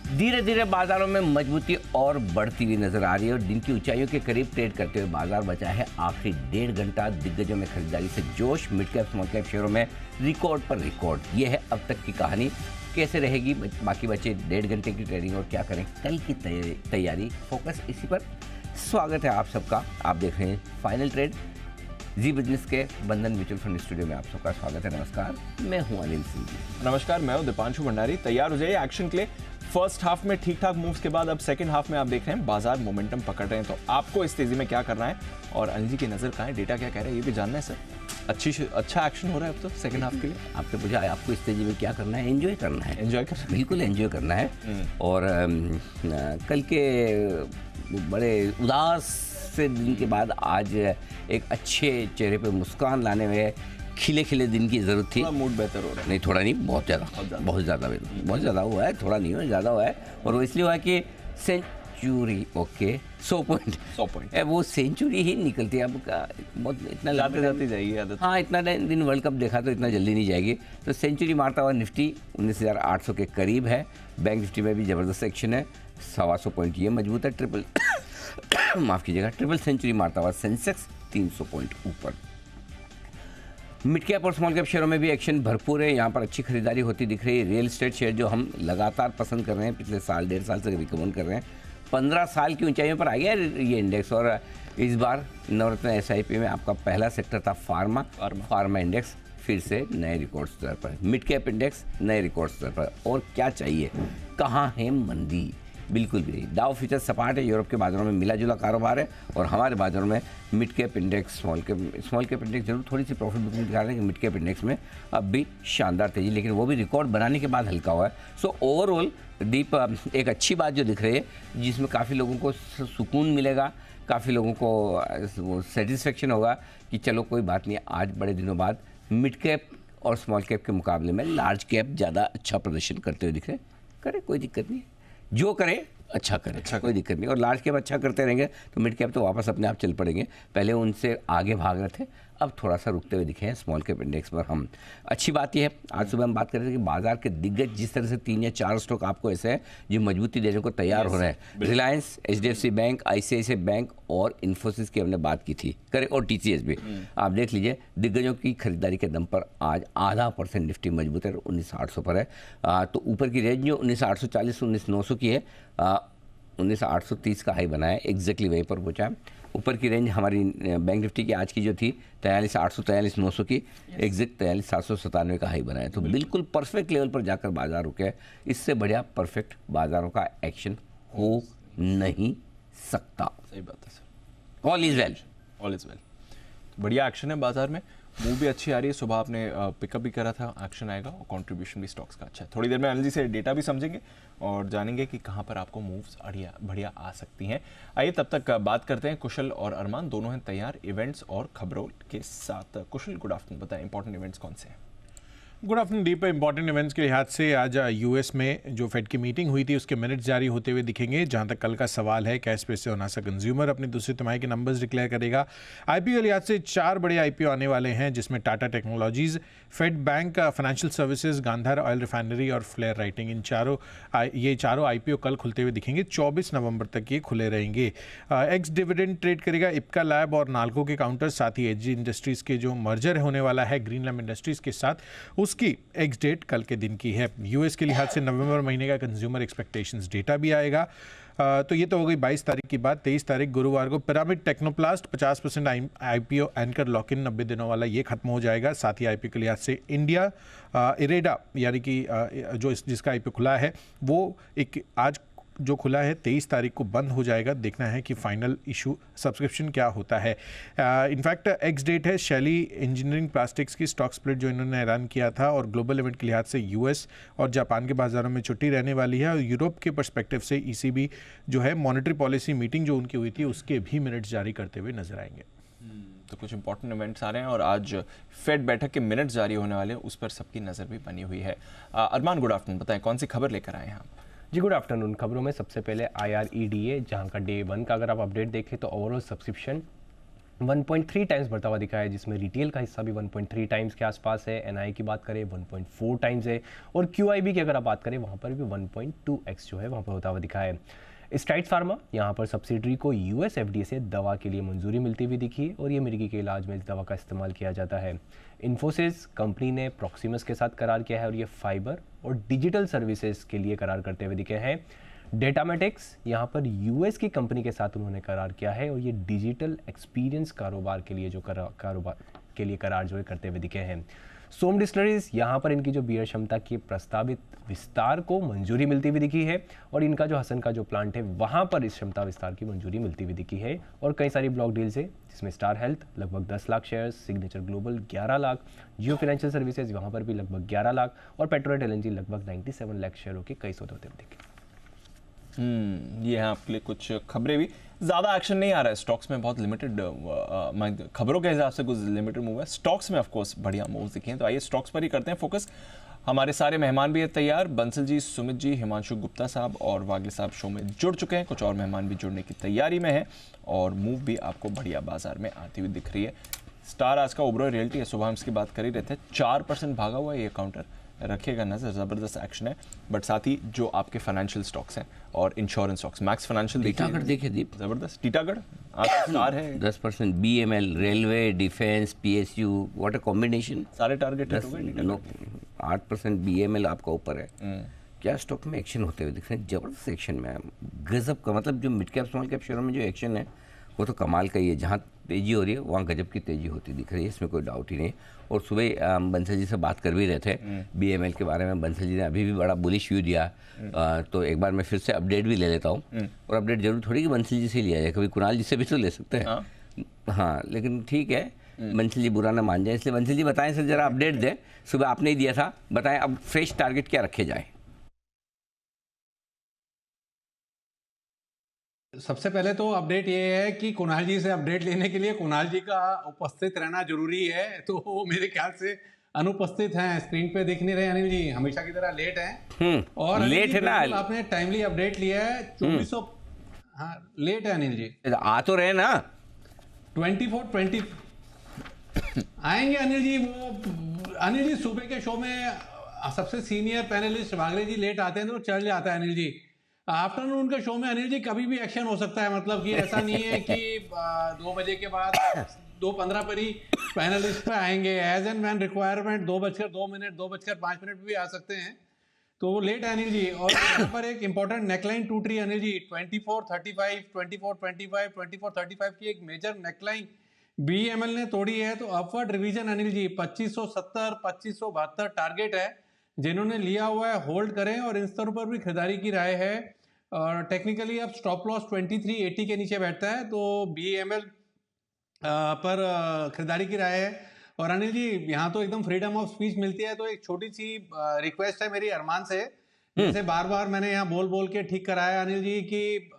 धीरे धीरे बाजारों में मजबूती और बढ़ती हुई नजर आ रही है और दिन की ऊंचाइयों के करीब ट्रेड करते हुए बाजार बचा है आखिरी 1.5 घंटा। दिग्गजों में खरीदारी से जोश, मिड कैप स्मॉल कैप शेयरों में रिकॉर्ड पर रिकॉर्ड। ये है अब तक की कहानी। कैसे रहेगी बाकी बचे 1.5 घंटे की ट्रेडिंग और क्या करें कल की तैयारी, फोकस इसी पर। स्वागत है आप सबका। आप देख रहे हैं फाइनल ट्रेड जी बिजनेस के बंधन म्यूचुअल फंड स्टूडियो में। आप सबका स्वागत है। नमस्कार, मैं हूं अनिल सिंह जी। नमस्कार, मैं हूं दीपांशु भंडारी। तैयार हो जाइए एक्शन के लिए। फर्स्ट हाफ में ठीक ठाक मूव्स के बाद अब सेकंड हाफ में आप देख रहे हैं बाजार मोमेंटम पकड़ रहे हैं, तो आपको इस तेजी में क्या करना है और अनिल जी की नजर कहाँ है, डेटा क्या कह रहा है, ये भी जानना है सर। अच्छा एक्शन हो रहा है अब तो सेकंड हाफ के लिए। आपने पूछा आपको इस तेजी में क्या करना है? एंजॉय करना है। एंजॉय करना है, बिल्कुल एंजॉय करना है। और कल के बड़े उदास से दिन के बाद आज एक अच्छे चेहरे पे मुस्कान लाने में खिले खिले दिन की ज़रूरत थी। मूड बेहतर हो रहा है। नहीं, थोड़ा नहीं, बहुत ज़्यादा हुआ है। थोड़ा नहीं हुआ, ज़्यादा हुआ है। और वो इसलिए हुआ है कि सेंचुरी 100 पॉइंट है, वो सेंचुरी ही निकलती है अब का। बहुत इतना जाते जाएगी आदत। हाँ, इतना दिन वर्ल्ड कप देखा तो इतना जल्दी नहीं जाएगी। तो सेंचुरी मारता हुआ निफ्टी 19,800 के करीब है। बैंक निफ्टी में भी ज़बरदस्त एक्शन है। 125 पॉइंट ये मजबूत है। ट्रिपल सेंचुरी मारता हुआ सेंसेक्स 300 पॉइंट ऊपर। मिड कैप और स्मॉल कैप शेयरों में भी एक्शन भरपूर है। यहाँ पर अच्छी खरीदारी होती दिख रही है। रियल एस्टेट शेयर जो हम लगातार पसंद कर रहे हैं, पिछले साल 1.5 साल से रिकमेंड कर रहे हैं, 15 साल की ऊंचाइयों पर आ गया ये इंडेक्स। और इस बार नवरत्न SIP में आपका पहला सेक्टर था फार्मा इंडेक्स फिर से नए रिकॉर्ड स्तर पर। मिड कैप इंडेक्स नए रिकॉर्ड स्तर पर। और क्या चाहिए? कहाँ है मंदी? बिल्कुल भी नहीं। डाउ फ्यूचर सपाट है। यूरोप के बाजारों में मिला जुला कारोबार है और हमारे बाजारों में mid cap index, small cap index जरूर थोड़ी सी प्रॉफिट बुकिंग दिखा रहे हैं कि मिड कैप इंडेक्स में अब भी शानदार तेजी, लेकिन वो भी रिकॉर्ड बनाने के बाद हल्का हुआ है। सो ओवरऑल दीप एक अच्छी बात जो दिख रही है, जिसमें काफ़ी लोगों को सुकून मिलेगा, काफ़ी लोगों को सेटिस्फेक्शन होगा कि चलो कोई बात नहीं, आज बड़े दिनों बाद मिड कैप और स्मॉल कैप के मुकाबले में लार्ज कैप ज़्यादा अच्छा प्रदर्शन करते हुए दिख रहे हैं। करे, कोई दिक्कत नहीं, जो करे अच्छा करे, कोई दिक्कत नहीं। और लार्ज कैप अच्छा करते रहेंगे तो मिड कैप तो वापस अपने आप चल पड़ेंगे। पहले उनसे आगे भाग रहे थे, अब थोड़ा सा रुकते हुए दिखे हैं स्मॉल कैप इंडेक्स पर हम। अच्छी बात यह है, आज सुबह हम बात कर रहे थे कि बाजार के दिग्गज जिस तरह से 3 या 4 स्टॉक आपको ऐसे हैं जो मजबूती देने को तैयार हो रहे हैं। Reliance, HDFC bank, ICICI bank और इन्फोसिस की हमने बात की थी, करे, और TCS भी। आप देख लीजिए, दिग्गजों की खरीदारी के दम पर आज 0.5% निफ्टी मजबूत है, 19,800 पर है। तो ऊपर की रेंज जो 19,840 19,900 की है, 19,830 का हाई बना है, एग्जैक्टली वहीं पर पहुंचा है। ऊपर की रेंज हमारी बैंक निफ्टी की आज की जो थी 43,800 43,900 की, एग्जैक्ट 43,797 का हाई बना है। तो बिल्कुल परफेक्ट लेवल पर जाकर बाजार रुके हैं। इससे बढ़िया परफेक्ट बाजारों का एक्शन हो नहीं सकता। सही बात है सर। All is well. बढ़िया एक्शन है बाजार में, मूव भी अच्छी आ रही है। सुबह आपने पिकअप भी करा था, एक्शन आएगा और कंट्रीब्यूशन भी स्टॉक्स का अच्छा है। थोड़ी देर में अनिल जी से डेटा भी समझेंगे और जानेंगे कि कहाँ पर आपको मूव्स बढ़िया आ सकती हैं। आइए तब तक बात करते हैं। कुशल और अरमान दोनों हैं तैयार इवेंट्स और खबरों के साथ। कुशल, गुड आफ्टरनून, बताएं इंपॉर्टेंट इवेंट्स कौन से हैं? गुड आफ्टरनून दीप। इंपॉर्टेंट इवेंट्स के लिहाज से आज US में जो फेड की मीटिंग हुई थी उसके मिनट्स जारी होते हुए दिखेंगे। जहां तक कल का सवाल है, कैश पे से होना सा कंज्यूमर अपनी दूसरी तिमाही के नंबर्स डिक्लेयर करेगा। IPO के लिहाज से 4 बड़े IPO आने वाले हैं, जिसमें Tata Technologies, Fed Bank, Financial Services, Gandhar Oil Refinery और फ्लेयर राइटिंग। ये चारों IPO कल खुलते हुए दिखेंगे। 24 नवंबर तक ये खुले रहेंगे। एक्स डिविडेंड ट्रेड करेगा इप्का लैब और नाल्को के काउंटर, साथ ही HG इंडस्ट्रीज के जो मर्जर होने वाला है ग्रीनलैंड इंडस्ट्रीज के साथ, उसकी एक्स डेट कल के दिन की है। US के लिहाज से नवंबर महीने का कंज्यूमर एक्सपेक्टेशंस डेटा भी आएगा। तो ये तो हो गई 22 तारीख की बात। 23 तारीख गुरुवार को pyramid Technoplast 50% IPO anchor lock in 90 दिनों वाला ये खत्म हो जाएगा। साथ ही IPO के लिहाज से इंडिया इरेडा, यानी कि जो जिसका IPO खुला है वो एक आज जो खुला है 23 तारीख को बंद हो जाएगा। देखना है कि फाइनल इशू सब्सक्रिप्शन क्या होता है। इनफैक्ट एक्स डेट है शैली इंजीनियरिंग प्लास्टिक्स की स्टॉक स्प्लिट जो इन्होंने ऐलान किया था। और ग्लोबल इवेंट के लिहाज से US और जापान के बाजारों में छुट्टी रहने वाली है। और यूरोप के पर्सपेक्टिव से ECB जो है मॉनेटरी पॉलिसी मीटिंग जो उनकी हुई थी उसके भी मिनट्स जारी करते हुए नजर आएंगे। तो कुछ इंपॉर्टेंट इवेंट्स आ रहे हैं और आज फेड बैठक के मिनट्स जारी होने वाले हैं, उस पर सबकी नज़र भी बनी हुई है। अरमान, गुड आफ्टरनून, बताएं कौन सी खबर लेकर आए हैं आप? जी गुड आफ्टरनून। खबरों में सबसे पहले IREDA, जहां का डे 1 का अगर आप अपडेट देखें तो ओवरऑल सब्सक्रिप्शन 1.3 टाइम्स बढ़ता हुआ दिखा है, जिसमें रिटेल का हिस्सा भी 1.3 टाइम्स के आसपास है। एनआई की बात करें 1.4 टाइम्स है, और क्यूआईबी की अगर आप बात करें वहाँ पर भी 1.2x जो है वहाँ पर होता हुआ दिखा है। स्ट्राइड्स फार्मा यहाँ पर सब्सिडरी को यूएस एफडीए से दवा के लिए मंजूरी मिलती हुई दिखी, और ये मिर्गी के इलाज में इस दवा का इस्तेमाल किया जाता है। इन्फोसिस कंपनी ने प्रॉक्सिमस के साथ करार किया है, और ये फाइबर और डिजिटल सर्विसेज के लिए करार करते हुए दिखे हैं। डेटामेटिक्स यहाँ पर यूएस की कंपनी के साथ उन्होंने करार किया है, और ये डिजिटल एक्सपीरियंस कारोबार के लिए जो कारोबार के लिए करार जो है करते हुए दिखे हैं। सोम डिस्टिलरीज यहाँ पर इनकी जो बियर क्षमता की प्रस्तावित विस्तार को मंजूरी मिलती हुई दिखी है, और इनका जो हसन का जो प्लांट है वहाँ पर इस क्षमता विस्तार की मंजूरी मिलती हुई दिखी है। और कई सारी ब्लॉक डील्स है, जिसमें स्टार हेल्थ लगभग 10 lakh shares, signature global 11 lakh, Jio financial services वहाँ पर भी लगभग 11 लाख, और पेट्रोनेट एलएनजी लगभग 97 लाख शेयरों के कई सौदे होते हुए दिखे। ये है आपके लिए कुछ खबरें भी। ज़्यादा एक्शन नहीं आ रहा है स्टॉक्स में, बहुत लिमिटेड खबरों के हिसाब से कुछ लिमिटेड मूव है। स्टॉक्स में ऑफ कोर्स बढ़िया मूव्स दिखे हैं, तो आइए स्टॉक्स पर ही करते हैं फोकस। हमारे सारे मेहमान भी है तैयार, बंसल जी, सुमित जी, हिमांशु गुप्ता साहब और वागिल साहब शो में जुड़ चुके हैं। कुछ और मेहमान भी जुड़ने की तैयारी में हैं, और मूव भी आपको बढ़िया बाजार में आती हुई दिख रही है। स्टार आज का ओबरॉय रियल्टी है, सुबह हम इसकी बात कर ही रहे थे, 4% भागा हुआ है ये काउंटर, रखिएगा नजर, जबरदस्त एक्शन है। बट साथ ही जो आपके फाइनेंशियल स्टॉक्स हैं और insurance stocks, max financial Titagarh देखिए दीप, जबरदस्त टीटागढ़ आज स्टार है 10%, BML, railway, defence, PSU, what a combination, सारे टारगेट 8% बीएमएल आपका ऊपर है। क्या स्टॉक में एक्शन होते हुए दिख रहे हैं, जबरदस्त एक्शन में, गजब का, मतलब जो मिड कैप स्मॉल कैप शेयरों में जो एक्शन है वो तो कमाल का ही है। जहाँ तेज़ी हो रही है वहाँ गजब की तेज़ी होती दिख रही है, इसमें कोई डाउट ही नहीं। और सुबह बंसल जी से बात कर भी रहे थे बीएमएल के बारे में, बंसल जी ने अभी भी बड़ा बुलिश व्यू दिया, तो एक बार मैं फिर से अपडेट भी ले लेता हूँ। और अपडेट जरूर थोड़ी कि बंसल जी से लिया जाए, कभी कुणाल जी से भी तो ले सकते हैं। हाँ, लेकिन ठीक है, बंसल जी बुरा ना मान जाए, इसलिए बंसल जी बताएं सर, जरा अपडेट दें। सुबह आपने ही दिया था, बताएं अब फ्रेश टारगेट क्या रखे जाए। सबसे पहले तो अपडेट ये है कि कुणाल जी से अपडेट लेने के लिए कुणाल जी का उपस्थित रहना जरूरी है, तो वो मेरे ख्याल से अनुपस्थित हैं, स्क्रीन पे दिख नहीं रहे। अनिल जी हमेशा की तरह लेट हैं, और लेट है ना, आपने टाइमली अपडेट लिया है 2400। हाँ लेट है अनिल जी, आ तो रहे ना 24-20 आएंगे अनिल जी। वो अनिल जी सुबह के शो में सबसे सीनियर पैनलिस्ट वागले जी लेट आते हैं तो चल जाता है अनिल जी। आफ्टरनून के शो में अनिल जी कभी भी एक्शन हो सकता है, मतलब कि ऐसा नहीं है कि 2 बजे के बाद 2:15 पर ही पैनलिस्ट पे आएंगे, एज एंड व्हेन रिक्वायरमेंट 2:02, 2:05 भी आ सकते हैं, तो वो लेट है अनिल जी। और यहाँ पर एक इंपॉर्टेंट नेकलाइन टूट रही है अनिल जी, 2435, 2425, 2435 की एक मेजर नेकलाइन बीएमएल ने तोड़ी है, तो upward revision Anil ji 2570, 2572 target है, जिन्होंने लिया हुआ है होल्ड करें, और इन स्तरों पर भी खरीदारी की राय है। और टेक्निकली अब स्टॉप लॉस 2380 के नीचे बैठता है, तो बीएमएल पर खरीदारी की राय है। और अनिल जी यहाँ तो एकदम फ्रीडम ऑफ स्पीच मिलती है, तो एक छोटी सी रिक्वेस्ट है मेरी अरमान से, जैसे बार बार मैंने यहाँ बोल बोल के ठीक कराया अनिल जी कि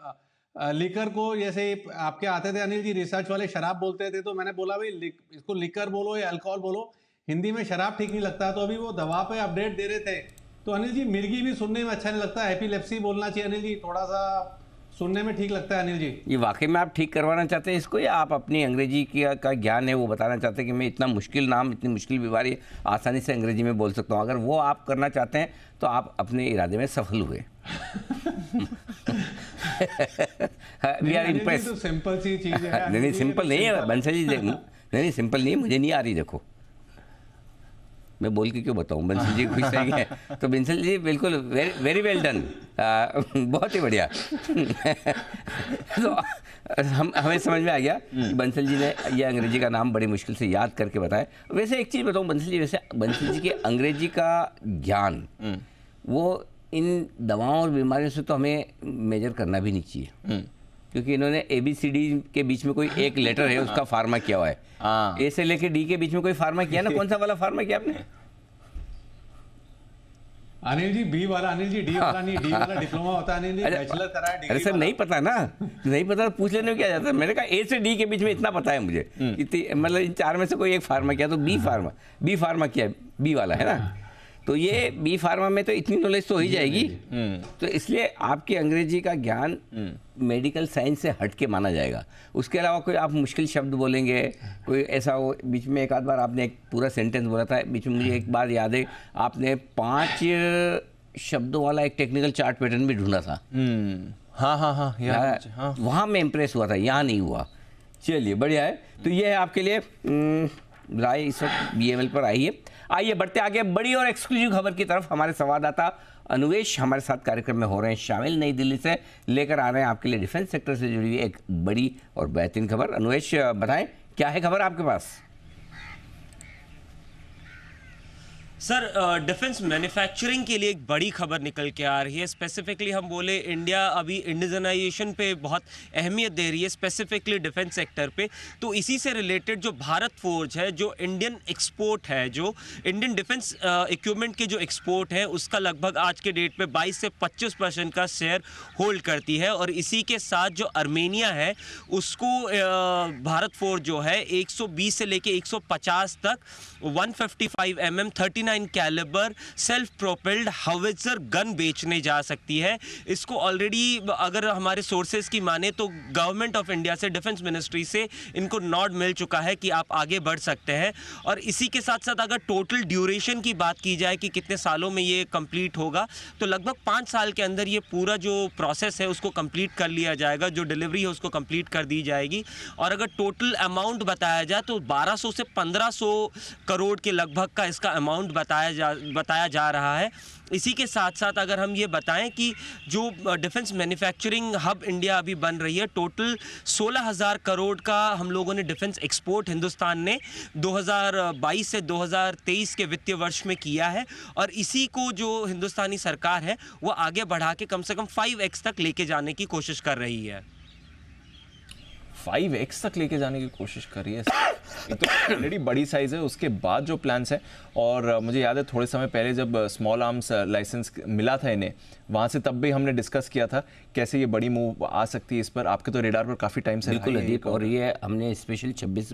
लिकर को, जैसे आपके आते थे अनिल जी रिसर्च वाले शराब बोलते थे, तो मैंने बोला भाई इसको लिकर बोलो या अल्कोहल बोलो, हिंदी में शराब ठीक नहीं लगता। तो अभी वो दवा पे अपडेट दे रहे थे, तो अनिल जी मिर्गी भी सुनने में अच्छा नहीं लगता, एपिलेप्सी बोलना चाहिए अनिल जी, थोड़ा सा सुनने में ठीक लगता है अनिल जी। ये वाकई में आप ठीक करवाना चाहते हैं इसको, या आप अपनी अंग्रेजी का ज्ञान है वो बताना चाहते हैं कि मैं इतना मुश्किल नाम, इतनी मुश्किल बीमारी आसानी से अंग्रेजी में बोल सकता हूँ? अगर वो आप करना चाहते हैं तो आप अपने इरादे में सफल हुए। We are impress. तो सिंपल सी चीज है। नहीं सिंपल नहीं है बंसल जी, नहीं सिंपल नहीं है, मुझे नहीं आ रही, देखो मैं बोल के क्यों बताऊं, बंसल जी खुश रहेंगे तो बंसल जी बिल्कुल वेरी वेल डन, बहुत ही बढ़िया। तो हमें समझ में आ गया कि बंसल जी ने ये अंग्रेजी का नाम बड़ी मुश्किल से याद करके बताया। वैसे एक चीज़ बताऊं बंसल जी, वैसे बंसल जी के अंग्रेजी का ज्ञान वो इन दवाओं और बीमारियों से तो हमें मेजर करना भी नहीं चाहिए, क्योंकि इन्होंने ABCD के बीच में कोई एक लेटर है उसका फार्मा किया हुआ है, A से लेके D के बीच में कोई फार्मा किया ना, कौन सा वाला फार्मा किया आपने? अनिल जी बी वाला, अनिल जी डी वाला नहीं, डी वाला डिप्लोमा होता है अनिल जी, बैचलर करा है, अरे सर नहीं पता ना, नहीं पता तो पूछ लेने में क्या जाता है। मैंने कहा A से D के बीच में इतना पता है मुझे, मतलब इन 4 में से कोई एक फार्मा किया, तो बी फार्मा किया, बी वाला है ना। तो ये बी फार्मा में तो इतनी नॉलेज तो हो ही जाएगी। तो इसलिए आपकी अंग्रेजी का ज्ञान मेडिकल साइंस से हट के माना जाएगा। उसके अलावा कोई आप मुश्किल शब्द बोलेंगे, कोई ऐसा हो, बीच में एक आध बार आपने एक पूरा सेंटेंस बोला था, बीच में मुझे एक बार याद है आपने 5 शब्दों वाला एक टेक्निकल चार्ट पैटर्न भी ढूंढा था। हाँ, वहाँ मैं इम्प्रेस हुआ था, यहाँ नहीं हुआ। चलिए बढ़िया है। तो ये है आपके लिए राय इस वक्त BML पर आई है। आइए बढ़ते आगे बड़ी और एक्सक्लूसिव खबर की तरफ। हमारे संवाददाता अनुवेश हमारे साथ कार्यक्रम में हो रहे हैं शामिल। नई दिल्ली से लेकर आ रहे हैं आपके लिए डिफेंस सेक्टर से जुड़ी हुई एक बड़ी और बेहतरीन खबर। अनुवेश बताएं क्या है खबर आपके पास? सर, डिफेंस मैन्युफैक्चरिंग के लिए एक बड़ी खबर निकल के आ रही है। स्पेसिफिकली हम बोले इंडिया अभी इंडिजनाइजेशन पे बहुत अहमियत दे रही है, स्पेसिफिकली डिफेंस सेक्टर पे। तो इसी से रिलेटेड जो भारत फोर्ज है, जो इंडियन एक्सपोर्ट है, जो इंडियन डिफेंस इक्विपमेंट के जो एक्सपोर्ट है, उसका लगभग आज के डेट पे 22 से 25% का शेयर होल्ड करती है। और इसी के साथ जो अर्मेनिया है उसको भारत फोर्ज जो है 120 से लेके 150 तक 155 mm 39 calibre self propelled howitzer gun बेचने जा सकती है। इसको ऑलरेडी अगर हमारे सोर्सेज की माने तो गवर्नमेंट ऑफ इंडिया से, डिफेंस मिनिस्ट्री से इनको नॉड मिल चुका है कि आप आगे बढ़ सकते हैं। और इसी के साथ साथ अगर टोटल ड्यूरेशन की बात की जाए कि कितने सालों में ये कंप्लीट होगा, तो लगभग 5 साल के अंदर ये पूरा जो प्रोसेस है उसको कंप्लीट कर लिया जाएगा, जो डिलीवरी है उसको कंप्लीट कर दी जाएगी। और अगर टोटल अमाउंट बताया जाए तो 1200 से 1500 करोड़ के लगभग का इसका अमाउंट बताया जा रहा है। इसी के साथ साथ अगर हम ये बताएं कि जो डिफेंस मैन्युफैक्चरिंग हब इंडिया अभी बन रही है, टोटल 16,000 करोड़ का हम लोगों ने डिफेंस एक्सपोर्ट हिंदुस्तान ने 2022 से 2023 के वित्तीय वर्ष में किया है। और इसी को जो हिंदुस्तानी सरकार है वो आगे बढ़ा के कम से कम 5x तक लेके जाने की कोशिश कर रही है। 5x तक लेके जाने की कोशिश कर रही है। ये तो ऑलरेडी बड़ी साइज है, उसके बाद जो प्लान्स है। और मुझे याद है थोड़े समय पहले जब स्मॉल आर्म्स लाइसेंस मिला था इन्हें, वहाँ से तब भी हमने डिस्कस किया था कैसे ये बड़ी मूव आ सकती है। इस पर आपके तो रेडार पर काफ़ी टाइम से बिल्कुल अदीप। और ये हमने स्पेशल 25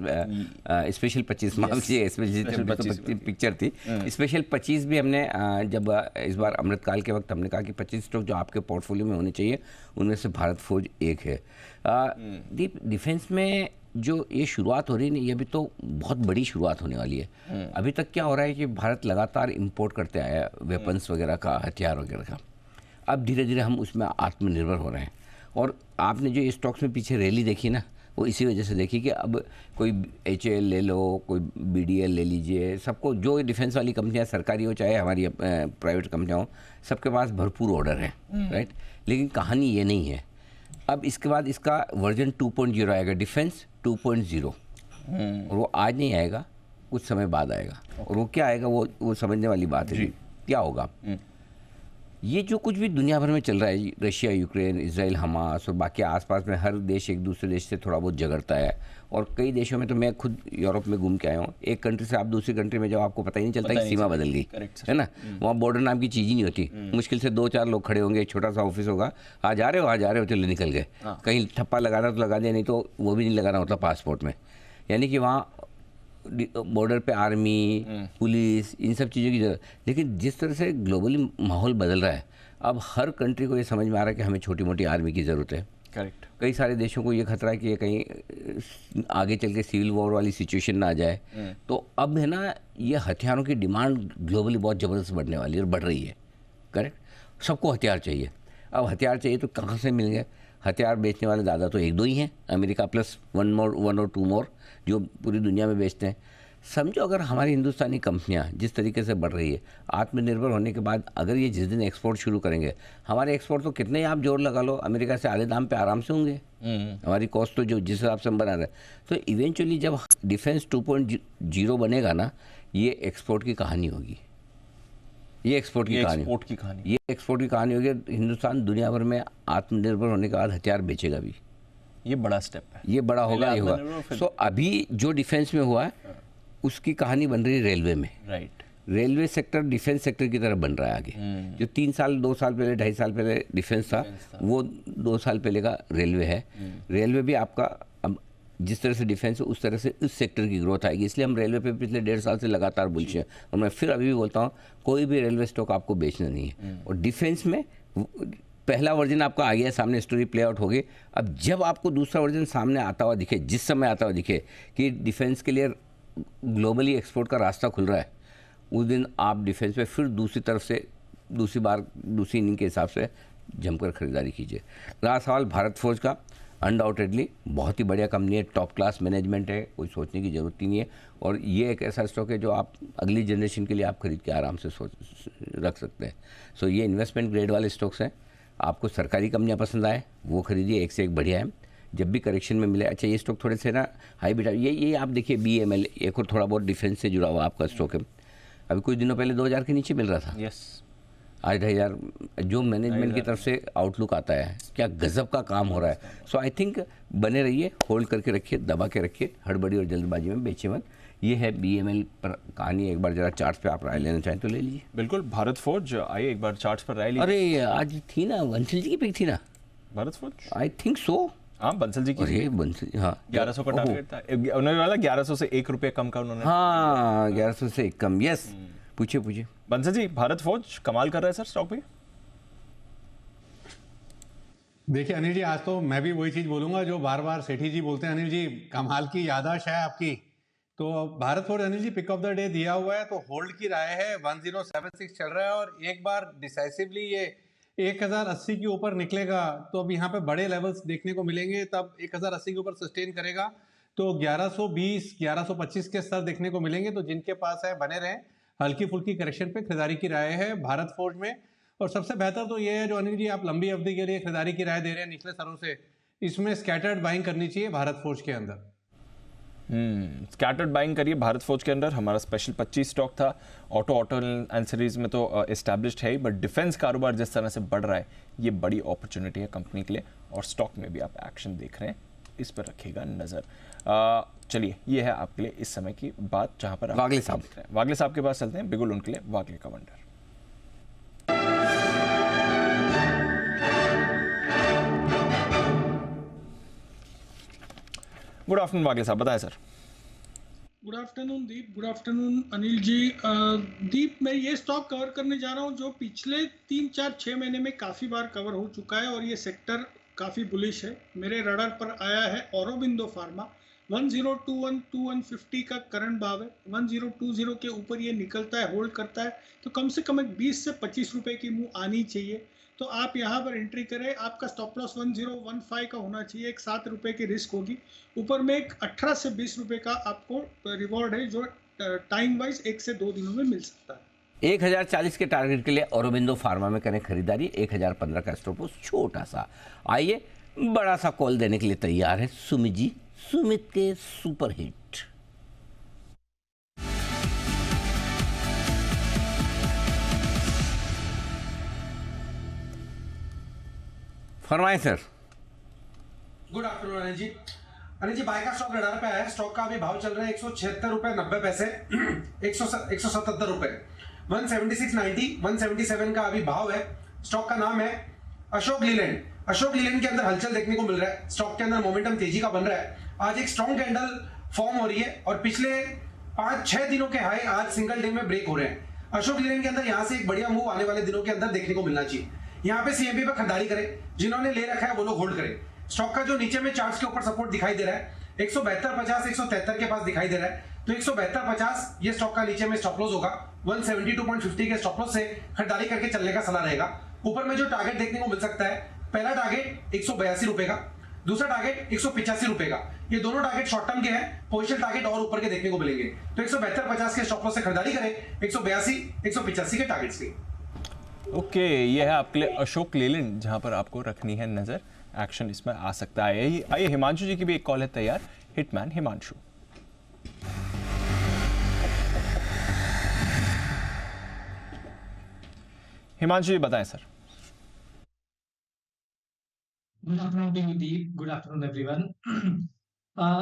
पिक्चर थी, स्पेशल 25 भी हमने जब इस बार अमृतकाल के वक्त हमने कहा कि 25 स्टॉक जो आपके पोर्टफोलियो में होने चाहिए उनमें से भारत फौज एक है। दीप, डिफेंस में जो ये शुरुआत हो रही है, ये अभी तो बहुत बड़ी शुरुआत होने वाली है। अभी तक क्या हो रहा है कि भारत लगातार इंपोर्ट करते आया है वेपन्स वगैरह का, हथियार वगैरह का। अब धीरे धीरे हम उसमें आत्मनिर्भर हो रहे हैं। और आपने जो ये स्टॉक्स में पीछे रैली देखी ना, वो इसी वजह से देखी कि अब कोई HAL ले लो, कोई BDL ले लीजिए, सबको जो डिफेंस वाली कंपनियां सरकारी हो चाहे हमारी प्राइवेट कंपनियां हो, सबके पास भरपूर ऑर्डर है, राइट। लेकिन कहानी ये नहीं है। अब इसके बाद इसका वर्जन 2.0 आएगा, डिफेंस 2.0। और वो आज नहीं आएगा, कुछ समय बाद आएगा। और वो क्या आएगा वो समझने वाली बात है। क्या होगा? ये जो कुछ भी दुनिया भर में चल रहा है, रशिया, यूक्रेन, इजराइल, हमास और बाकी आसपास में हर देश एक दूसरे देश से थोड़ा बहुत झगड़ता है। और कई देशों में तो मैं खुद यूरोप में घूम के आया हूँ, एक कंट्री से आप दूसरी कंट्री में जब आपको पता ही नहीं चलता कि सीमा बदल गई, है ना। वहाँ बॉर्डर नाम की चीज़ ही नहीं होती। मुश्किल से 2-4 लोग खड़े होंगे, एक छोटा सा ऑफिस होगा, आ जा रहे हो चलो निकल गए। कहीं ठप्पा लगाना तो लगा दिया, नहीं तो वो भी नहीं लगाना होता पासपोर्ट में। यानी कि वहाँ बॉर्डर पे आर्मी, पुलिस, इन सब चीज़ों की जरूरत। लेकिन जिस तरह से ग्लोबली माहौल बदल रहा है, अब हर कंट्री को ये समझ में आ रहा है कि हमें छोटी मोटी आर्मी की ज़रूरत है। करेक्ट। कई सारे देशों को ये खतरा है कि ये कहीं आगे चल के सिविल वॉर वाली सिचुएशन ना आ जाए। तो अब है ना, ये हथियारों की डिमांड ग्लोबली बहुत ज़बरदस्त बढ़ने वाली है और बढ़ रही है। करेक्ट। सबको हथियार चाहिए। अब हथियार चाहिए तो कहाँ से मिलेंगे? हथियार बेचने वाले ज़्यादा तो 1-2 ही हैं, अमेरिका प्लस 1 और 2 मोर जो पूरी दुनिया में बेचते हैं। समझो अगर हमारी हिंदुस्तानी कंपनियां जिस तरीके से बढ़ रही है, आत्मनिर्भर होने के बाद अगर ये जिस दिन एक्सपोर्ट शुरू करेंगे, हमारे एक्सपोर्ट तो कितने ही आप जोर लगा लो, अमेरिका से आधे दाम पे आराम से होंगे। हमारी कॉस्ट तो जो जिस हिसाब से हम बना रहे हैं, तो इवेंचुअली जब डिफेंस 2.0 बनेगा ना, ये एक्सपोर्ट की कहानी होगी। ये एक्सपोर्ट की कहानी होगी। हिंदुस्तान दुनिया भर में आत्मनिर्भर होने के बाद हथियार बेचेगा भी। ये बड़ा स्टेप है, ये बड़ा होगा, ये होगा। सो अभी जो डिफेंस में हुआ है उसकी कहानी बन रही है रेलवे में। Right. Railway sector defence sector की तरह बन रहा है आगे। जो 2 साल पहले 2.5 साल पहले डिफेंस था, वो 2 साल पहले का रेलवे है। रेलवे भी आपका अब जिस तरह से डिफेंस है उस तरह से इस सेक्टर की ग्रोथ आएगी, इसलिए हम रेलवे पे पिछले 1.5 साल से लगातार बुलिश हैं। और मैं फिर अभी भी बोलता हूँ कोई भी रेलवे स्टॉक आपको बेचना नहीं है। और डिफेंस में पहला वर्जन आपका आ गया सामने, स्टोरी प्ले आउट हो गई। अब जब आपको दूसरा वर्जन सामने आता हुआ दिखे, जिस समय आता हुआ दिखे कि डिफेंस के लिए ग्लोबली एक्सपोर्ट का रास्ता खुल रहा है, उस दिन आप डिफेंस पे फिर दूसरी तरफ से दूसरी इनिंग के हिसाब से जमकर खरीदारी कीजिए। रहा सवाल भारत फोर्ज का, अनडाउटेडली बहुत ही बढ़िया कंपनी है, टॉप क्लास मैनेजमेंट है, कोई सोचने की ज़रूरत ही नहीं है। और ये एक ऐसा स्टॉक है जो आप अगली जनरेशन के लिए आप खरीद के आराम से रख सकते हैं। सो ये इन्वेस्टमेंट ग्रेड वाले स्टॉक्स हैं। आपको सरकारी कंपनियां पसंद आए वो खरीदिए, एक से एक बढ़िया है। जब भी करेक्शन में मिले, अच्छा ये स्टॉक थोड़े से ना हाई बिटा, ये आप देखिए BML, एक और थोड़ा बहुत डिफेंस से जुड़ा हुआ आपका स्टॉक है। अभी कुछ दिनों पहले 2000 के नीचे मिल रहा था, यस, आज 2000। जो मैनेजमेंट की तरफ से आउटलुक आता है, क्या गजब का काम हो रहा है। सो आई थिंक बने रहिए, होल्ड करके रखिए, दबा के रखिए, हड़बड़ी और जल्दबाजी में बेचे मत। ये है BML पर कहानी। एक बार जरा चार्ट पे आप राय लेना चाहें तो ले लीजिए। बिल्कुल। भारत फोर्ज आइए एक बार चार्ट्स पर राय लीजिए। अरे आज थी ना बंसल जी की पिक थी ना, Bharat forge, I think so. हाँ बंसल जी की अरे बंसल, हाँ 1100 का टारगेट था उन्होंने वाला, 1100 से 1 रुपये कम का उन्होंने। हाँ 1100 से कम, यस। पूछिए। बंसल जी, भारत फोर्ज कमाल कर रहा है सर स्टॉक पे। देखिए अनिल जी, आज तो मैं भी वही चीज बोलूंगा जो बार बार सेठी जी बोलते हैं। अनिल जी, कमाल की याददाश्त है आपकी। तो Bharat Forge Anil ji pick of the day दिया हुआ है, तो होल्ड की राय है। 1076 चल रहा है और एक बार डिसाइसिवली ये 1080 के ऊपर निकलेगा तो अब यहाँ पे बड़े लेवल्स देखने को मिलेंगे। तब 1080 के ऊपर सस्टेन करेगा तो 1120 1125 के स्तर देखने को मिलेंगे। तो जिनके पास है बने रहें, हल्की फुल्की करेक्शन पे खरीदारी की राय है भारत फोर्ज में। और सबसे बेहतर तो ये है जो अनिल जी आप लंबी अवधि के लिए खरीदारी की राय दे रहे हैं निचले स्तरों से, इसमें स्कैटर्ड बाइंग करनी चाहिए भारत फोर्ज के अंदर। स्कैटर्ड बाइंग करिए भारत फोर्ज के अंदर। हमारा स्पेशल 25 स्टॉक था। ऑटो एंसरीज में तो एस्टैब्लिश्ड है ही, बट डिफेंस कारोबार जिस तरह से बढ़ रहा है, ये बड़ी अपॉर्चुनिटी है कंपनी के लिए। और स्टॉक में भी आप एक्शन देख रहे हैं, इस पर रखिएगा नजर। चलिए, ये है आपके लिए इस समय की बात जहां पर आप वागले साहब देख रहे हैं। वागले साहब के पास चलते हैं, बिगुल उनके लिए वागले का वंडर। गुड आफ्टरनून वागले साहब, बताएं सर। गुड आफ्टरनून दीप, गुड आफ्टरनून अनिल जी। दीप, मैं ये स्टॉक कवर करने जा रहा हूँ जो पिछले 3-4-6 महीने में काफ़ी बार कवर हो चुका है और ये सेक्टर काफ़ी बुलिश है। मेरे रडार पर आया है औरोबिंदो फार्मा। 1021 to 150 का करंट भाव है। 1020 के ऊपर ये निकलता है, होल्ड करता है तो कम से कम एक 20 से 25 रुपए की मूव आनी चाहिए। तो आप यहाँ पर एंट्री करें। आपका स्टॉप लॉस 1015 का होना चाहिए, एक 7 रुपए की रिस्क होगी। ऊपर में एक 18 से 20 रुपए का आपको रिवॉर्ड है जो टाइम वाइज 1 से 2 दिनों में मिल सकता है। 1040 के टारगेट के लिए औरोबिंदो फार्मा में करें खरीदारी। 1015 का स्टॉप लॉस छोटा सा। आइए, बड़ा सा कॉल देने के लिए तैयार है सुमित जी, सुमित के सुपर हिट। फरमाएं sir. Good afternoon Anil ji. Anil ji, buy का स्टॉक रडार पे आया है। स्टॉक का अभी भाव चल रहा है 176 रुपए 90 पैसे, 177 रुपए, 176.90, 177 का अभी भाव है। स्टॉक का नाम है अशोक लीलैंड। अशोक लीलैंड के अंदर हलचल देखने को मिल रहा है। स्टॉक के अंदर मोमेंटम तेजी का बन रहा है। आज एक स्ट्रॉन्ग कैंडल फॉर्म हो रही है और पिछले 5-6 दिनों के हाई आज सिंगल डे में ब्रेक हो रहे हैं। अशोक लीलैंड के अंदर यहां से एक बढ़िया मूव आने वाले दिनों के अंदर देखने को मिलना चाहिए। यहाँ पे सीएमपी पे खरीदारी करें, जिन्होंने ले रखा है वो लोग होल्ड करें। स्टॉक का जो नीचे में चार्ट्स के ऊपर सपोर्ट दिखाई दे रहा है 172.50 173 के पास दिखाई दे रहा है, तो 172.50 ये स्टॉक का नीचे में स्टॉप लॉस होगा। 172.50 के स्टॉप लॉस से खरीदारी करके चलने का सलाह रहेगा। ऊपर में जो टारगेट देखने को मिल सकता है, पहला टारगेट 182 रुपए का, दूसरा टारगेट 185 रुपए का। ये दोनों टारगेट शॉर्ट टर्म के हैं, पोजिशन टारगेट और ऊपर के देखने को मिलेंगे। तो 172.50 के स्टॉप लॉस से खरीदारी करें 182 185 के टारगेट्स के। ओके, ये है आपके लिए अशोक लीलैंड जहां पर आपको रखनी है नजर। एक्शन इसमें आ सकता है। आइए, हिमांशु जी की भी एक कॉल है तैयार। हिटमैन हिमांशु। हिमांशु जी बताएं सर। गुड आफ्टरनून दीप, गुड आफ्टरनून एवरीवन।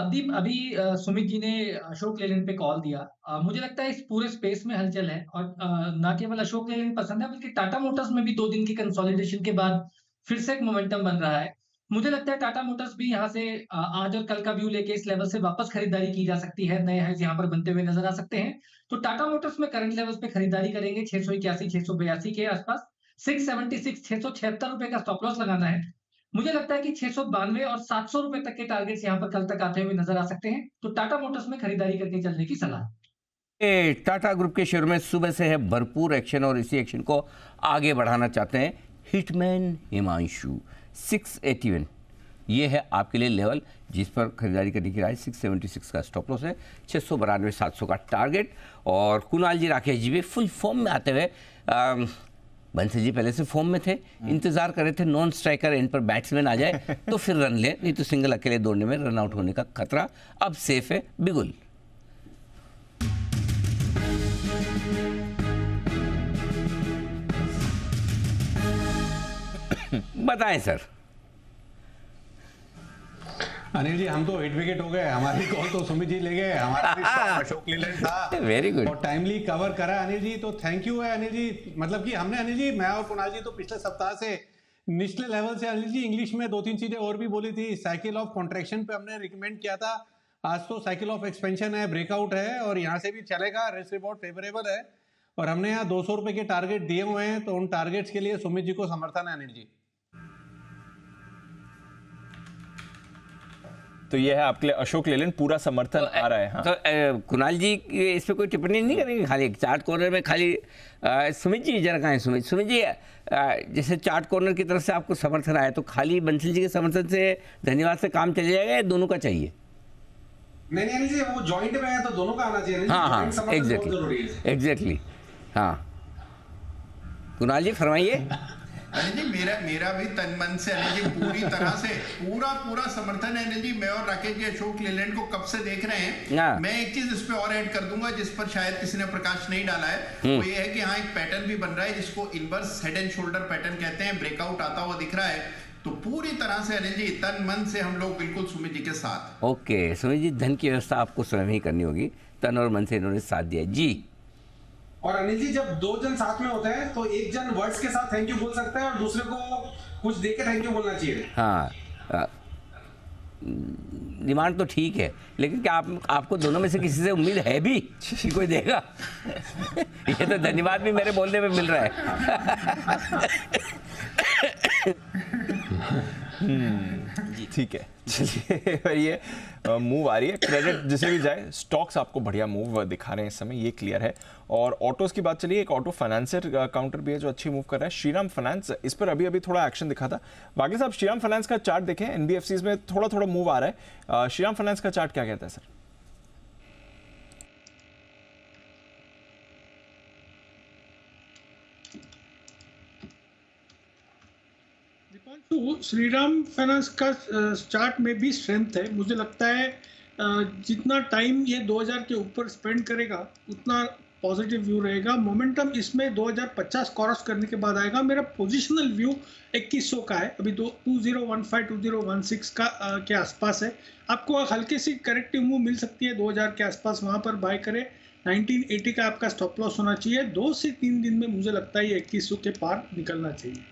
दीप, अभी सुमित जी ने अशोक लेलैंड पे कॉल दिया। मुझे लगता है इस पूरे स्पेस में हलचल है और ना केवल अशोक लेलैंड पसंद है बल्कि टाटा मोटर्स में भी 2 दिन की कंसोलिडेशन के बाद फिर से एक मोमेंटम बन रहा है। मुझे लगता है टाटा मोटर्स भी यहाँ से आज और कल का व्यू लेके इस लेवल से वापस खरीदारी की जा सकती है, नए हाइज यहाँ पर बनते हुए नजर आ सकते हैं। तो टाटा मोटर्स में करंट लेवल्स पे खरीदारी करेंगे 681 682 के आसपास, 676 676 रुपए का स्टॉप लॉस लगाना है। मुझे लगता है कि 692 और 700 रुपए तक के टारगेट्स यहाँ पर कल तक आते हुए नजर आ सकते हैं। तो टाटा मोटर्स में खरीदारी करके चलने की सलाह। टाटा ग्रुप के शेयर में सुबह से है भरपूर एक्शन और इसी एक्शन को आगे बढ़ाना चाहते हैं हिटमैन हिमांशु। 681 ये है आपके लिए लेवल जिस पर खरीदारी करने की राय। 676 का स्टॉप लॉस है, 692 700 का टारगेट। और कुणाल जी राकेश जी भी फुल फॉर्म में आते हुए, बंसल जी पहले से फॉर्म में थे, इंतजार कर रहे थे नॉन स्ट्राइकर एंड पर बैट्समैन आ जाए तो फिर रन ले, नहीं तो सिंगल अकेले दौड़ने में रन आउट होने का खतरा। अब सेफ है बिगुल। बताएं सर। अनिल जी हम तो 8 विकेट हो गए, हमारी कॉल तो सुमित जी ले गए, हमारा भी अशोक लीलैंड था। Very good. और टाइमली कवर करा अनिल जी, तो थैंक यू है अनिल जी। मतलब कि हमने अनिल जी, मैं और कुणाल जी तो पिछले सप्ताह से निचले लेवल से अनिल जी इंग्लिश में 2-3 चीजें और भी बोली थी। साइकिल ऑफ कॉन्ट्रैक्शन पे हमने रिकमेंड किया था, आज तो साइकिल ऑफ एक्सपेंशन है, ब्रेकआउट है और यहाँ से भी चलेगा, रिस्क रिवॉर्ड फेवरेबल है। और हमने यहाँ 200 रुपए के टारगेट दिए हुए हैं, तो उन टारगेट्स के लिए सुमित जी को समर्थन है अनिल जी। तो ये है आपके लिए अशोक लेलैंड, पूरा समर्थन तो, आ रहा है। हाँ। तो कुणाल जी इस पे कोई टिप्पणी नहीं करेंगे? खाली चार्ट कॉर्नर में खाली सुमित जी जरा कहाँ है? सुमित जी जैसे चार्ट कॉर्नर की तरफ से आपको समर्थन आया तो खाली बंसल जी के समर्थन से धन्यवाद से काम चल जाएगा या दोनों का चाहिए? नहीं अनिल जी, वो जॉइंट में है तो दोनों का आना चाहिए। हाँ एग्जैक्टली हाँ। कुणाल जी फरमाइए। अनिल जी मेरा भी तन मन से अनिल जी पूरी तरह से पूरा समर्थन है अनिल जी। मैं और राकेश जी अशोक लेलैंड को कब से देख रहे हैं। मैं एक चीज इस पे और ऐड कर दूंगा जिस पर शायद किसी ने प्रकाश नहीं डाला है, वो ये है कि हाँ एक पैटर्न भी बन रहा है जिसको inverse head and shoulder pattern कहते हैं, ब्रेकआउट आता हुआ दिख रहा है। तो पूरी तरह से अनिल जी तन मन से हम लोग बिल्कुल सुमित जी के साथ। ओके सुमित जी, धन की व्यवस्था आपको स्वयं ही करनी होगी, तन और मन से इन्होंने साथ दिया जी। और अनिल जी जब दो जन साथ में होते हैं तो एक जन वर्ड्स के साथ थैंक यू बोल सकता है और दूसरे को कुछ देके थैंक यू बोलना चाहिए। हाँ डिमांड तो ठीक है, लेकिन क्या आपको दोनों में से किसी से उम्मीद है भी कि कोई देगा? ये तो धन्यवाद भी मेरे बोलने में मिल रहा है। ठीक है, चलिए ये मूव आ रही है, क्रेडिट जिसे भी जाए, स्टॉक्स आपको बढ़िया मूव दिखा रहे हैं इस समय, ये क्लियर है। और ऑटोज की बात चलिए, एक ऑटो फाइनेंसर काउंटर भी है जो अच्छी मूव कर रहा है, श्रीराम फाइनेंस। इस पर अभी थोड़ा एक्शन दिखा था। बाकी साहब श्रीराम फाइनेंस का चार्ट देखें, एनबीएफसीज में थोड़ा मूव आ रहा है। श्रीराम फाइनेंस का चार्ट क्या कहता है सर? श्रीराम फाइनेंस का चार्ट में भी स्ट्रेंथ है। मुझे लगता है जितना टाइम ये 2000 के ऊपर स्पेंड करेगा उतना पॉजिटिव व्यू रहेगा। मोमेंटम इसमें 2050 क्रॉस करने के बाद आएगा। मेरा पोजिशनल व्यू 2100 का है, अभी 2015 2016 का के आसपास है। आपको हल्की सी करेक्टिव मूव मिल सकती है 2000 के आसपास, वहां पर बाय करें। 1980 का आपका स्टॉप लॉस होना चाहिए। 2 से 3 दिन में मुझे लगता है ये 2100 के पार निकलना चाहिए।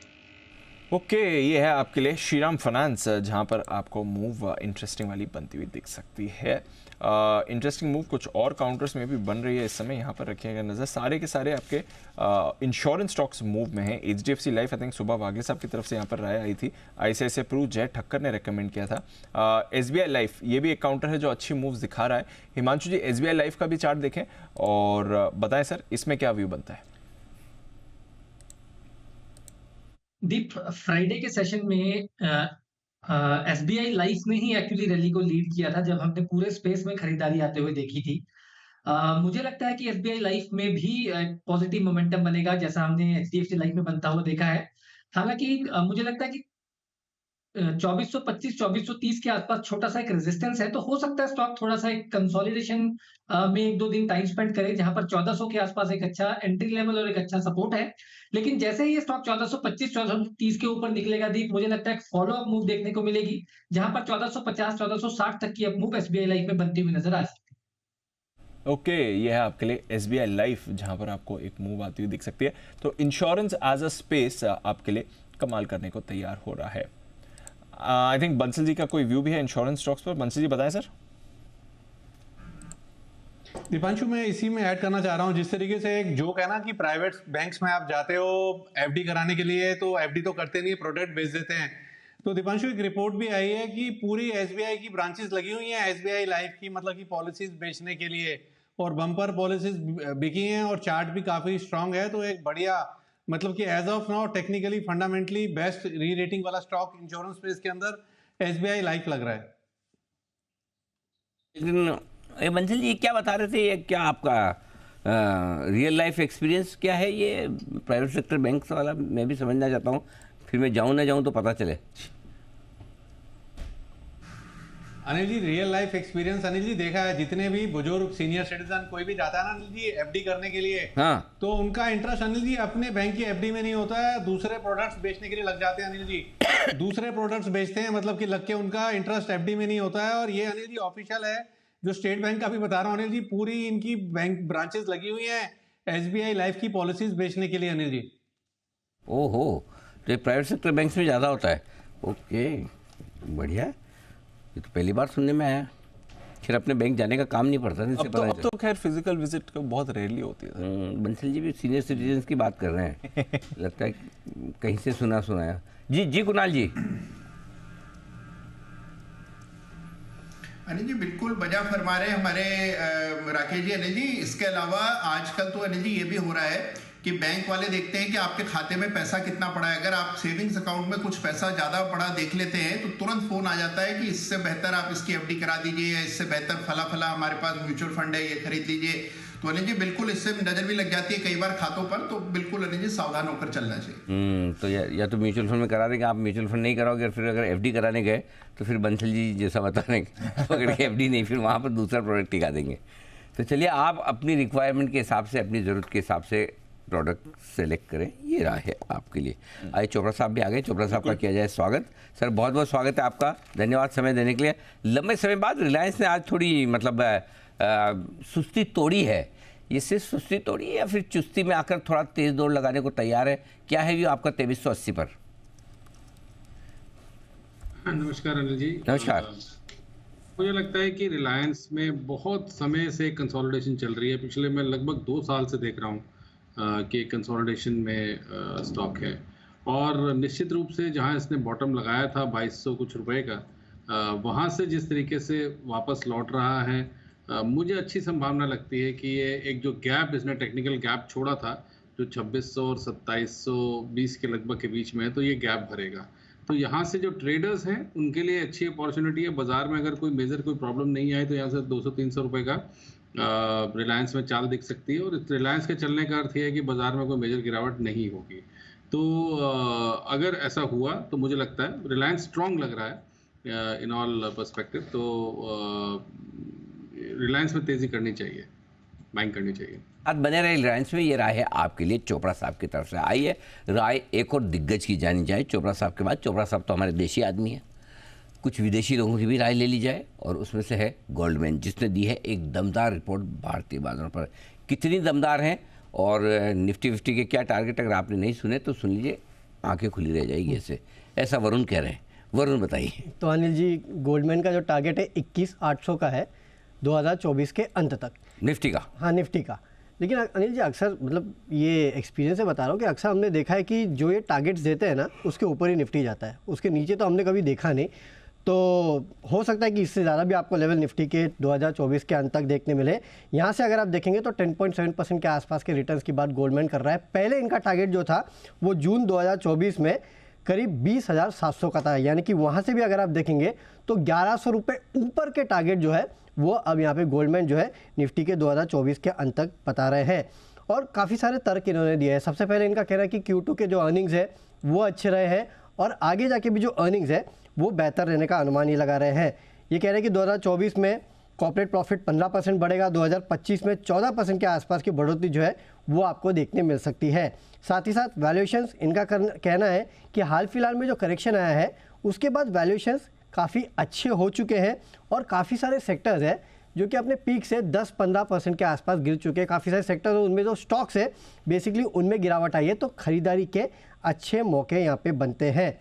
ओके, ये है आपके लिए श्रीराम फाइनेंस, जहां पर आपको मूव इंटरेस्टिंग वाली बनती हुई दिख सकती है। इंटरेस्टिंग मूव कुछ और काउंटर्स में भी बन रही है इस समय, यहाँ पर रखिएगा नज़र। सारे के सारे आपके इंश्योरेंस स्टॉक्स मूव में हैं। एचडीएफसी लाइफ आई थिंक सुबह वागे साहब की तरफ से यहाँ पर राय आई थी, आईसीआईसीआई प्रू जय ठक्कर ने रेकमेंड किया था। एसबीआई लाइफ ये भी एक काउंटर है जो अच्छी मूव्स दिखा रहा है। हिमांशु जी एसबीआई लाइफ का भी चार्ट देखें और बताएं सर इसमें क्या व्यू बनता है? दीप, फ्राइडे के सेशन में एसबीआई लाइफ ने ही एक्चुअली रैली को लीड किया था जब हमने पूरे स्पेस में खरीदारी आते हुए देखी थी। मुझे लगता है कि एसबीआई लाइफ में भी पॉजिटिव मोमेंटम बनेगा जैसा हमने एचडीएफसी लाइफ में बनता हुआ देखा है। हालांकि मुझे लगता है कि 2425 2430 के आसपास छोटा सा एक रेजिस्टेंस है, तो हो सकता है स्टॉक थोड़ा सा एक कंसोलिडेशन में 1-2 दिन टाइम स्पेंड करे, जहां पर 1400 के आसपास एक अच्छा एंट्री लेवल और एक अच्छा सपोर्ट है। लेकिन जैसे ही ये स्टॉक 1425 1430 के ऊपर निकलेगा दीप, मुझे लगता है एक फॉलो अप मूव देखने को मिलेगी, जहां पर 1450 1460 तक की अप मूव एसबीआई लाइफ में बनती हुई नजर आ सकती है। ओके, ये है आपके लिए एसबीआई लाइफ, जहां पर आपको एक मूव आती हुई दिख सकती है। तो इंश्योरेंस एज अ स्पेस आपके लिए कमाल करने को तैयार हो रहा है। आई थिंक बंसल जी का कोई व्यू भी है इंश्योरेंस स्टॉक्स पर। बंसल जी बताएं सर। दीपांशु, मैं इसी में ऐड करना चाह रहा हूँ, जिस तरीके से एक जोक है ना कि प्राइवेट बैंक्स में आप जाते हो एफडी कराने के लिए, तो एफडी तो करते नहीं, प्रोडक्ट बेच देते हैं। तो दीपांशु, एक रिपोर्ट भी आई है कि पूरी एसबीआई की ब्रांचेस लगी हुई हैं एसबीआई लाइफ की, मतलब की पॉलिसीज बेचने के लिए, और बम्पर पॉलिसीज बिकी हैं और चार्ट भी काफी स्ट्रांग है। तो एक बढ़िया, मतलब कि as of now technically fundamentally best rerating वाला स्टॉक इंश्योरेंस स्पेस के अंदर एसबीआई लाइफ लग रहा है। लेकिन बंसल जी क्या बता रहे थे, ये क्या आपका रियल लाइफ एक्सपीरियंस क्या है ये प्राइवेट सेक्टर बैंक्स वाला? मैं भी समझना चाहता हूँ, फिर मैं जाऊँ ना जाऊँ तो पता चले। Anil ji, real life experience Anil ji देखा है, जितने भी बुजुर्ग सीनियर सिटीजन कोई भी जाता है ना अनिल जी एफडी करने के लिए, हाँ, तो उनका इंटरेस्ट अनिल जी अपने बैंक की एफडी में नहीं होता है, दूसरे प्रोडक्ट्स बेचने के लिए लग जाते हैं अनिल जी। दूसरे प्रोडक्ट्स बेचते हैं, मतलब कि लग के उनका इंटरेस्ट एफडी में नहीं होता है। और ये अनिल जी ऑफिशियल है, जो स्टेट बैंक का भी बता रहा हूँ अनिल जी, पूरी इनकी बैंक ब्रांचेस लगी हुई हैं एसबीआई लाइफ की पॉलिसीज बेचने के लिए अनिल जी। ओहो, तो प्राइवेट सेक्टर बैंक्स में ज़्यादा होता है। ओके, बढ़िया, ये तो पहली बार सुनने में आया। फिर अपने बैंक जाने का काम नहीं पड़ता। अब तो खैर फिजिकल विजिट तो बहुत रेयरली होती है। बंसल जी भी सीनियर सिटीजन की बात कर रहे हैं लगता है कहीं से सुना सुनाया। जी कुणाल जी। अनिल जी बिल्कुल बजा फरमा रहे हमारे राकेश जी। अनिल जी, इसके अलावा आजकल तो अनिल जी ये भी हो रहा है कि बैंक वाले देखते हैं कि आपके खाते में पैसा कितना पड़ा है। अगर आप सेविंग्स अकाउंट में कुछ पैसा ज़्यादा पड़ा देख लेते हैं तो तुरंत फ़ोन आ जाता है कि इससे बेहतर आप इसकी एफडी करा दीजिए, या इससे बेहतर फला फला हमारे पास म्यूचुअल फंड है, ये खरीद लीजिए। तो अनिल जी बिल्कुल इससे नज़र भी लग जाती है कई बार खातों पर, तो बिल्कुल अनिल जी सावधान होकर चलना चाहिए। तो या तो म्यूचुअल फंड में करा देंगे, आप म्यूचुअल फंड नहीं कराओगे, फिर अगर एफडी कराने गए तो फिर बंसल जी जैसा बता रहे हैं पकड़ के एफडी नहीं, फिर वहाँ पर दूसरा प्रोडक्ट टिका देंगे। तो चलिए, आप अपनी रिक्वायरमेंट के हिसाब से, अपनी ज़रूरत के हिसाब से प्रोडक्ट सेलेक्ट करें, ये राह है आपके लिए। आइए, चोपड़ा साहब भी आ गए। चोपड़ा साहब का किया जाए स्वागत। सर बहुत बहुत स्वागत है आपका, धन्यवाद समय देने के लिए। लंबे समय बाद रिलायंस ने आज थोड़ी मतलब सुस्ती तोड़ी है। ये सिर्फ सुस्ती तोड़ी है या फिर चुस्ती में आकर थोड़ा तेज दौड़ लगाने को तैयार है? क्या है व्यू आपका 2380 पर? नमस्कार अनिल जी। नमस्कार। मुझे लगता है कि रिलायंस में बहुत समय से कंसोलिडेशन चल रही है। पिछले मैं लगभग 2 साल से देख रहा हूँ कि कंसोलिडेशन में स्टॉक है, और निश्चित रूप से जहाँ इसने बॉटम लगाया था 2200 कुछ रुपए का, वहाँ से जिस तरीके से वापस लौट रहा है, मुझे अच्छी संभावना लगती है कि ये एक जो गैप इसने टेक्निकल गैप छोड़ा था जो 2600 और 2720 के लगभग के बीच में है, तो ये गैप भरेगा। तो यहाँ से जो ट्रेडर्स हैं उनके लिए अच्छी अपॉर्चुनिटी है। बाजार में अगर कोई मेजर कोई प्रॉब्लम नहीं आए तो यहाँ से 200-300 रुपए का रिलायंस में चाल दिख सकती है, और रिलायंस के चलने का अर्थ यह है कि बाजार में कोई मेजर गिरावट नहीं होगी। तो अगर ऐसा हुआ तो मुझे लगता है रिलायंस स्ट्रांग लग रहा है इन ऑल पर्सपेक्टिव, तो रिलायंस में तेजी करनी चाहिए, बाइंग करनी चाहिए। आज बने रहे रिलायंस में, ये राय है आपके लिए चोपड़ा साहब की तरफ से। आइए, राय एक और दिग्गज की जानी जाए चोपड़ा साहब के बाद। चोपड़ा साहब तो हमारे देशी आदमी हैं, कुछ विदेशी लोगों की भी राय ले ली जाए, और उसमें से है गोल्डमैन, जिसने दी है एक दमदार रिपोर्ट भारतीय बाजारों पर। कितनी दमदार हैं और निफ्टी फिफ्टी के क्या टारगेट, अगर आपने नहीं सुने तो सुन लीजिए, आंखें खुली रह जाएगी। ऐसा वरुण कह रहे हैं। वरुण बताइए। तो अनिल जी, गोल्डमैन का जो टारगेट है 21,800 का है 2024 के अंत तक, निफ्टी का। हाँ, निफ्टी का। लेकिन अनिल जी, अक्सर मतलब ये एक्सपीरियंस से बता रहा हूँ कि अक्सर हमने देखा है कि जो ये टारगेट्स देते हैं ना, उसके ऊपर ही निफ्टी जाता है, उसके नीचे तो हमने कभी देखा नहीं। तो हो सकता है कि इससे ज़्यादा भी आपको लेवल निफ्टी के 2024 के अंत तक देखने मिले। यहाँ से अगर आप देखेंगे तो 10.7% के आसपास के रिटर्न्स की बात गोल्डमैन कर रहा है। पहले इनका टारगेट जो था वो जून 2024 में करीब 20,700 का था, यानी कि वहाँ से भी अगर आप देखेंगे तो 1100 रुपये ऊपर के टारगेट जो है वो अब यहाँ पे गोल्डमैन जो है निफ्टी के 2024 के अंत तक बता रहे हैं। और काफ़ी सारे तर्क इन्होंने दिए हैं। सबसे पहले इनका कहना है कि Q2 के जो अर्निंग्स है वो अच्छे रहे हैं, और आगे जाके भी जो अर्निंग्स है वो बेहतर रहने का अनुमान ये लगा रहे हैं। ये कह रहे हैं कि 2024 में कॉर्पोरेट प्रॉफिट 15% बढ़ेगा, 2025 में 14% के आसपास की बढ़ोतरी जो है वो आपको देखने मिल सकती है। साथ ही साथ वैल्यूएशंस, इनका कहना है कि हाल फिलहाल में जो करेक्शन आया है उसके बाद वैल्यूएशंस काफ़ी अच्छे हो चुके हैं, और काफ़ी सारे सेक्टर्स हैं जो कि अपने पीक से 10-15% के आसपास गिर चुके हैं। काफ़ी सारे सेक्टर्स हैं, उनमें जो स्टॉक्स है बेसिकली उनमें गिरावट आई है, तो ख़रीदारी के अच्छे मौके यहाँ पे बनते हैं।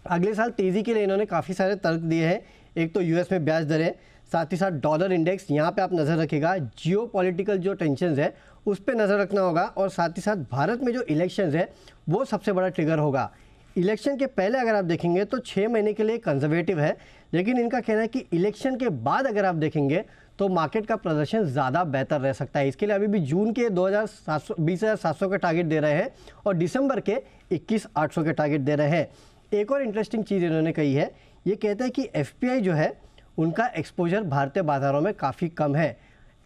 अगले साल तेज़ी के लिए इन्होंने काफ़ी सारे तर्क दिए हैं। एक तो यूएस में ब्याज दरें, साथ ही साथ डॉलर इंडेक्स, यहाँ पे आप नज़र रखिएगा। जियो पॉलिटिकल जो टेंशन है उस पर नज़र रखना होगा, और साथ ही साथ भारत में जो इलेक्शंस है वो सबसे बड़ा ट्रिगर होगा। इलेक्शन के पहले अगर आप देखेंगे तो 6 महीने के लिए कंजर्वेटिव है, लेकिन इनका कहना है कि इलेक्शन के बाद अगर आप देखेंगे तो मार्केट का प्रदर्शन ज़्यादा बेहतर रह सकता है। इसके लिए अभी भी जून के 20,700 के टारगेट दे रहे हैं और दिसंबर के 21,800 के टारगेट दे रहे हैं। एक और इंटरेस्टिंग चीज़ इन्होंने कही है, ये कहते हैं कि एफपीआई जो है उनका एक्सपोजर भारतीय बाज़ारों में काफ़ी कम है।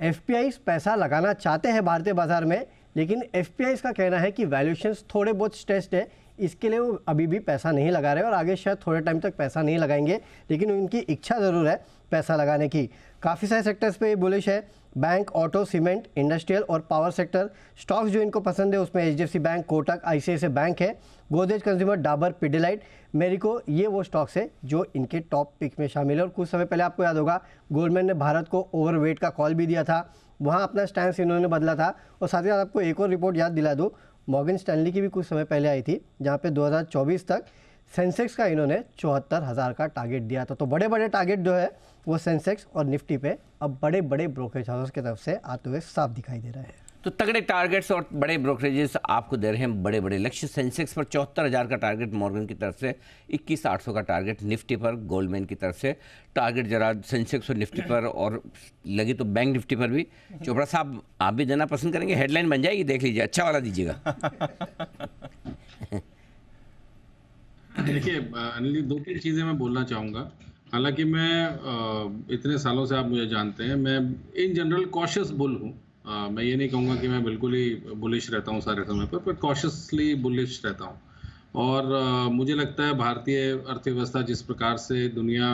एफपीआई पैसा लगाना चाहते हैं भारतीय बाज़ार में, लेकिन एफपीआई का कहना है कि वैल्यूएशंस थोड़े बहुत स्ट्रेस्ड है, इसके लिए वो अभी भी पैसा नहीं लगा रहे और आगे शायद थोड़े टाइम तक पैसा नहीं लगाएंगे, लेकिन उनकी इच्छा ज़रूर है पैसा लगाने की। काफ़ी सारे सेक्टर्स पे बुलिश है, बैंक, ऑटो, सीमेंट, इंडस्ट्रियल और पावर सेक्टर। स्टॉक्स जो इनको पसंद है उसमें HDFC bank, Kotak, ICICI bank है, गोदरेज कंज्यूमर, डाबर, पिडिलाइट, मेरिको, ये वो स्टॉक्स है जो इनके टॉप पिक में शामिल है। और कुछ समय पहले आपको याद होगा गोल्डमैन ने भारत को ओवरवेट का कॉल भी दिया था, वहाँ अपना स्टैंड इन्होंने बदला था। और साथ ही साथ आपको एक और रिपोर्ट याद दिला दूँ, मॉर्गन स्टैनली की भी कुछ समय पहले आई थी, जहाँ पे 2024 तक सेंसेक्स का इन्होंने 74,000 का टारगेट दिया था। तो बड़े बड़े टारगेट जो है वो सेंसेक्स और निफ्टी पे अब बड़े बड़े ब्रोकरेज हाउस की तरफ से आते हुए साफ दिखाई दे रहे हैं। तो तगड़े टारगेट्स और बड़े ब्रोकरेजेस आपको दे रहे हैं बड़े बड़े लक्ष्य। सेंसेक्स पर 74,000 का टारगेट मॉर्गन की तरफ से, 21,800 का टारगेट निफ्टी पर गोल्डमैन की तरफ से। टारगेट जरा सेंसेक्स और निफ्टी पर, और लगे तो बैंक निफ्टी पर भी। चोपड़ा साहब आप भी देना पसंद करेंगे? हेडलाइन बन जाएगी, देख लीजिए, अच्छा वाला दीजिएगा। देखिए अनिल जी, 2-3 चीज़ें मैं बोलना चाहूँगा। हालांकि मैं इतने सालों से आप मुझे जानते हैं, मैं इन जनरल कॉशियस बुल हूँ। मैं ये नहीं कहूँगा कि मैं बिल्कुल ही बुलिश रहता हूँ सारे समय पर कॉशियसली बुलिश रहता हूँ। और मुझे लगता है भारतीय अर्थव्यवस्था जिस प्रकार से दुनिया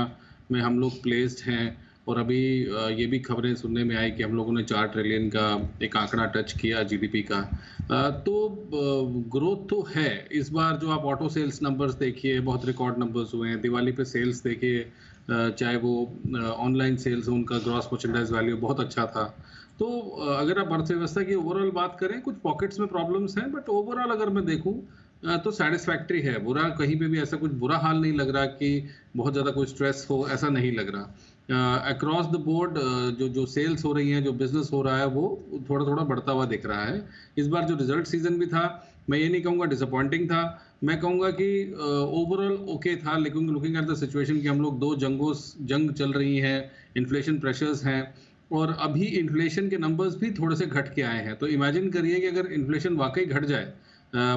में हम लोग प्लेस्ड हैं, और अभी ये भी खबरें सुनने में आई कि हम लोगों ने 4 ट्रिलियन का एक आंकड़ा टच किया जीडीपी का, तो ग्रोथ तो है। इस बार जो आप ऑटो सेल्स नंबर्स देखिए, बहुत रिकॉर्ड नंबर्स हुए हैं। दिवाली पे सेल्स देखिए, चाहे वो ऑनलाइन सेल्स हो, उनका ग्रॉस मर्चेंडाइज वैल्यू बहुत अच्छा था। तो अगर आप अर्थव्यवस्था की ओवरऑल बात करें, कुछ पॉकेट्स में प्रॉब्लम्स हैं, बट ओवरऑल अगर मैं देखूं तो सेटिस्फैक्ट्री है। बुरा कहीं पे भी ऐसा कुछ बुरा हाल नहीं लग रहा कि बहुत ज़्यादा कोई स्ट्रेस हो, ऐसा नहीं लग रहा। अक्रॉस द बोर्ड जो सेल्स हो रही हैं, जो बिजनेस हो रहा है, वो थोड़ा थोड़ा बढ़ता हुआ दिख रहा है। इस बार जो रिजल्ट सीजन भी था, मैं ये नहीं कहूँगा डिसअपॉइंटिंग था, मैं कहूँगा कि ओवरऑल ओके था। लेकिन लुकिंग एट द सिचुएशन कि हम लोग 2 जंग चल रही हैं, इन्फ्लेशन प्रेशर्स हैं, और अभी इन्फ्लेशन के नंबर्स भी थोड़े से घट के आए हैं। तो इमेजिन करिए कि अगर इन्फ्लेशन वाकई घट जाए,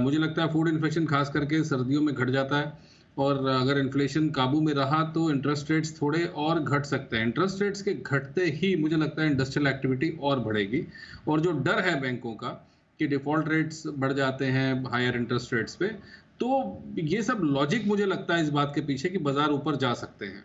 मुझे लगता है फूड इन्फ्लेशन खास करके सर्दियों में घट जाता है, और अगर इन्फ्लेशन काबू में रहा तो इंटरेस्ट रेट्स थोड़े और घट सकते हैं। इंटरेस्ट रेट्स के घटते ही मुझे लगता है इंडस्ट्रियल एक्टिविटी और बढ़ेगी। और जो डर है बैंकों का कि डिफ़ॉल्ट रेट्स बढ़ जाते हैं हायर इंटरेस्ट रेट्स पे, तो ये सब लॉजिक मुझे लगता है इस बात के पीछे कि बाजार ऊपर जा सकते हैं।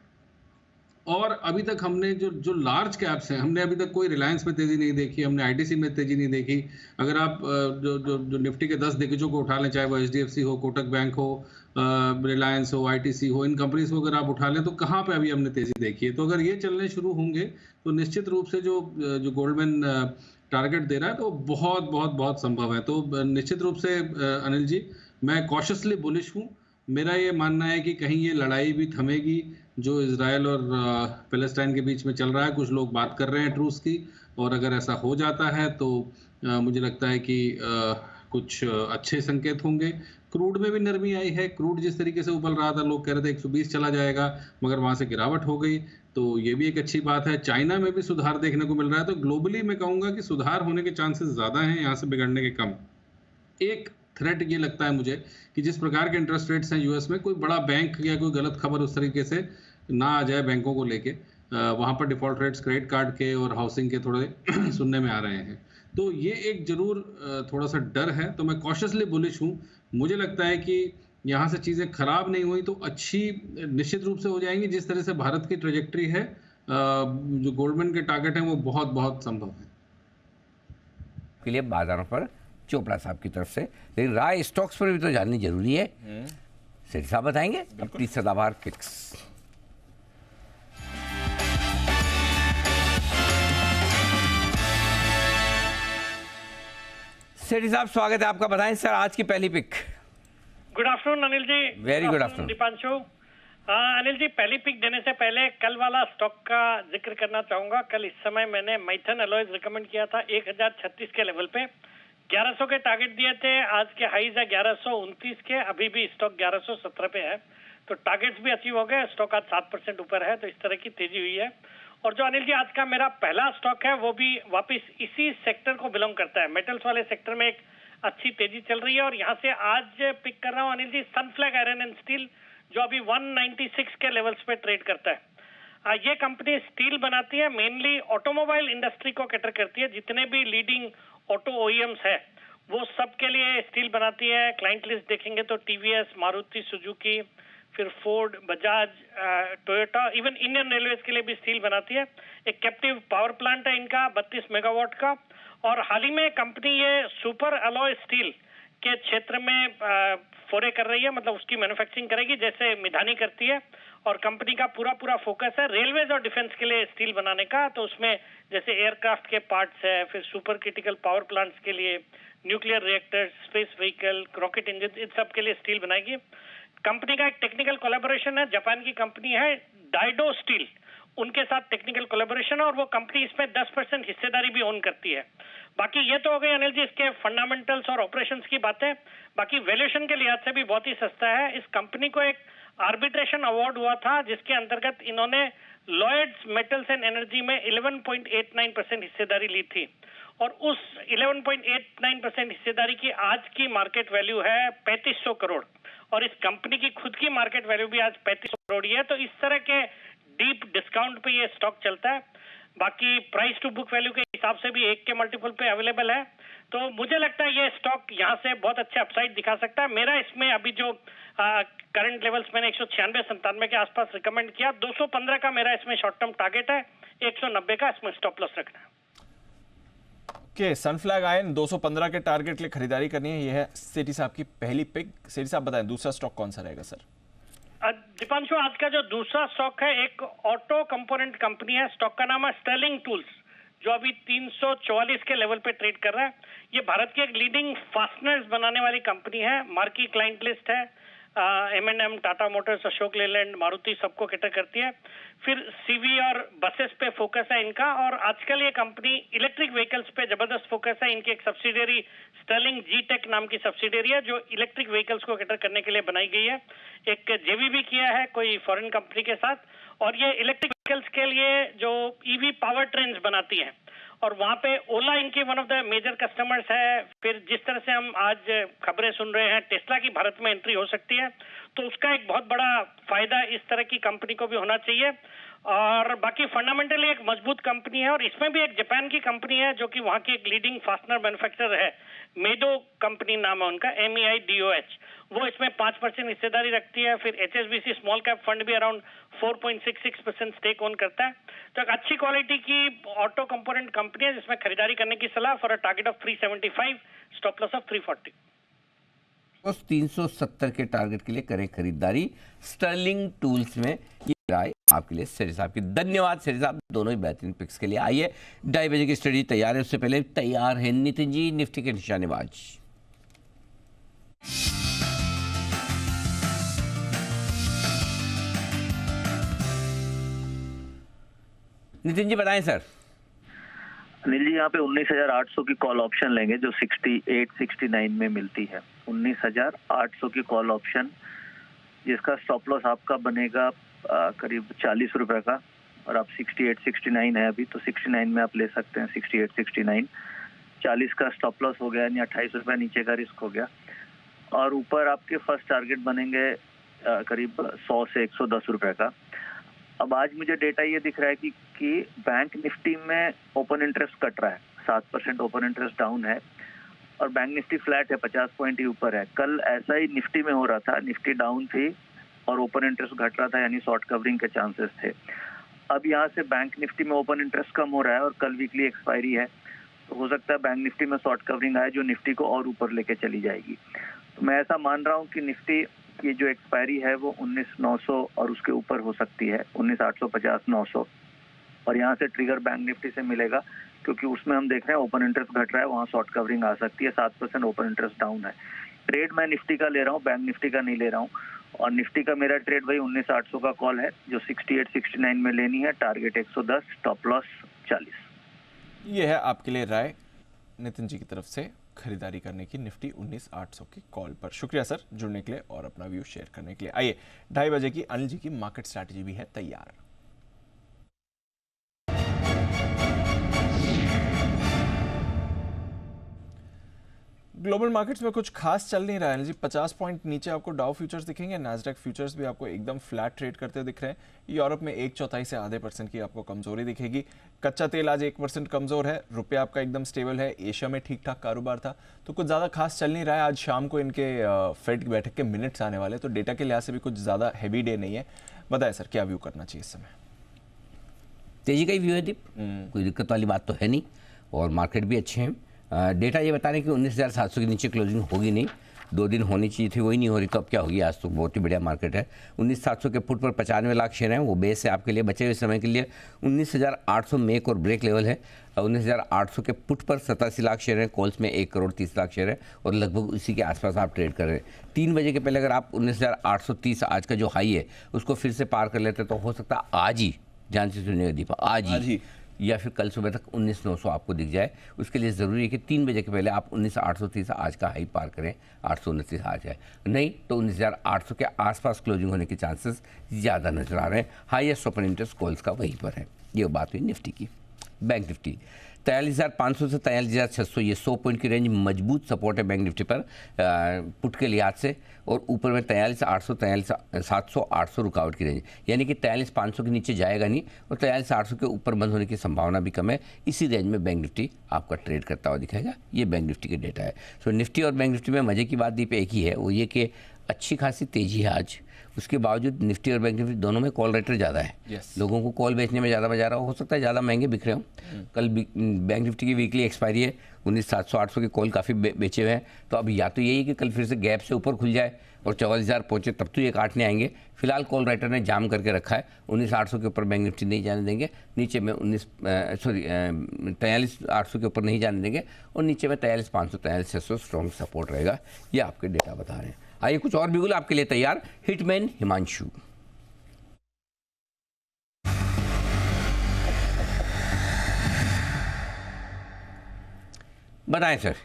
और अभी तक हमने जो लार्ज कैप्स हैं, हमने अभी तक कोई रिलायंस में तेज़ी नहीं देखी, हमने आईटीसी में तेज़ी नहीं देखी। अगर आप जो निफ्टी के 10 दिग्गजों को उठा लें, चाहे वो एचडीएफसी हो, कोटक बैंक हो, रिलायंस हो, आईटीसी हो, इन कंपनीज को अगर आप उठा लें तो कहाँ पे अभी हमने तेज़ी देखी है। तो अगर ये चलने शुरू होंगे तो निश्चित रूप से जो गोल्डमैन टारगेट दे रहा है तो बहुत बहुत बहुत संभव है। तो निश्चित रूप से अनिल जी, मैं कॉशियसली बुलिश हूँ। मेरा ये मानना है कि कहीं ये लड़ाई भी थमेगी जो इजराइल और पैलेस्टाइन के बीच में चल रहा है। कुछ लोग बात कर रहे हैं ट्रूस की, और अगर ऐसा हो जाता है तो मुझे लगता है कि कुछ अच्छे संकेत होंगे। क्रूड में भी नरमी आई है। क्रूड जिस तरीके से उबल रहा था, लोग कह रहे थे 120 चला जाएगा, मगर वहाँ से गिरावट हो गई, तो ये भी एक अच्छी बात है। चाइना में भी सुधार देखने को मिल रहा है। तो ग्लोबली मैं कहूँगा कि सुधार होने के चांसेस ज़्यादा हैं, यहाँ से बिगड़ने के कम। एक थ्रेट ये लगता है मुझे कि जिस प्रकार के इंटरेस्ट रेट्स हैं यूएस में, कोई बड़ा बैंक या कोई गलत खबर उस तरीके से ना आ जाए बैंकों को लेके। वहाँ पर डिफ़ॉल्ट रेट्स क्रेडिट कार्ड के और हाउसिंग के थोड़े सुनने में आ रहे हैं। तो ये एक ज़रूर थोड़ा सा डर है। तो मैं कॉशियसली बुलिश हूँ। मुझे लगता है कि यहाँ से चीज़ें खराब नहीं हुई तो अच्छी निश्चित रूप से हो जाएंगी। जिस तरह से भारत की ट्रेजेक्ट्री है, जो गोल्डमैन के टारगेट हैं, वो बहुत बहुत संभव है के लिए बाजारों पर चोपड़ा साहब की तरफ से। लेकिन राय स्टॉक्स पर भी तो जाननी जरूरी है। सेठ साहब बताएंगे अपनी सदाबहार पिक्स। सेठ साहब स्वागत है आपका, बताएं सर आज की पहली pick. Good afternoon Anil ji. Very good afternoon Deepanshu. Anil ji, पहली पिक देने से पहले कल वाला स्टॉक का जिक्र करना चाहूंगा। कल इस समय मैंने मैथन अलॉयज रिकमेंड किया था 1036 के लेवल पे, 1100 के टारगेट दिए थे। आज के हाईज है 1129 के, अभी भी स्टॉक 1117 पे है, तो टारगेट्स भी अचीव हो गए। स्टॉक आज 7% ऊपर है, तो इस तरह की तेजी हुई है। और जो अनिल जी आज का मेरा पहला स्टॉक है वो भी वापस इसी सेक्टर को बिलोंग करता है। मेटल्स वाले सेक्टर में एक अच्छी तेजी चल रही है और यहाँ से आज पिक कर रहा हूँ Anil ji Sunflag iron and steel, जो अभी 196 के लेवल्स पे ट्रेड करता है। ये कंपनी स्टील बनाती है, मेनली ऑटोमोबाइल इंडस्ट्री को कैटर करती है। जितने भी लीडिंग ऑटो ओईएम्स है वो सब के लिए स्टील बनाती है। क्लाइंट लिस्ट देखेंगे तो टीवीएस, मारुति सुजुकी, फिर Ford, Bajaj, Toyota, even Indian railways के लिए भी स्टील बनाती है। एक कैप्टिव पावर प्लांट है इनका 32 मेगावाट का। और हाल ही में कंपनी ये सुपर अलॉय स्टील के क्षेत्र में फोरे कर रही है, मतलब उसकी मैन्युफैक्चरिंग करेगी जैसे मिधानी करती है। और कंपनी का पूरा फोकस है रेलवेज और डिफेंस के लिए स्टील बनाने का। तो उसमें जैसे एयरक्राफ्ट के पार्ट्स है, फिर सुपर क्रिटिकल पावर प्लांट्स के लिए, nuclear reactor, space vehicle, rocket engine, इन सब के लिए स्टील बनाएगी। कंपनी का एक टेक्निकल कोलैबोरेशन है, जापान की कंपनी है डाइडो स्टील, उनके साथ टेक्निकल कोलैबोरेशन है और वो कंपनी इसमें 10% हिस्सेदारी भी ओन करती है। बाकी ये तो हो गई अनिल जी इसके फंडामेंटल्स और ऑपरेशंस की बातें। बाकी वैल्यूएशन के लिहाज से भी बहुत ही सस्ता है। इस कंपनी को एक आर्बिट्रेशन अवार्ड हुआ था जिसके अंतर्गत इन्होंने लॉयड्स मेटल्स एंड एनर्जी में 11.89% हिस्सेदारी ली थी और उस 11.89% हिस्सेदारी की आज की मार्केट वैल्यू है 3500 करोड़ और इस कंपनी की खुद की मार्केट वैल्यू भी आज 3500 करोड़ ही है। तो इस तरह के डीप डिस्काउंट पे ये स्टॉक चलता है। बाकी प्राइस टू बुक वैल्यू के हिसाब से भी 1 के मल्टीपल पे अवेलेबल है। तो मुझे लगता है ये स्टॉक यहाँ से बहुत अच्छे अपसाइड दिखा सकता है। मेरा इसमें अभी जो करंट लेवल्स मैंने 196-97 के आसपास रिकमेंड किया, 215 का मेरा इसमें शॉर्ट टर्म टारगेट है, 190 का इसमें स्टॉप लॉस रखना है। ओके, सनफ्लैग आयरन 215 के टारगेट के लिए खरीदारी करनी है। ये है सेठी साहब की पहली पिक। सेठी साहब बताएं दूसरा स्टॉक कौन सा रहेगा सर? दीपांशु, आज का जो दूसरा स्टॉक है एक ऑटो कंपोनेंट कंपनी है, स्टॉक का नाम है स्टर्लिंग टूल्स, जो अभी 344 के लेवल पे ट्रेड कर रहा है। ये भारत की एक लीडिंग फास्टनर्स बनाने वाली कंपनी है, मार्की क्लाइंट लिस्ट है, M&M, टाटा मोटर्स, अशोक लेलैंड, मारुति सबको कैटर करती है। फिर सीवी और बसेस पे फोकस है इनका और आजकल ये कंपनी इलेक्ट्रिक व्हीकल्स पे जबरदस्त फोकस है। इनकी एक सब्सिडियरी स्टर्लिंग जी-टेक नाम की सब्सिडियरी है जो इलेक्ट्रिक व्हीकल्स को कैटर करने के लिए बनाई गई है। एक जेवी भी किया है कोई फॉरेन कंपनी के साथ और ये इलेक्ट्रिक व्हीकल्स के लिए जो ईवी पावर ट्रेन्स बनाती है और वहाँ पे ओला इनकी one of the major customers है। फिर जिस तरह से हम आज खबरें सुन रहे हैं टेस्ला की भारत में एंट्री हो सकती है, तो उसका एक बहुत बड़ा फायदा इस तरह की कंपनी को भी होना चाहिए। और बाकी फंडामेंटली एक मजबूत कंपनी है और इसमें भी एक जापान की कंपनी है जो कि वहाँ की एक लीडिंग फास्टनर मैन्युफैक्चरर है, मेडो कंपनी नाम है उनका, MEIDOH, वो इसमें 5% हिस्सेदारी रखती है। फिर HSBC स्मॉल कैप फंड भी अराउंड 4.66% स्टेक ओन करता है। तो एक अच्छी क्वालिटी की ऑटो कंपोनेंट कंपनी है जिसमें खरीदारी करने की सलाह for a target of 375, stop loss of 340। 370 के टारगेट के लिए करें खरीदारी स्टर्लिंग टूल्स में। ये राय आपके लिए सेठी साहब की। धन्यवाद सेठी साहब, दोनों ही बेहतरीन पिक्स के लिए। आइए 2:30 बजे की स्टडी तैयार है, उससे पहले तैयार है नितिन जी निफ्टी के निशानेबाज। नितिन जी बताएं सर। अनिल जी यहाँ पे 19,800 की कॉल ऑप्शन लेंगे जो 68-69 में मिलती है। 19,800 की कॉल ऑप्शन जिसका स्टॉप लॉस आपका बनेगा करीब 40 रुपए का और आप 68-69 है अभी, तो 69 में आप ले सकते हैं। 68-69 40 का स्टॉप लॉस हो गया, यानी 28 रुपए नीचे का रिस्क हो गया। और ऊपर आपके फर्स्ट टारगेट बनेंगे करीब 100 से 110 रुपए का। अब आज मुझे डेटा ये दिख रहा है कि बैंक निफ्टी में ओपन इंटरेस्ट कट रहा है, 7% ओपन इंटरेस्ट डाउन है और बैंक निफ्टी फ्लैट है, 50 पॉइंट ही ऊपर है। कल ऐसा ही निफ्टी में हो रहा था, निफ्टी डाउन थी और ओपन इंटरेस्ट घट रहा था, यानी शॉर्ट कवरिंग के चांसेस थे। अब यहाँ से बैंक निफ्टी में ओपन इंटरेस्ट कम हो रहा है और कल वीकली एक्सपायरी है, तो हो सकता है बैंक निफ्टी में शॉर्ट कवरिंग आए जो निफ्टी को और ऊपर लेके चली जाएगी। तो मैं ऐसा मान रहा हूँ कि निफ्टी की जो एक्सपायरी है वो 19,900 और उसके ऊपर हो सकती है, 19,850-900, और यहाँ से ट्रिगर बैंक निफ्टी से मिलेगा क्योंकि उसमें हम देख रहे हैं ओपन इंटरेस्ट घट रहा है, वहाँ शॉर्ट कवरिंग आ सकती है, 7% ओपन इंटरेस्ट डाउन है। ट्रेड मैं निफ्टी का ले रहा हूँ, बैंक निफ्टी का नहीं ले रहा हूँ। और निफ्टी का मेरा ट्रेड भाई 19,800 का कॉल है जो 68-69 में लेनी है, टारगेट 110, स्टॉप लॉस 40। ये है आपके लिए राय नितिन जी की तरफ से खरीदारी करने की निफ्टी 19,800 की कॉल पर। शुक्रिया सर जुड़ने के लिए और अपना व्यू शेयर करने के लिए। आइए 2:30 बजे की अनिल जी की मार्केट स्ट्रैटेजी भी है तैयार। ग्लोबल मार्केट्स में कुछ खास चल नहीं रहा है जी। 50 पॉइंट नीचे आपको डाउ फ्यूचर्स दिखेंगे, नैस्डैक फ्यूचर्स भी आपको एकदम फ्लैट ट्रेड करते दिख रहे हैं। यूरोप में 1/4 से आधे % की आपको कमजोरी दिखेगी। कच्चा तेल आज 1% कमजोर है, रुपया आपका एकदम स्टेबल है। एशिया में ठीक ठाक कारोबार था, तो कुछ ज़्यादा खास चल नहीं रहा है। आज शाम को इनके फेड की बैठक के मिनट्स आने वाले, तो डेटा के लिहाज से भी कुछ ज़्यादा हैवी डे नहीं है। बताएं सर क्या व्यू करना चाहिए इस समय? तेजी का ही व्यू है दीप, कोई दिक्कत वाली बात तो है नहीं और मार्केट भी अच्छे हैं। डेटा ये बता रहे हैं कि 19,700 के नीचे क्लोजिंग होगी नहीं, 2 दिन होनी चाहिए थी, वही नहीं हो रही, तो अब क्या होगी। आज तो बहुत ही बढ़िया मार्केट है। 19,700 के पुट पर 95 लाख शेयर हैं, वो बेस है आपके लिए। बचे हुए समय के लिए 19,800 मेक और ब्रेक लेवल है। 19,800 के पुट पर 87 लाख शेयर हैं, कॉल्स में 1 करोड़ 30 लाख शेयर है और लगभग उसी के आसपास आप ट्रेड कर रहे हैं। 3 बजे के पहले अगर आप 19,830 आज का जो हाई है उसको फिर से पार कर लेते तो हो सकता है आज ही, ध्यान से सुनिएगा दीपा, आज ही या फिर कल सुबह तक 19,900 आपको दिख जाए। उसके लिए ज़रूरी है कि 3 बजे के पहले आप 19,830 आज का हाई पार करें, 829 आ जाए, नहीं तो 19,800 के आसपास क्लोजिंग होने के चांसेस ज़्यादा नजर आ रहे हैं। हाईएस्ट ओपन इंटरेस्ट कॉल्स का वहीं पर है। ये बात हुई निफ्टी की। बैंक निफ्टी 43,500 से 43,600, ये 100 पॉइंट की रेंज मजबूत सपोर्ट है बैंक निफ्टी पर पुट के लिहाज से। और ऊपर में 43,800, 43,700, 800 रुकावट की रेंज, यानी कि 43,500 के नीचे जाएगा नहीं और 43,800 के ऊपर बंद होने की संभावना भी कम है। इसी रेंज में बैंक निफ्टी आपका ट्रेड करता हुआ दिखाएगा। ये बैंक निफ्टी के डेटा है। सो निफ्टी और बैंक निफ्टी में मजे की बात दीप एक ही है, वो ये कि अच्छी खासी तेजी है आज। उसके बावजूद निफ्टी और बैंक निफ्टी दोनों में कॉल रेटर ज़्यादा है। लोगों को कॉल बेचने में ज़्यादा मजा आ रहा हो सकता है ज़्यादा महंगे बिक रहे हो। कल बैंक निफ्टी की वीकली एक्सपायरी है, 19,700, 800 के कॉल काफ़ी बेचे हुए हैं। तो अब या तो यही है कि कल फिर से गैप से ऊपर खुल जाए और 44,000 पहुँचे, तब तो ये काटने आएंगे। फिलहाल कॉल राइटर ने जाम करके रखा है, 19,800 के ऊपर बैंक निफ्टी नहीं जाने देंगे, नीचे में 43,800 के ऊपर नहीं जाने देंगे और नीचे में 43,500, 43,600 स्ट्रॉन्ग सपोर्ट रहेगा। ये आपके डेटा बता रहे हैं। आइए कुछ और बिगुल आपके लिए तैयार। हिटमैन हिमांशु, बताएं सर।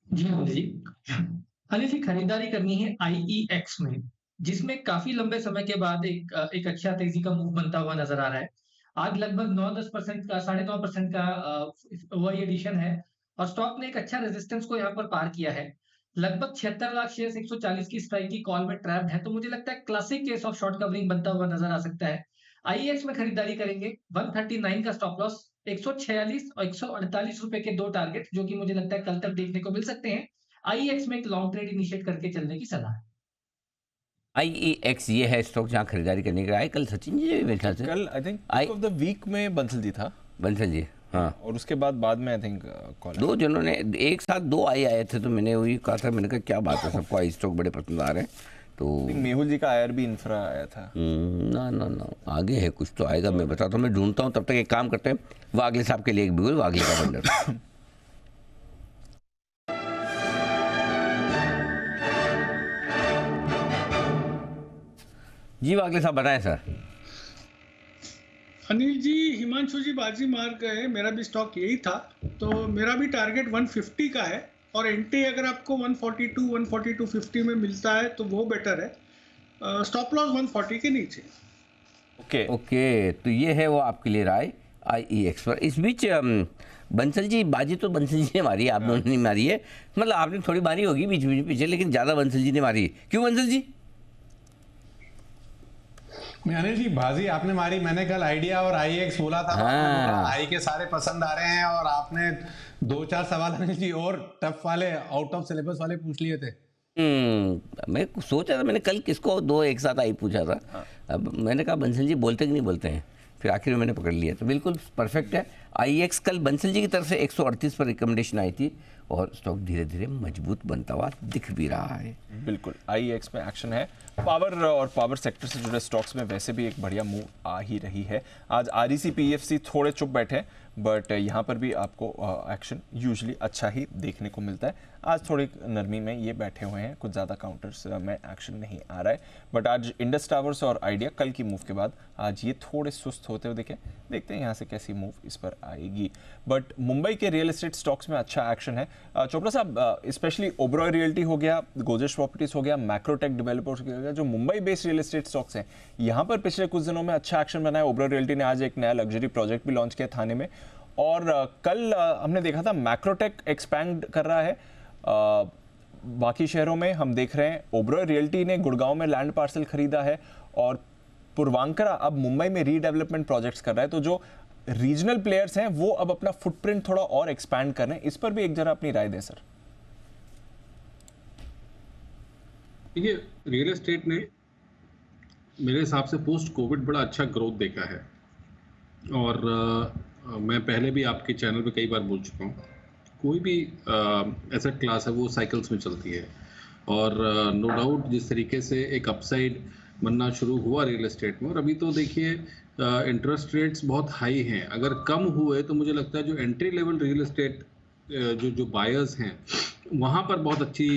जी अनिल जी, खरीदारी करनी है IEX में, जिसमें काफी लंबे समय के बाद एक अच्छा तेजी का मूव बनता हुआ नजर आ रहा है। आज लगभग 9-10% का 9.5% का वही एडिशन है और स्टॉक ने एक अच्छा रेजिस्टेंस को यहाँ पर पार किया है। लगभग 76 लाख शेयर 140 की स्ट्राइक की कॉल में ट्रैप्ड है, तो मुझे लगता है classic case of short covering बनता हुआ नजर आ सकता है। IEX में खरीदारी करेंगे, 139 का स्टॉप लॉस, 146 और 148 रुपए के 2 टारगेट जो कि मुझे लगता है कल तक देखने को मिल सकते हैं। IEX में एक लॉन्ग ट्रेड इनिशिएट करके चलने की सलाह है। IEX ये है स्टॉक जहां खरीदारी करने का है। कल सचिन जी मेरे ख्याल से कल I think pick of the week में बंसल जी था। बंसल जी, हाँ। और उसके बाद में आई थिंक दो जिन्होंने एक साथ 2 आए थे, तो मैंने वही कहा था, मैंने कहा क्या बात है, सबको आई स्टॉक बड़े पसंद आ रहे हैं। तो मेहुल जी का आयर भी इंफ्रा आया था। ना आगे है कुछ तो आएगा, मैं बताता हूँ, मैं ढूंढता हूँ। तब तक एक काम करते हैं, वागले साहब के लिए एक बिगुल, वागले का बंडल। जी वागले साहब बताएं सर। अनिल जी, हिमांशु जी बाजी मार गए, मेरा भी स्टॉक यही था, तो मेरा भी टारगेट 150 का है और एंट्री अगर आपको 142, 142.50 में मिलता है तो वो बेटर है। स्टॉप लॉस 140 के नीचे। ओके, तो ये है वो आपके लिए राय IEX पर। इस बीच बंसल जी, बाजी तो बंसल जी ने मारी, आप दोनों ने मारी है, मतलब आपने थोड़ी मारी होगी बीच बीच पीछे, लेकिन ज़्यादा बंसल जी ने मारी। क्यों बंसल जी? अनिल जी, बाजी आपने मारी, मैंने कल आइडिया और IEX बोला था। हाँ। आई के सारे पसंद आ रहे हैं और आपने 2-4 सवाल अनिल जी और टफ वाले, आउट ऑफ सिलेबस वाले पूछ लिए थे। मैं सोच रहा था, मैंने कल किसको 2 एक साथ आई पूछा था। हाँ। अब मैंने कहा बंसल जी बोलते कि नहीं बोलते हैं, फिर आखिर में मैंने पकड़ लिया। तो बिल्कुल परफेक्ट है। IEX कल बंसल जी की तरफ से 138 पर रिकमेंडेशन आई थी और स्टॉक धीरे धीरे मजबूत बनता हुआ दिख भी रहा है। बिल्कुल, आईएक्स में एक्शन है। पावर और पावर सेक्टर से जुड़े स्टॉक्स में वैसे भी एक बढ़िया मूव आ ही रही है। आज आरईसी पीएफसी थोड़े चुप बैठे हैं, बट यहाँ पर भी आपको एक्शन यूजुअली अच्छा ही देखने को मिलता है। आज थोड़ी नरमी में ये बैठे हुए हैं, कुछ ज़्यादा काउंटर्स में एक्शन नहीं आ रहा है। बट आज इंडस टावर्स और आइडिया कल की मूव के बाद आज ये थोड़े सुस्त होते हुए दिखे। देखते हैं यहाँ से कैसी मूव इस पर आएगी। बट मुंबई के रियल एस्टेट स्टॉक्स में अच्छा एक्शन है। चोपड़ा साहब, स्पेशली ओबरॉय रियल्टी हो गया, गोदरेज प्रॉपर्टीज हो गया, मैक्रोटेक डेवलपर्स हो गया, जो Mumbai based real estate stocks हैं, यहाँ पर पिछले कुछ दिनों में अच्छा एक्शन बना है। ओबरॉय रियल्टी ने आज एक नया लग्जरी प्रोजेक्ट भी लॉन्च किया थाने में, और कल हमने देखा था मैक्रोटेक एक्सपैंड कर रहा है। बाकी शहरों में हम देख रहे हैं ओबरॉय रियल्टी ने गुड़गांव में लैंड पार्सल खरीदा है, और पूर्वांकरा अब मुंबई में रीडेवलपमेंट प्रोजेक्ट्स कर रहा है। तो जो रीजनल प्लेयर्स हैं वो अब अपना फुटप्रिंट थोड़ा और एक्सपैंड कर रहे हैं। इस पर भी एक जरा अपनी राय दें सर। देखिए, रियल एस्टेट ने मेरे हिसाब से पोस्ट कोविड बड़ा अच्छा ग्रोथ देखा है, और मैं पहले भी आपके चैनल पे कई बार बोल चुका हूँ, कोई भी एसेट क्लास है वो साइकिल्स में चलती है, और नो डाउट जिस तरीके से एक अपसाइड बनना शुरू हुआ रियल एस्टेट में, और अभी तो देखिए इंटरेस्ट रेट्स बहुत हाई हैं। अगर कम हुए तो मुझे लगता है जो एंट्री लेवल रियल एस्टेट जो बायर्स हैं वहाँ पर बहुत अच्छी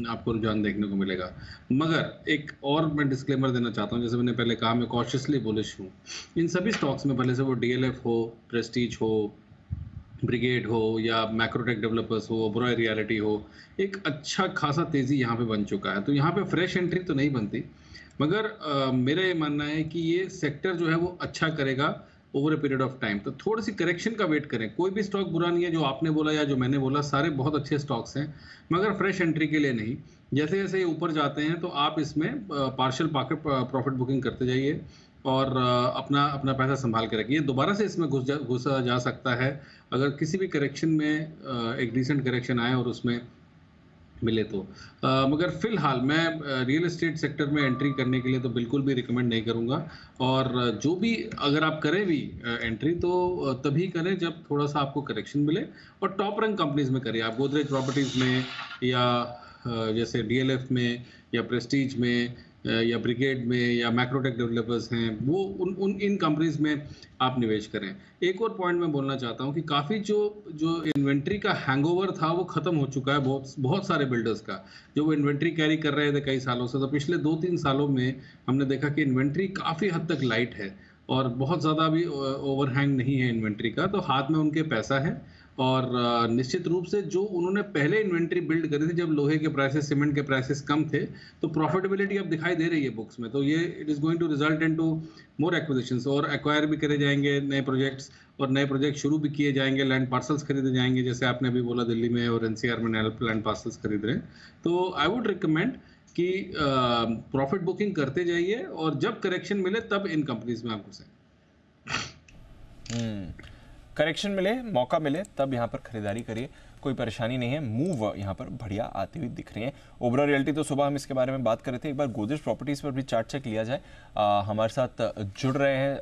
आपको रुझान देखने को मिलेगा। मगर एक और मैं डिस्क्लेमर देना चाहता हूँ, जैसे मैंने पहले कहा, मैं कॉशियसली बुलिश हूँ इन सभी स्टॉक्स में, भले से वो डीएलएफ हो, प्रेस्टीज हो, ब्रिगेड हो, या मैक्रोटेक डेवलपर्स हो, ओबरॉय रियलिटी हो। एक अच्छा खासा तेज़ी यहाँ पे बन चुका है, तो यहाँ पे फ्रेश एंट्री तो नहीं बनती, मगर मेरा ये मानना है कि ये सेक्टर जो है वो अच्छा करेगा over a period of time. तो थोड़ी सी करेक्शन का वेट करें। कोई भी स्टॉक बुरा नहीं है, जो आपने बोला या जो मैंने बोला, सारे बहुत अच्छे स्टॉक्स हैं, मगर फ्रेश एंट्री के लिए नहीं। जैसे जैसे ये ऊपर जाते हैं तो आप इसमें पार्शियल पॉकेट प्रॉफिट बुकिंग करते जाइए, और अपना पैसा संभाल के रखिए। दोबारा से इसमें घुसा जा सकता है अगर किसी भी करेक्शन में एक डिसेंट करेक्शन आए और उसमें मिले तो। मगर फिलहाल मैं रियल एस्टेट सेक्टर में एंट्री करने के लिए तो बिल्कुल भी रिकमेंड नहीं करूंगा, और जो भी अगर आप करें भी एंट्री तो तभी करें जब थोड़ा सा आपको करेक्शन मिले, और टॉप रैंक कंपनीज में करिए। आप गोदरेज प्रॉपर्टीज में, या जैसे डीएलएफ में, या प्रेस्टीज में, या ब्रिगेड में, या मैक्रोटेक डेवलपर्स हैं, वो इन कंपनीज में आप निवेश करें। एक और पॉइंट मैं बोलना चाहता हूं कि काफ़ी जो इन्वेंट्री का हैंगओवर था वो ख़त्म हो चुका है बहुत सारे बिल्डर्स का, जो वो इन्वेंट्री कैरी कर रहे थे कई सालों से। तो पिछले 2-3 सालों में हमने देखा कि इन्वेंट्री काफ़ी हद तक लाइट है, और बहुत ज़्यादा भी ओवरहैंग नहीं है इन्वेंट्री का। तो हाथ में उनके पैसा है, और निश्चित रूप से जो उन्होंने पहले इन्वेंट्री बिल्ड करी थी जब लोहे के प्राइसेस, सीमेंट के प्राइसेस कम थे, तो प्रॉफिटेबिलिटी अब दिखाई दे रही है बुक्स में। तो ये it is going to result into more acquisitions, और एक्वायर भी करे जाएंगे नए प्रोजेक्ट्स, और नए प्रोजेक्ट शुरू भी किए जाएंगे, लैंड पार्सल्स खरीदे जाएंगे, जैसे आपने अभी बोला दिल्ली में और एनसीआर में लैंड पार्सल्स खरीद रहे हैं। तो आई वुड रिकमेंड कि प्रॉफिट बुकिंग करते जाइए, और जब करेक्शन मिले तब इन कंपनीज में आप घुसें। करेक्शन मिले, मौका मिले, तब यहाँ पर खरीदारी करिए, कोई परेशानी नहीं है। मूव यहाँ पर बढ़िया आती हुई दिख रही है। ओबरॉय रियल्टी तो सुबह हम इसके बारे में बात कर रहे थे, एक बार गोदरेज प्रॉपर्टीज़ पर भी चार्ट चेक लिया जाए। हमारे साथ जुड़ रहे हैं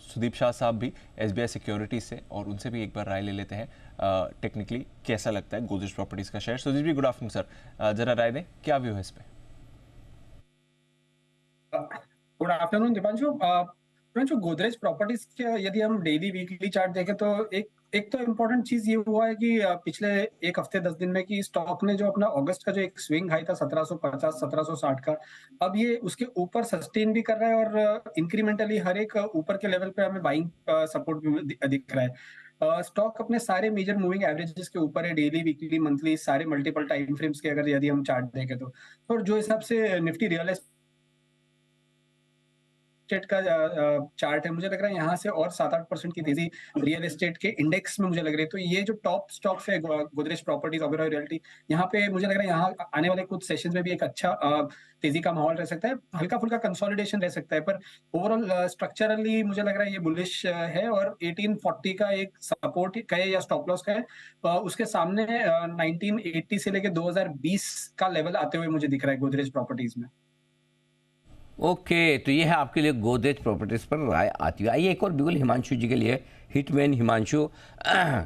सुदीप शाह साहब भी एसबीआई सिक्योरिटीज से, और उनसे भी एक बार राय ले लेते हैं टेक्निकली कैसा लगता है गोदरेज प्रॉपर्टीज़ का शेयर। सुदीप जी, गुड आफ्टरनून सर, जरा राय दें, क्या व्यू है इस पर? Good afternoon Deepanshu. जो गोदरेज प्रॉपर्टीज के यदि हम डेली वीकली चार्ट देखें तो एक तो इम्पोर्टेंट चीज ये हुआ है कि पिछले एक हफ्ते 10 दिन में कि स्टॉक ने जो अपना अगस्त का जो एक स्विंग हाई था 1750 1760 का, अब ये उसके ऊपर सस्टेन भी कर रहा है, और इंक्रीमेंटली हर एक ऊपर के लेवल पे हमें बाइंग सपोर्ट भी दिख रहा है। स्टॉक अपने सारे मेजर मूविंग एवरेजेस के ऊपर है, डेली वीकली मंथली सारे मल्टीपल टाइम फ्रेम्स के अगर यदि हम चार्ट देखें तो। और जो हिसाब से निफ्टी रियल एस्टेट का चार्ट है, मुझे लग रहा है यहाँ से और 7-8% की तेजी रियल एस्टेट के इंडेक्स में मुझे लग रही है। तो ये जो टॉप स्टॉक्स है गोदरेज प्रॉपर्टीज, ओबरॉय रियल्टी, यहाँ पे मुझे लग रहा है यहाँ आने वाले कुछ सेशंस में भी एक अच्छा तेजी का माहौल रह सकता है, हल्का फुल्का कंसोलिडेशन रह सकता है, पर ओवरऑल स्ट्रक्चरली मुझे लग रहा है ये बुलिश है। और 1840 का एक सपोर्ट कहे या स्टॉप लॉस कहे, उसके सामने 1980 से लेकर 2020 का लेवल आते हुए मुझे दिख रहा है गोदरेज प्रॉपर्टीज में। ओके, तो ये है आपके लिए गोदरेज प्रॉपर्टीज पर राय आती हुई। आइए एक और बिगुल हिमांशु जी के लिए, हिटमैन हिमांशु।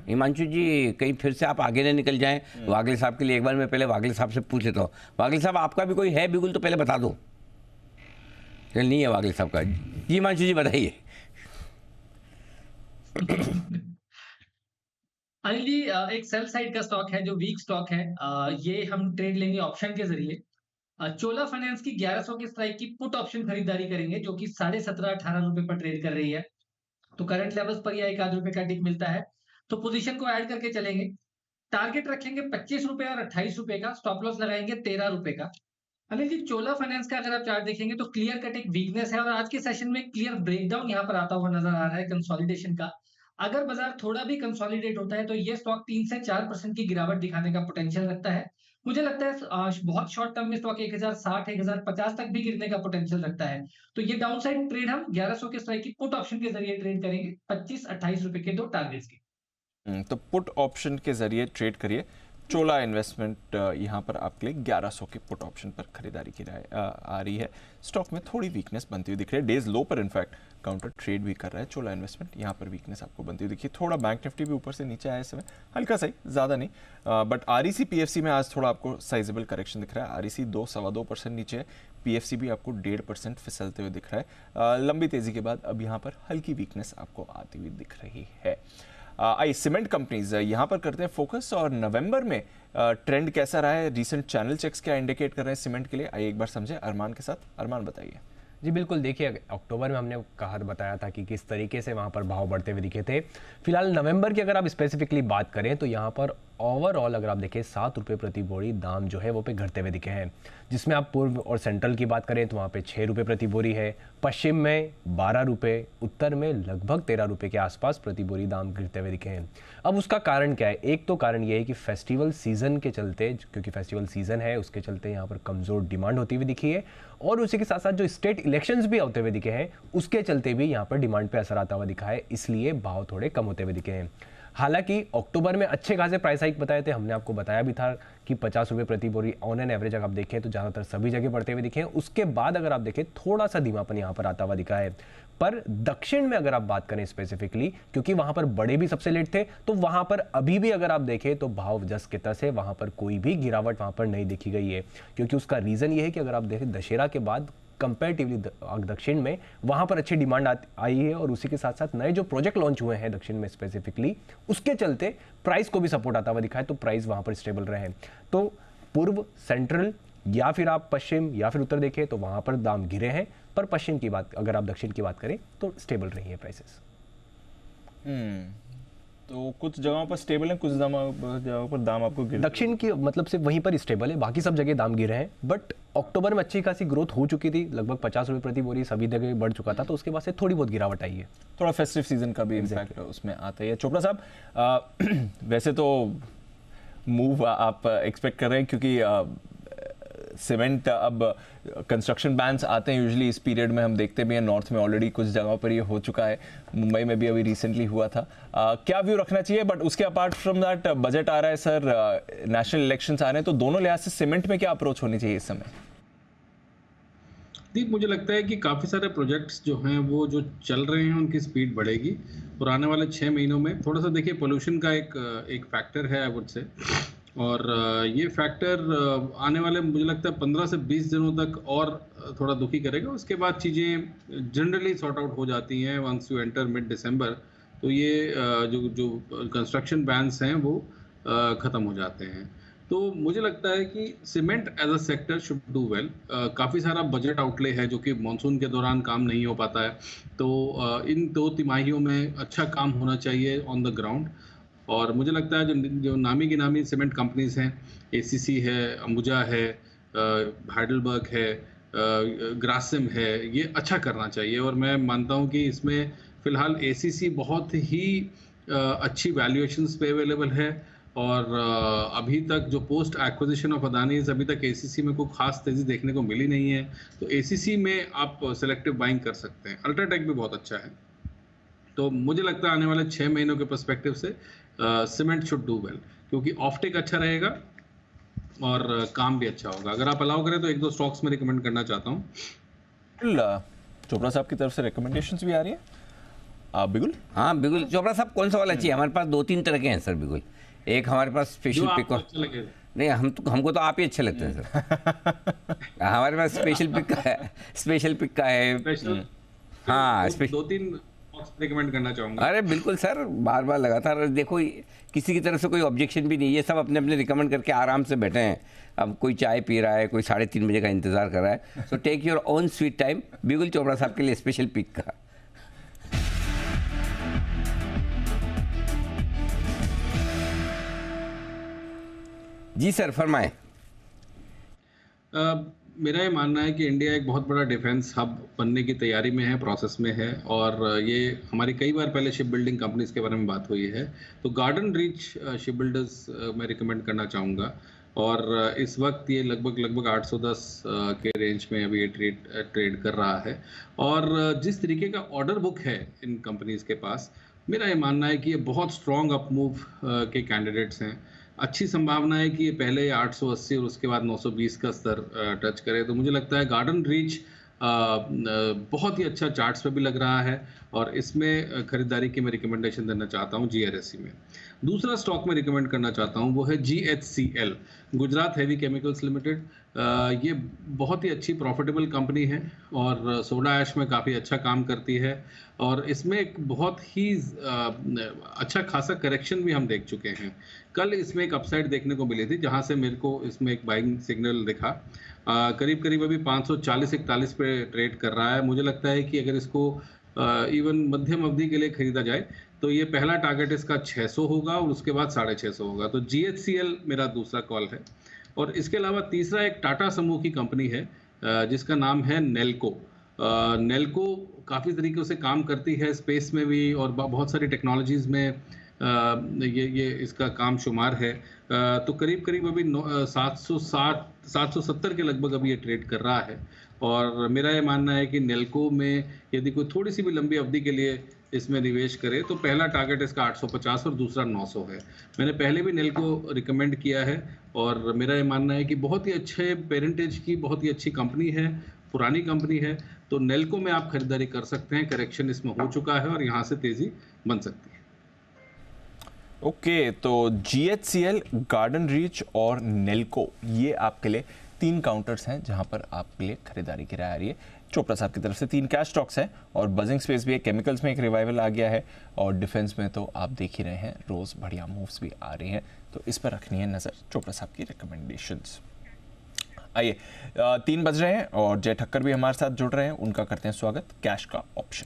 हिमांशु जी, कहीं फिर से आप आगे न निकल जाएं। वागले साहब के लिए एक बार मैं पहले वागले साहब से पूछ लेता हूँ। वागले साहब, आपका भी कोई है बिगुल तो पहले बता दो। चल, नहीं है वागले साहब का। जी हिमांशु जी बताइए। अनिल जी, एक सेल साइड का स्टॉक है जो वीक स्टॉक है, ये हम ट्रेड लेंगे ऑप्शन के जरिए। चोला फाइनेंस की 1100 के स्ट्राइक की पुट ऑप्शन खरीदारी करेंगे, जो कि 17.5-18 रुपए पर ट्रेड कर रही है। तो करंट लेवल्स पर यह 1 रुपए का टिक मिलता है, तो पोजीशन को ऐड करके चलेंगे। टारगेट रखेंगे 25 रुपए और 28 रुपए का, स्टॉप लॉस लगाएंगे 13 रुपए का। अनिल जी, चोला फाइनेंस का अगर आप चार्ट देखेंगे तो क्लियर कट एक वीकनेस है, और आज के सेशन में क्लियर ब्रेकडाउन यहाँ पर आता हुआ नजर आ रहा है कंसोलिडेशन का। अगर बाजार थोड़ा भी कंसोलिडेट होता है तो ये स्टॉक 3 से 4% की गिरावट दिखाने का पोटेंशियल रखता है। मुझे लगता है बहुत शॉर्ट टर्म में स्टॉक 1060 1050 तक भी गिरने का पोटेंशियल रखता है। तो ये डाउन साइड ट्रेड हम 1100 के स्ट्राइक की पुट ऑप्शन के जरिए ट्रेड करेंगे 25-28 रुपए के 2 टारगेट्स के। तो पुट ऑप्शन के जरिए ट्रेड करिए। चोला इन्वेस्टमेंट यहाँ पर आपके लिए 1100 के पुट ऑप्शन पर खरीदारी की आ रही है। स्टॉक में थोड़ी वीकनेस बनती हुई दिख रही है, डेज लो पर इनफैक्ट काउंटर ट्रेड भी कर रहा है चोला इन्वेस्टमेंट। यहाँ पर वीकनेस आपको बनती हुई दिखी। थोड़ा बैंक निफ्टी भी ऊपर से नीचे आया इस समय, हल्का सही, ज़्यादा नहीं। बट आरईसी पीएफसी में आज थोड़ा आपको साइजेबल करेक्शन दिख रहा है। आरईसी 2-2.25% नीचे है, पीएफसी भी आपको 1.5% फिसलते हुए दिख रहा है। लंबी तेजी के बाद अब यहाँ पर हल्की वीकनेस आपको आती हुई दिख रही है। आई सीमेंट कंपनीज यहाँ पर करते हैं फोकस, और नवंबर में ट्रेंड कैसा रहा है, रीसेंट चैनल चेक्स क्या इंडिकेट कर रहे हैं सीमेंट के लिए, आइए एक बार समझे अरमान के साथ। अरमान बताइए। जी बिल्कुल, देखिए अक्टूबर में हमने बताया था कि किस तरीके से वहाँ पर भाव बढ़ते हुए दिखे थे। फिलहाल नवंबर की अगर आप स्पेसिफिकली बात करें तो यहाँ पर ओवरऑल अगर आप देखें 7 रुपये प्रति बोरी दाम जो है वो पे घटते हुए दिखे हैं, जिसमें आप पूर्व और सेंट्रल की बात करें तो वहाँ पे 6 रुपये प्रति बोरी है, पश्चिम में 12 रुपये, उत्तर में लगभग 13 रुपये के आसपास प्रति बोरी दाम गिरते हुए दिखे हैं। अब उसका कारण क्या है? एक तो कारण ये है कि फेस्टिवल सीजन के चलते, क्योंकि फेस्टिवल सीजन है उसके चलते यहाँ पर कमज़ोर डिमांड होती हुई दिखी है, और उसी के साथ साथ जो स्टेट इलेक्शंस भी होते हुए दिखे हैं उसके चलते भी यहाँ पर डिमांड पे असर आता हुआ दिखा है, इसलिए भाव थोड़े कम होते हुए दिखे हैं। हालांकि अक्टूबर में अच्छे खासे प्राइस हाइक बताए थे, हमने आपको बताया भी था कि 50 रुपये प्रति बोरी ऑन एन एवरेज अगर आप देखें तो ज़्यादातर सभी जगह बढ़ते हुए दिखे हैं। उसके बाद अगर आप देखें थोड़ा सा धीमापन यहाँ पर आता हुआ दिखा है। पर दक्षिण में अगर आप बात करें स्पेसिफिकली, क्योंकि वहां पर बड़े भी सबसे लेट थे, तो वहां पर अभी भी अगर आप देखें तो भाव जस के तस है, वहां पर कोई भी गिरावट वहां पर नहीं देखी गई है। क्योंकि उसका रीजन ये है कि अगर आप देखें दशहरा के बाद कंपैरेटिवली दक्षिण में वहां पर अच्छी डिमांड आई है, और उसी के साथ साथ नए जो प्रोजेक्ट लॉन्च हुए हैं दक्षिण में स्पेसिफिकली, उसके चलते प्राइस को भी सपोर्ट आता हुआ दिखा है, तो प्राइस वहां पर स्टेबल रहे हैं। तो पूर्व, सेंट्रल या फिर आप पश्चिम या फिर उत्तर देखें तो वहां पर दाम गिरे हैं, पर पश्चिम की बात, अगर आप दक्षिण की बात करें तो स्टेबल रही है प्राइसेस। तो कुछ जगहों पर स्टेबल है, कुछ जगहों पर दाम आपको गिर, दक्षिण की मतलब सिर्फ वहीं पर स्टेबल है, बाकी सब जगह दाम गिरे हैं। बट अक्टूबर में अच्छी खासी ग्रोथ हो चुकी थी, लगभग 50 रुपये प्रति बोरी सभी जगह बढ़ चुका था, तो उसके बाद से थोड़ी बहुत गिरावट आई है। थोड़ा फेस्टिव सीजन का भी इम्पैक्ट उसमें आता है। चोपड़ा साहब, वैसे तो मूव आप एक्सपेक्ट कर रहे हैं, क्योंकि सीमेंट अब कंस्ट्रक्शन बैन्स आते हैं यूजुअली इस पीरियड में, हम देखते भी हैं नॉर्थ में ऑलरेडी कुछ जगहों पर ये हो चुका है, मुंबई में भी अभी रिसेंटली हुआ था। क्या व्यू रखना चाहिए? बट उसके अपार्ट फ्रॉम दैट बजट आ रहा है सर, नेशनल इलेक्शंस आ रहे हैं, तो दोनों लिहाज से सीमेंट में क्या अप्रोच होनी चाहिए इस समय? दीप, मुझे लगता है कि काफ़ी सारे प्रोजेक्ट्स जो हैं वो जो चल रहे हैं उनकी स्पीड बढ़ेगी, और आने वाले 6 महीनों में थोड़ा सा देखिए पोल्यूशन का एक फैक्टर है आई वुड से, और ये फैक्टर आने वाले मुझे लगता है 15 से 20 दिनों तक और थोड़ा दुखी करेगा। उसके बाद चीज़ें जनरली सॉर्ट आउट हो जाती हैं वंस यू एंटर मिड दिसंबर, तो ये जो कंस्ट्रक्शन बैन्स हैं वो ख़त्म हो जाते हैं। तो मुझे लगता है कि cement as a sector should do well. काफ़ी सारा बजट आउटले है जो कि मानसून के दौरान काम नहीं हो पाता है, तो इन 2 तिमाहियों में अच्छा काम होना चाहिए ऑन द ग्राउंड। और मुझे लगता है जो नामी गिनामी सीमेंट कंपनीज हैं, एसीसी है, अंबुजा है, हाइडलबर्ग है, ग्रासिम है, ये अच्छा करना चाहिए। और मैं मानता हूँ कि इसमें फ़िलहाल एसीसी बहुत ही अच्छी वैल्यूएशंस पे अवेलेबल है, और अभी तक जो पोस्ट एक्विजिशन ऑफ अदानी अभी तक एसीसी में कोई खास तेज़ी देखने को मिली नहीं है, तो एसीसी में आप सेलेक्टिव बाइंग कर सकते हैं। अल्ट्राटेक भी बहुत अच्छा है, तो मुझे लगता है आने वाले 6 महीनों के पर्सपेक्टिव से सीमेंट शुड डू वेल, क्योंकि ऑफटेक अच्छा रहेगा और काम भी अच्छा होगा। अगर आप अलाउ करें तो 1-2 स्टॉक्स में रिकमेंड करना चाहता हूँ। चोपड़ा साहब की तरफ से रिकमेंडेशंस भी आ रही है। बिगुल? हाँ बिगुल, चोपड़ा साहब कौन सा वाला चाहिए? हमारे पास 2-3 तरह के हैं सर बिगुल। एक हमारे पास स्पेशल पिक नहीं, हमको तो आप ही अच्छे लगते हैं सर। हमारे पास स्पेशल पिक का है। हाँ, 2-3 रिकमेंड करना चाहूँगा। अरे बिल्कुल सर, बार बार लगातार देखो, किसी की तरफ से कोई ऑब्जेक्शन भी नहीं है, सब अपने अपने रिकमेंड करके आराम से बैठे हैं। अब कोई चाय पी रहा है, कोई 3:30 बजे का इंतजार कर रहा है। So take your own sweet time. Bigul Chopra साहब के लिए स्पेशल पिक का। जी सर फरमाएं। मेरा ये मानना है कि इंडिया एक बहुत बड़ा डिफेंस हब बनने की तैयारी में है, प्रोसेस में है, और ये हमारी कई बार पहले शिप बिल्डिंग कंपनीज के बारे में बात हुई है। तो गार्डन रीच शिप बिल्डर्स मैं रिकमेंड करना चाहूँगा, और इस वक्त ये लगभग 810 के रेंज में अभी ये ट्रेड कर रहा है। और जिस तरीके का ऑर्डर बुक है इन कंपनीज के पास, मेरा ये मानना है कि ये बहुत स्ट्रॉन्ग अप मूव के कैंडिडेट्स हैं। अच्छी संभावना है कि ये पहले 880 और उसके बाद 920 का स्तर टच करे। तो मुझे लगता है गार्डन रीच बहुत ही अच्छा चार्ट्स पे भी लग रहा है, और इसमें खरीदारी की मैं रिकमेंडेशन देना चाहता हूँ GRSE में। दूसरा स्टॉक में रिकमेंड करना चाहता हूँ वो है GHCL, Gujarat heavy chemicals limited. ये बहुत ही अच्छी प्रॉफिटेबल कंपनी है और सोडा ऐश में काफ़ी अच्छा काम करती है, और इसमें एक बहुत ही अच्छा खासा करेक्शन भी हम देख चुके हैं। कल इसमें एक अपसाइड देखने को मिली थी, जहाँ से मेरे को इसमें एक बाइंग सिग्नल दिखा। करीब अभी 540-41 पे ट्रेड कर रहा है। मुझे लगता है कि अगर इसको इवन मध्यम अवधि के लिए खरीदा जाए तो ये पहला टारगेट इसका 600 होगा और उसके बाद 650 होगा। तो GHCL मेरा दूसरा कॉल है। और इसके अलावा तीसरा एक टाटा समूह की कंपनी है जिसका नाम है नेल्को। नेल्को काफ़ी तरीक़ों से काम करती है, स्पेस में भी और बहुत सारी टेक्नोलॉजीज़ में ये इसका काम शुमार है। तो करीब अभी 770 के लगभग अभी ये ट्रेड कर रहा है। और मेरा ये मानना है कि नेल्को में यदि कोई थोड़ी सी भी लंबी अवधि के लिए इसमें निवेश करे तो पहला टारगेट इसका 850 और दूसरा 900 है। मैंने पहले भी नेल्को रिकमेंड किया है, और मेरा ये मानना है कि बहुत ही अच्छे पेरेंटेज की बहुत ही अच्छी कंपनी है, पुरानी कंपनी है। तो नेल्को में आप खरीदारी कर सकते हैं, करेक्शन इसमें हो चुका है और यहाँ से तेज़ी बन सकती है। ओके, तो GHCL, गार्डन रीच और नेल्को, ये आपके लिए 3 काउंटर्स हैं जहां पर आपके लिए खरीदारी की राय आ रही है। चोपड़ा साहब की तरफ से 3 कैश स्टॉक्स हैं, और बजिंग स्पेस भी है, केमिकल्स में एक रिवाइवल आ गया है, और डिफेंस में तो आप देख ही रहे हैं रोज़ बढ़िया मूव्स भी आ रही हैं। तो इस पर रखनी है नज़र चोपड़ा साहब की रिकमेंडेशंस। आइए, 3 बज रहे हैं और जय ठक्कर भी हमारे साथ जुड़ रहे हैं, उनका करते हैं स्वागत। कैश का ऑप्शन।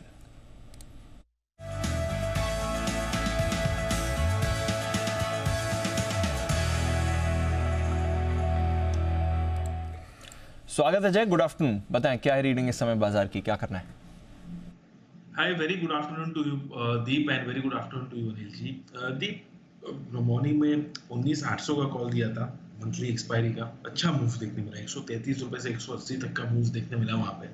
स्वागत है जय, गुड आफ्टरनून। बताएं क्या है रीडिंग इस समय बाजार की, क्या करना है? Hi, very good afternoon to you Deep, and very good afternoon to you Anil ji. Deep, morning में 19,800 का कॉल दिया था, मंथली एक्सपायरी का। अच्छा मूव देखने मिला, 133 रुपए से 180 तक का मूव देखने मिला वहाँ पे।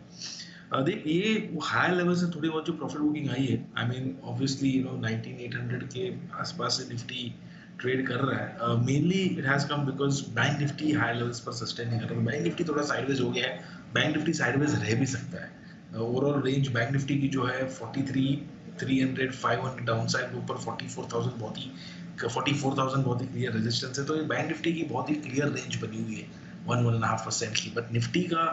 दीप, ये हाई लेवल से थोड़ी बहुत जो प्रॉफिट बुकिंग आई है, आई मीन ऑब्वियसली 19,800 के आसपास से निफ्टी ट्रेड कर रहा है। Mainly it has come because bank Nifty high levels पर सस्टेन नहीं कर रहा। बैंक निफ्टी थोड़ा साइडवेज हो गया है, बैंक निफ्टी साइडवेज रह भी सकता है। ओवरऑल रेंज बैंक निफ्टी की जो है 43,300, 500 डाउन साइड, ऊपर 44,000 बहुत ही क्लियर रेजिस्टेंस है। तो ये बैंक निफ्टी की बहुत ही क्लियर रेंज बनी हुई है 1-1.5% की। बट निफ्टी का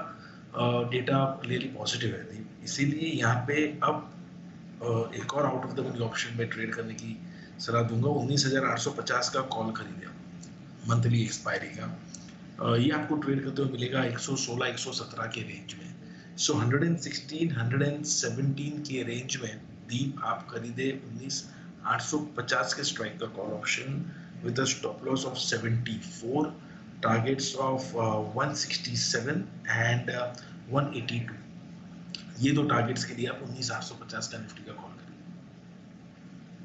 डेटा क्लियरली पॉजिटिव है, इसीलिए यहाँ पे अब एक और out of the money option में ट्रेड करने की सलाह दूंगा। 19,850 का कॉल खरीदे मंथली एक्सपायरी का। ये आपको ट्रेड करते हुए मिलेगा 116-117 के रेंज में। सो 116-117 के रेंज में दीप आप खरीदे 19,850 के स्ट्राइक का call option with a stop loss of 74, targets of 167 and 182। ये 2 टारगेट्स के लिए आप 19,850 का निफ्टी का कॉल करें।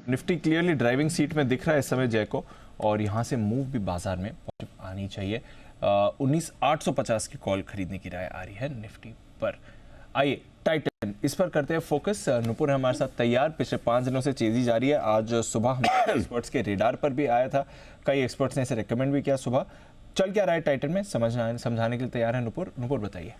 निफ्टी क्लियरली ड्राइविंग सीट में दिख रहा है इस समय जय को, और यहाँ से मूव भी बाजार में पॉजिटिव आनी चाहिए। 19,850 की कॉल खरीदने की राय आ रही है निफ्टी पर। आइए, टाइटन, इस पर करते हैं फोकस। नुपुर है हमारे साथ तैयार। पिछले 5 दिनों से तेजी जारी है। आज सुबह हमारे एक्सपर्ट्स के रेडार पर भी आया था, कई एक्सपर्ट्स ने इसे रिकमेंड भी किया सुबह। चल क्या रहा है टाइटन में, समझाने के लिए तैयार है नुपुर। नुपुर बताइए।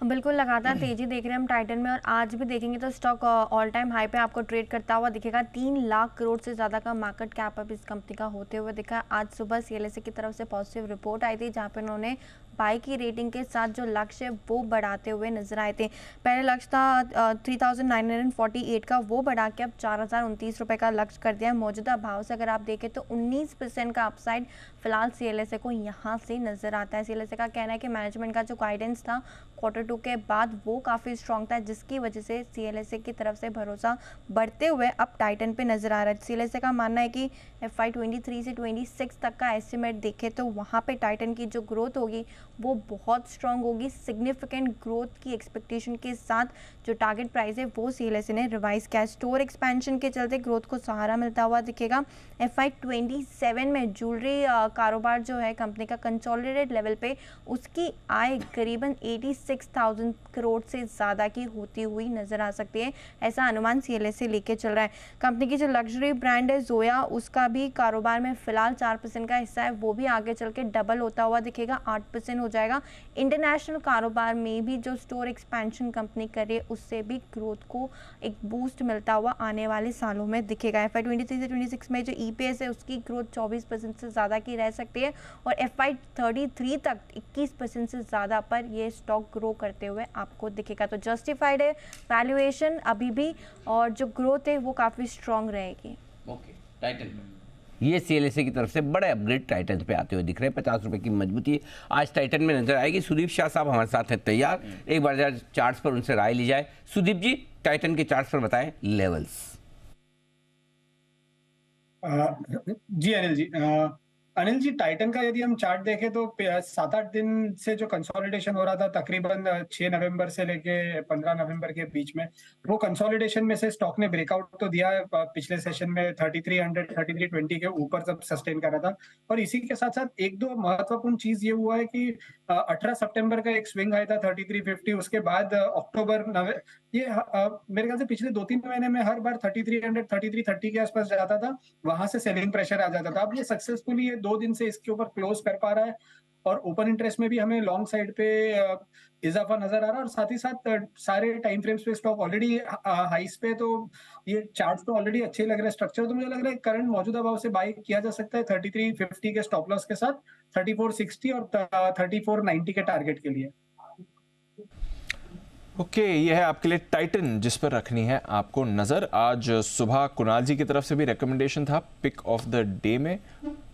बिल्कुल लगातार तेजी देख रहे हैं हम टाइटन में, और आज भी देखेंगे तो स्टॉक ऑल टाइम हाई पे आपको ट्रेड करता हुआ दिखेगा। 3 लाख करोड़ से ज़्यादा का मार्केट कैप अब इस कंपनी का होते हुए दिखा। आज सुबह CLSA की तरफ से पॉजिटिव रिपोर्ट आई थी, जहाँ पे उन्होंने बाई की रेटिंग के साथ जो लक्ष्य है वो बढ़ाते हुए नजर आए थे। पहले लक्ष्य था 3948 का, वो बढ़ा के अब 4029 रुपये का लक्ष्य कर दिया है। मौजूदा भाव से अगर आप देखें तो 19% का अपसाइड फिलहाल CLSA को यहाँ से नजर आता है। CLSA का कहना है कि मैनेजमेंट का जो गाइडेंस था Q2 के बाद वो काफ़ी स्ट्रॉन्ग था, जिसकी वजह से CLSA की तरफ से भरोसा बढ़ते हुए अब टाइटन पे नजर आ रहा है। CLSA का मानना है कि FY 23 से 26 तक का एस्टिमेट देखें तो वहाँ पे टाइटन की जो ग्रोथ होगी वो बहुत स्ट्रॉन्ग होगी। सिग्निफिकेंट ग्रोथ की एक्सपेक्टेशन के साथ जो टारगेट प्राइस है वो CLSA ने रिवाइज किया। स्टोर एक्सपेंशन के चलते ग्रोथ को सहारा मिलता हुआ दिखेगा। FY 27 में ज्वेलरी कारोबार जो है कंपनी का कंसोलिडेटेड लेवल पे उसकी आय करीबन 86,000 करोड़ से ज़्यादा की होती हुई नजर आ सकती है, ऐसा अनुमान CLSA लेके चल रहा है। कंपनी की जो लग्जरी ब्रांड है जोया, उसका भी कारोबार में फिलहाल 4% का हिस्सा है, वो भी आगे चल के डबल होता हुआ दिखेगा, 8% हो जाएगा। इंटरनेशनल कारोबार में भी जो स्टोर एक्सपेंशन कंपनी करे उससे भी ग्रोथ को एक बूस्ट मिलता हुआ आने वाले सालों में दिखेगा। FY 23 से 26 में जो EPS है उसकी ग्रोथ 24% से ज़्यादा की रह सकती है, और FY 33 तक 21% से ज़्यादा पर ये स्टॉक ग्रो करते हुए आपको दिखेगा। तो जस्टिफाइड है वैल्यूएशन अभी भी, और जो ग्रोथ है वो काफ़ी स्ट्रॉन्ग रहेगी। ओके, टाइटन ये CLSA की तरफ से बड़े अपग्रेड टाइटन पे आते हुए दिख रहे हैं। 50 रुपए की मजबूती आज टाइटन में नजर आएगी। सुदीप शाह साहब हमारे साथ हैं तैयार, एक बार चार्ट्स पर उनसे राय ली जाए। सुदीप जी, टाइटन के चार्ट्स पर बताएं लेवल्स। जी अनिल जी, टाइटन का यदि हम चार्ट देखें तो 7-8 दिन से जो कंसोलिडेशन हो रहा था तकरीबन 6 नवंबर से लेके 15 नवंबर के बीच में, वो कंसोलिडेशन में से स्टॉक ने ब्रेकआउट तो दिया है। पिछले सेशन में 3300 3320 के ऊपर सब सस्टेन कर रहा था, और इसी के साथ साथ एक दो महत्वपूर्ण चीज ये हुआ है कि 18 सितंबर का एक स्विंग आया था 3350, उसके बाद अक्टूबर ये मेरे ख्याल से पिछले 2-3 महीने में हर बार 3300 3330 के आसपास जाता था, वहां से सेलिंग प्रेशर आ जाता था। अब ये सक्सेसफुली 2 दिन से इसके ऊपर क्लोज कर पा रहा है, और ओपन इंटरेस्ट में भी हमें लॉन्ग साइड पे इजाफा नजर आ रहा है, और साथ ही साथ सारे टाइम फ्रेम्स पे स्टॉक ऑलरेडी हाइस पे, तो ये चार्ट्स तो ऑलरेडी अच्छे लग रहे हैं। स्ट्रक्चर तो मुझे लग रहा है करंट मौजूदा भाव से बाय किया जा सकता है 3350 के स्टॉप लॉस के साथ, 3460 और 3490 के टारगेट के लिए। ओके, ये है आपके लिए टाइटन जिस पर रखनी है आपको नज़र। आज सुबह कुणाल जी की तरफ से भी रिकमेंडेशन था पिक ऑफ द डे में,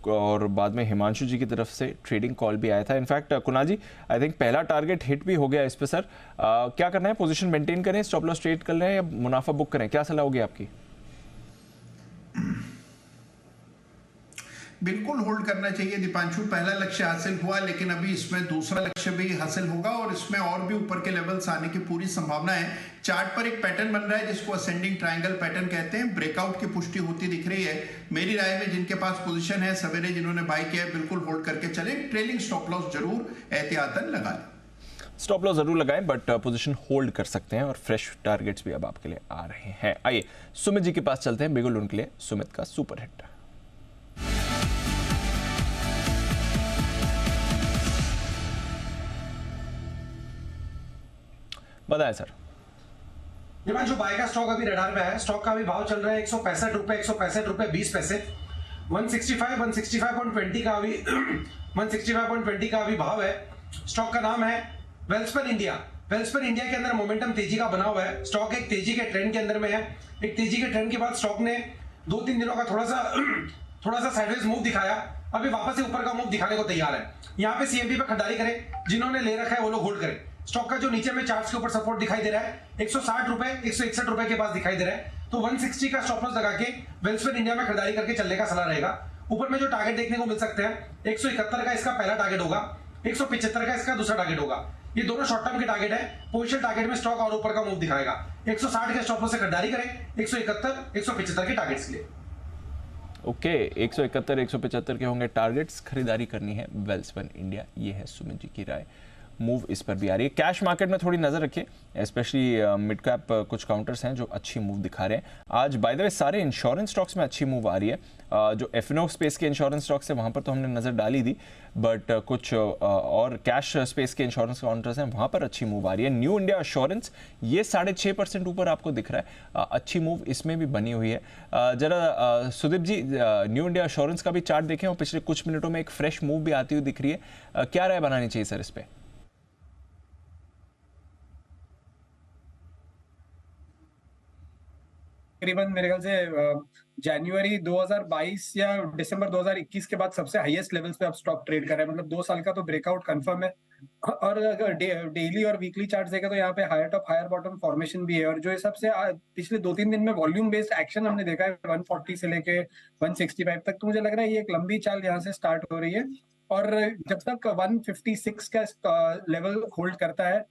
और बाद में हिमांशु जी की तरफ से ट्रेडिंग कॉल भी आया था। In fact Kunal ji, I think पहला टारगेट हिट भी हो गया इस पे सर। क्या करना है, पोजीशन मेंटेन करें, स्टॉप लॉस ट्रेड कर लें या मुनाफा बुक करें, क्या सलाह होगी आपकी? बिल्कुल होल्ड करना चाहिए दीपांशु। पहला लक्ष्य हासिल हुआ, लेकिन अभी इसमें दूसरा लक्ष्य भी हासिल होगा, और इसमें और भी ऊपर के लेवल्स आने की पूरी संभावना है। चार्ट पर एक पैटर्न बन रहा है जिसको असेंडिंग ट्रायंगल पैटर्न कहते हैं। ब्रेकआउट की पुष्टि होती दिख रही है। मेरी राय में जिनके पास पोजीशन है सवेरे जिन्होंने बाय किया है, बिल्कुल होल्ड करके चले। ट्रेलिंग स्टॉप लॉस जरूर एहतियातन लगा लें। स्टॉप लॉस जरूर लगाएं, बट पोजीशन होल्ड कर सकते हैं, और फ्रेश टारगेट्स भी अब आपके लिए आ रहे हैं। आइए सुमित जी के पास चलते हैं, बिल्कुल उनके लिए सुमित का सुपर हिट। बताएं सर। जो बाय का स्टॉक अभी रडार पे है, स्टॉक का अभी भाव चल रहा है 165 रुपए 165 रुपए 20 पैसे। 165.20 का अभी 165.20 का अभी भाव है। स्टॉक का नाम है वेल्सपन इंडिया। वेल्सपन इंडिया के अंदर मोमेंटम तेजी का बना हुआ है। स्टॉक एक तेजी के ट्रेंड के अंदर में है। एक तेजी के ट्रेंड के बाद स्टॉक ने 2-3 दिनों का थोड़ा सा साइडवेज मूव दिखाया, अभी वापस से ऊपर का मूव दिखाने को तैयार है। यहाँ पे CMP पे खरीदारी करें, जिन्होंने ले रखा है वो लोग होल्ड करें। स्टॉक का जो नीचे में चार्ट्स के ऊपर सपोर्ट दिखाई दे रहा है 160 रुपए 161 रुपए के पास दिखाई दे रहा है, तो 160 का स्टॉप लॉस लगा के वेल्सपन इंडिया में खरीदारी करके चलने का सलाह रहेगा। ऊपर में जो टारगेट देखने को मिल सकते हैं 171 का इसका पहला टारगेट होगा, 175 का इसका दूसरा टारगेट होगा। ये दोनों शॉर्ट टर्म के टारगेट है। पोजिशन टारगेट में स्टॉक और ऊपर का मूव दिखाएगा। 160 के स्टॉप लॉस से खरीदारी करें, 171 175 के टारगेट्स के लिए। ओके, 171 175 के होंगे टारगेट्स, खरीदारी करनी है वेल्सपन इंडिया, ये है सुमित जी की राय। मूव इस पर भी आ रही है। कैश मार्केट में थोड़ी नजर रखिए, स्पेशली मिड कैप कुछ काउंटर्स हैं जो अच्छी मूव दिखा रहे हैं आज। बाय द वे सारे इंश्योरेंस स्टॉक्स में अच्छी मूव आ रही है। जो एफएनओ स्पेस के इंश्योरेंस स्टॉक्स है वहां पर तो हमने नजर डाली थी, बट कुछ और कैश स्पेस के इंश्योरेंस काउंटर्स हैं वहां पर अच्छी मूव आ रही है। न्यू इंडिया एश्योरेंस ये 6.5% ऊपर आपको दिख रहा है, अच्छी मूव इसमें भी बनी हुई है। जरा सुदीप जी न्यू इंडिया एश्योरेंस का भी चार्ट देखें और पिछले कुछ मिनटों में एक फ्रेश मूव भी आती हुई दिख रही है, क्या राय बनानी चाहिए सर इस पे? तकरीबन मेरे ख्याल से जनवरी 2022 या दिसंबर 2021 के बाद सबसे हाईएस्ट लेवल्स पे अब स्टॉक ट्रेड कर रहा है, मतलब 2 साल का तो ब्रेकआउट कंफर्म है। और अगर डेली और वीकली चार्ट देखें तो यहाँ पे higher top higher bottom formation भी है, और जो हिसाब से पिछले 2-3 दिन में वॉल्यूम बेस्ड एक्शन हमने देखा है 140 से लेके 165 तक, तो मुझे लग रहा है ये एक लंबी चाल यहाँ से स्टार्ट हो रही है। और जब तक 156 का लेवल होल्ड करता है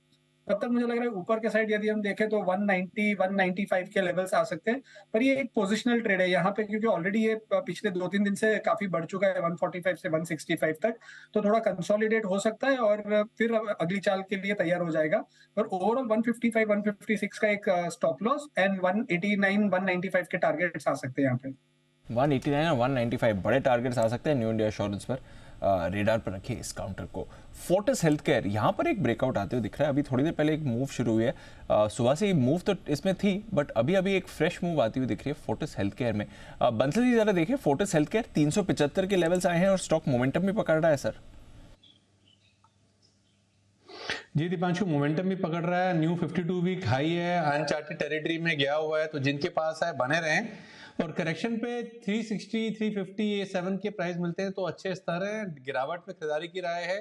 तब तक मुझे लग रहा है ऊपर के साइड यदि हम देखें तो 190 195 के लेवल्स आ सकते हैं, पर ये एक पोजिशनल ट्रेड है यहाँ पे, क्योंकि ऑलरेडी ये पिछले 2-3 दिन से काफी बढ़ चुका है 145 से 165 तक, तो थोड़ा कंसोलिडेट हो सकता है और फिर अगली चाल के लिए तैयार हो जाएगा। पर ओवरऑल 155 156 का एक स्टॉप लॉस एंड 189 195 के टारगेट्स आ सकते हैं यहाँ पे। 189 और 195 बड़े टारगेट्स आ सकते हैं न्यू इंडिया एश्योरेंस पर, रेडार पर रखिए इस काउंटर को। फोर्टिस हेल्थकेयर यहाँ पर एक ब्रेकआउट आते हुए दिख रहा है, अभी थोड़ी देर पहले एक मूव शुरू हुई है, सुबह से मूव तो इसमें थी बट अभी अभी एक फ्रेश मूव आती हुई दिख रही है फोर्टिस हेल्थकेयर में। बंसल जी जरा देखिए, फोर्टिस हेल्थकेयर 375 के लेवल्स आए हैं और स्टॉक मोमेंटम भी पकड़ रहा है सर। जी दीपांशु, मोमेंटम भी पकड़ रहा है, न्यू 52 वीक हाई है, अनचार्टेड टेरिटरी में गया हुआ है, तो जिनके पास है बने रहें। और करेक्शन पे 360 350 ये 7 के प्राइस मिलते हैं तो अच्छे स्तर है, गिरावट में खरीदारी की राय है।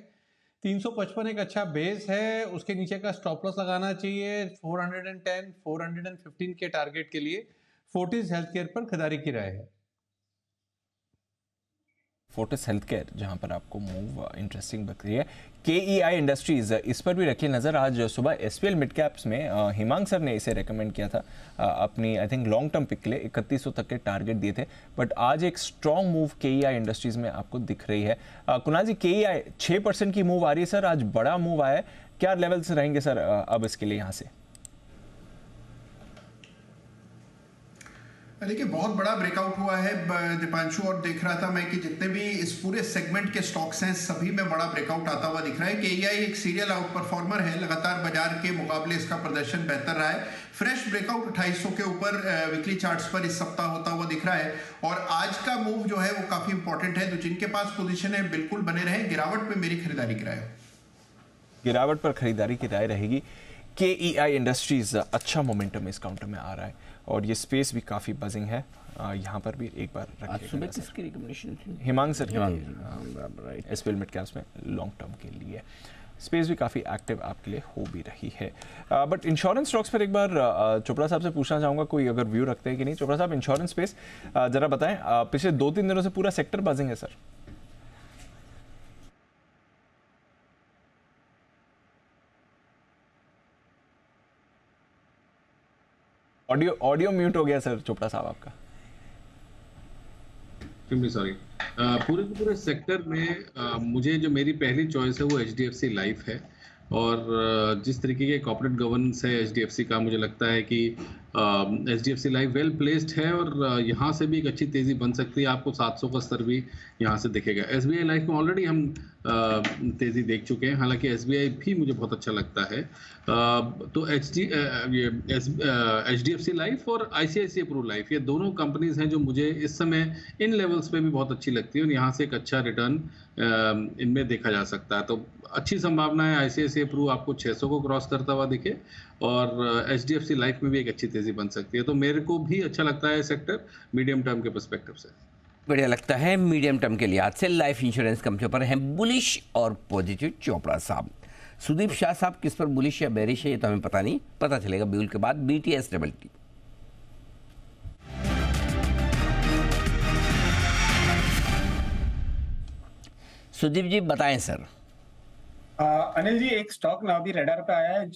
355 एक अच्छा बेस है, उसके नीचे का स्टॉप लॉस लगाना चाहिए 410 415 के टारगेट के लिए। फोर्टिस हेल्थकेयर पर खरीदारी की राय है। फोर्टिस हेल्थकेयर जहां पर आपको मूव इंटरेस्टिंग लग रही है। KEI इंडस्ट्रीज इस पर भी रखिए नज़र। आज सुबह SPL मिड कैप्स में हिमांग सर ने इसे रेकमेंड किया था अपनी I think long term pick के लिए, 3100 तक के टारगेट दिए थे, बट आज एक स्ट्रॉन्ग मूव KEI इंडस्ट्रीज में आपको दिख रही है। कुणाल जी, KEI 6% की मूव आ रही है सर, आज बड़ा मूव आया है, क्या लेवल्स रहेंगे सर अब इसके लिए यहाँ से? देखिए बहुत बड़ा ब्रेकआउट हुआ है दीपांशु, और देख रहा था मैं कि जितने भी इस पूरे सेगमेंट के स्टॉक्स हैं सभी में बड़ा ब्रेकआउट आता हुआ दिख रहा है। KEI एक सीरियल आउट परफॉर्मर है, लगातार बाजार के मुकाबले इसका प्रदर्शन बेहतर रहा है। फ्रेश ब्रेकआउट 2800 के ऊपर वीकली चार्ट्स पर इस सप्ताह होता हुआ दिख रहा है, और आज का मूव जो है वो काफी इंपॉर्टेंट है, तो जिनके पास पोजीशन है बिल्कुल बने रहे। गिरावट पे मेरी खरीदारी की राय है, गिरावट पर खरीदारी की राय रहेगी। KEI इंडस्ट्रीज अच्छा मोमेंटम इस काउंटर में आ रहा है और ये स्पेस भी काफ़ी बजिंग है, यहाँ पर भी एक बार रखिएगा। किसकी रिकमेंडेशन थी? हिमांग सर की, SPL मिड कैप्स में लॉन्ग टर्म के लिए स्पेस भी काफ़ी एक्टिव आपके लिए हो भी रही है। बट इंश्योरेंस स्टॉक्स पर एक बार चोपड़ा साहब से पूछना चाहूँगा, कोई अगर व्यू रखते हैं कि नहीं। चोपड़ा साहब, इंश्योरेंस स्पेस ज़रा बताएं, पिछले 2-3 दिनों से पूरा सेक्टर बजिंग है सर। ऑडियो म्यूट हो गया सर चोपड़ा साहब आपका। सॉरी, पूरे के पूरे सेक्टर में मुझे जो मेरी पहली चॉइस है वो HDFC लाइफ है, और जिस तरीके के कॉर्पोरेट गवर्नेंस है HDFC का, मुझे लगता है कि HDFC लाइफ वेल प्लेस्ड है और यहाँ से भी एक अच्छी तेज़ी बन सकती है। आपको 700 का स्तर भी यहाँ से दिखेगा। SBI लाइफ में ऑलरेडी हम तेज़ी देख चुके हैं, हालांकि SBI भी मुझे बहुत अच्छा लगता है। तो HDFC लाइफ और ICICI प्रू लाइफ, ये दोनों कंपनीज हैं जो मुझे इस समय इन लेवल्स पे भी बहुत अच्छी लगती है और यहाँ से एक अच्छा रिटर्न इनमें देखा जा सकता है। तो अच्छी संभावना है ICICI प्रू आपको 600 को क्रॉस करता हुआ दिखे, और HDFC लाइफ में भी एक अच्छी तेजी बन सकती है। तो मेरे को भी अच्छा लगता है सेक्टर मीडियम टर्म के पर्सपेक्टिव से। बढ़िया लगता है मीडियम टर्म के लिहाज से। लाइफ इंश्योरेंस कंपनियों पर हैं बुलिश और पॉजिटिव चोपड़ा साहब। सुदीप शाह साहब किस पर बुलिश या बेरिश है ये तो हमें पता नहीं, पता चलेगा ब्यूल के बाद। BTST। सुदीप जी बताएं सर। अनिल जी, एक स्टॉक ना अभी रेडार पे आया है,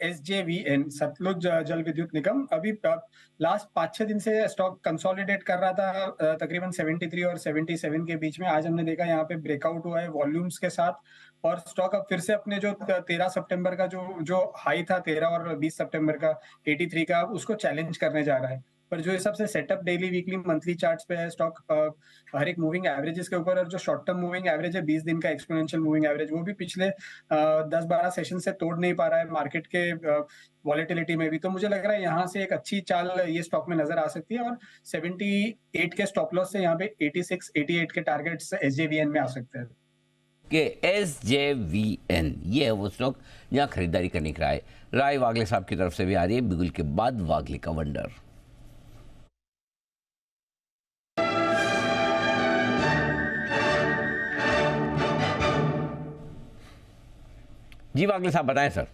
SJVN, सतलुज जल विद्युत निगम। अभी लास्ट 5-6 दिन से स्टॉक कंसोलिडेट कर रहा था तकरीबन 73 और 77 के बीच में। आज हमने देखा यहाँ पे ब्रेकआउट हुआ है वॉल्यूम्स के साथ, और स्टॉक अब फिर से अपने जो 13 सितंबर का जो हाई था 13 और 20 सितंबर का 83 का, उसको चैलेंज करने जा रहा है। पर जो ये सबसे setup daily, weekly, monthly charts पे है स्टॉक हर एक मूविंग एवरेजेस के ऊपर, और जो शॉर्ट टर्म मूविंग एवरेज है 20 दिन का एक्सपोनेंशियल मूविंग एवरेज, वो भी पिछले 10-12 सेशन से तोड़ नहीं पा रहा है मार्केट के वॉलेटिलिटी में भी। तो मुझे लग रहा है यहाँ से एक अच्छी चाल ये स्टॉक में नजर आ सकती है, और 78 के स्टॉप लॉस से यहाँ पे 86-88 के टारगेट्स SJVN में आ सकते हैं। कि SJVN ये है वो स्टॉक जहाँ खरीदारी करने की राय वागले साहब की तरफ से भी आ रही है। बिगुल के बाद वागले का वंडर। जी वागले साहब बताएं सर।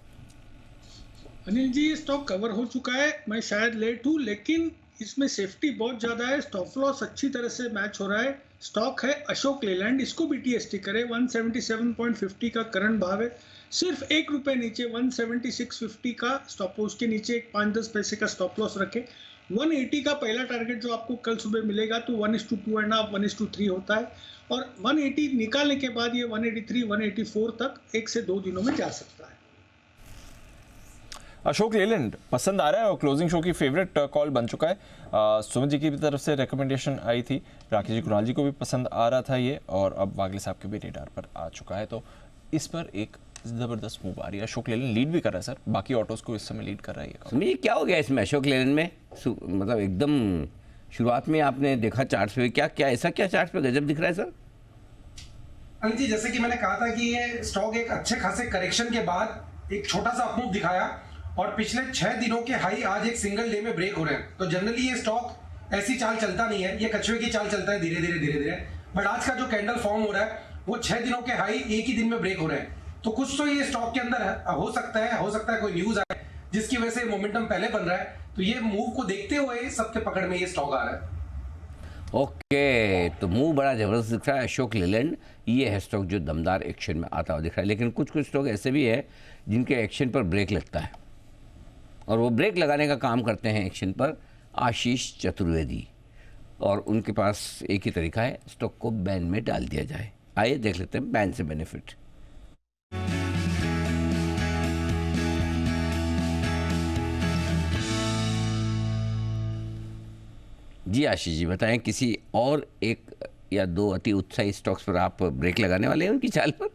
अनिल जी, ये स्टॉक कवर हो चुका है, मैं शायद लेट हूँ, लेकिन इसमें सेफ्टी बहुत ज्यादा है, स्टॉप लॉस अच्छी तरह से मैच हो रहा है। स्टॉक है अशोक लेलैंड, इसको भी TST करे। 177.50 का करंट भाव है, सिर्फ ₹1 नीचे 176.50 का स्टॉप लॉस के नीचे 5-10 पैसे का स्टॉप लॉस रखे। 180 का पहला टारगेट जो आपको कल सुबह मिलेगा तो 1:2.5 1:3 होता है, और 180 निकालने के बाद ये 183 184 तक 1 से 2 दिनों में जा सकता है। अशोक लेलैंड पसंद आ रहा है और क्लोजिंग शो की फेवरेट कॉल बन चुका है। सुमित जी की तरफ से रिकमेंडेशन आई थी, राकेश जी, कुणाल जी को भी पसंद आ रहा था ये, और अब वागले साहब के भी रेडार पर आ चुका है। तो इस पर एक जबरदस्त मूव आ रही है। अशोक लेलैंड लीड भी कर रहा है सर, बाकी ऑटोज को इस समय लीड कर रहा है। सुमित, क्या हो गया इसमें अशोक लेलैंड में? मतलब एकदम शुरुआत में आपने देखा चार्ट पे, क्या ऐसा क्या चार्ट पे गजब दिख रहा है सर? अनिल जी, जैसे कि मैंने कहा था कि ये स्टॉक एक अच्छे खासे करेक्शन के बाद एक छोटा सा अपमूव दिखाया, और पिछले 6 दिनों के हाई आज एक सिंगल डे में ब्रेक हो रहे हैं। तो जनरली ये स्टॉक ऐसी चाल चलता नहीं है, ये कछुए की चाल चलता है, धीरे धीरे। बट आज का जो कैंडल फॉर्म हो रहा है वो 6 दिनों के हाई एक ही दिन में ब्रेक हो रहे हैं। तो कुछ तो ये स्टॉक के अंदर हो सकता है कोई न्यूज आए जिसकी वजह से मोमेंटम पहले बन रहा है। तो ये मूव को देखते हुए सबके पकड़ में ये स्टॉक आ रहा है। ओके, तो मूव बड़ा जबरदस्त दिख रहा है अशोक लेलैंड। ये है स्टॉक जो दमदार एक्शन में आता हुआ दिख रहा है। लेकिन कुछ स्टॉक ऐसे भी है जिनके एक्शन पर ब्रेक लगता है, और वो ब्रेक लगाने का काम करते हैं एक्शन पर आशीष चतुर्वेदी, और उनके पास एक ही तरीका है, स्टॉक को बैन में डाल दिया जाए। आइए देख लेते हैं बैन से बेनिफिट। जी आशीष जी बताएं, किसी और एक या दो अति उत्साही स्टॉक्स पर आप ब्रेक लगाने वाले हैं उनकी चाल पर?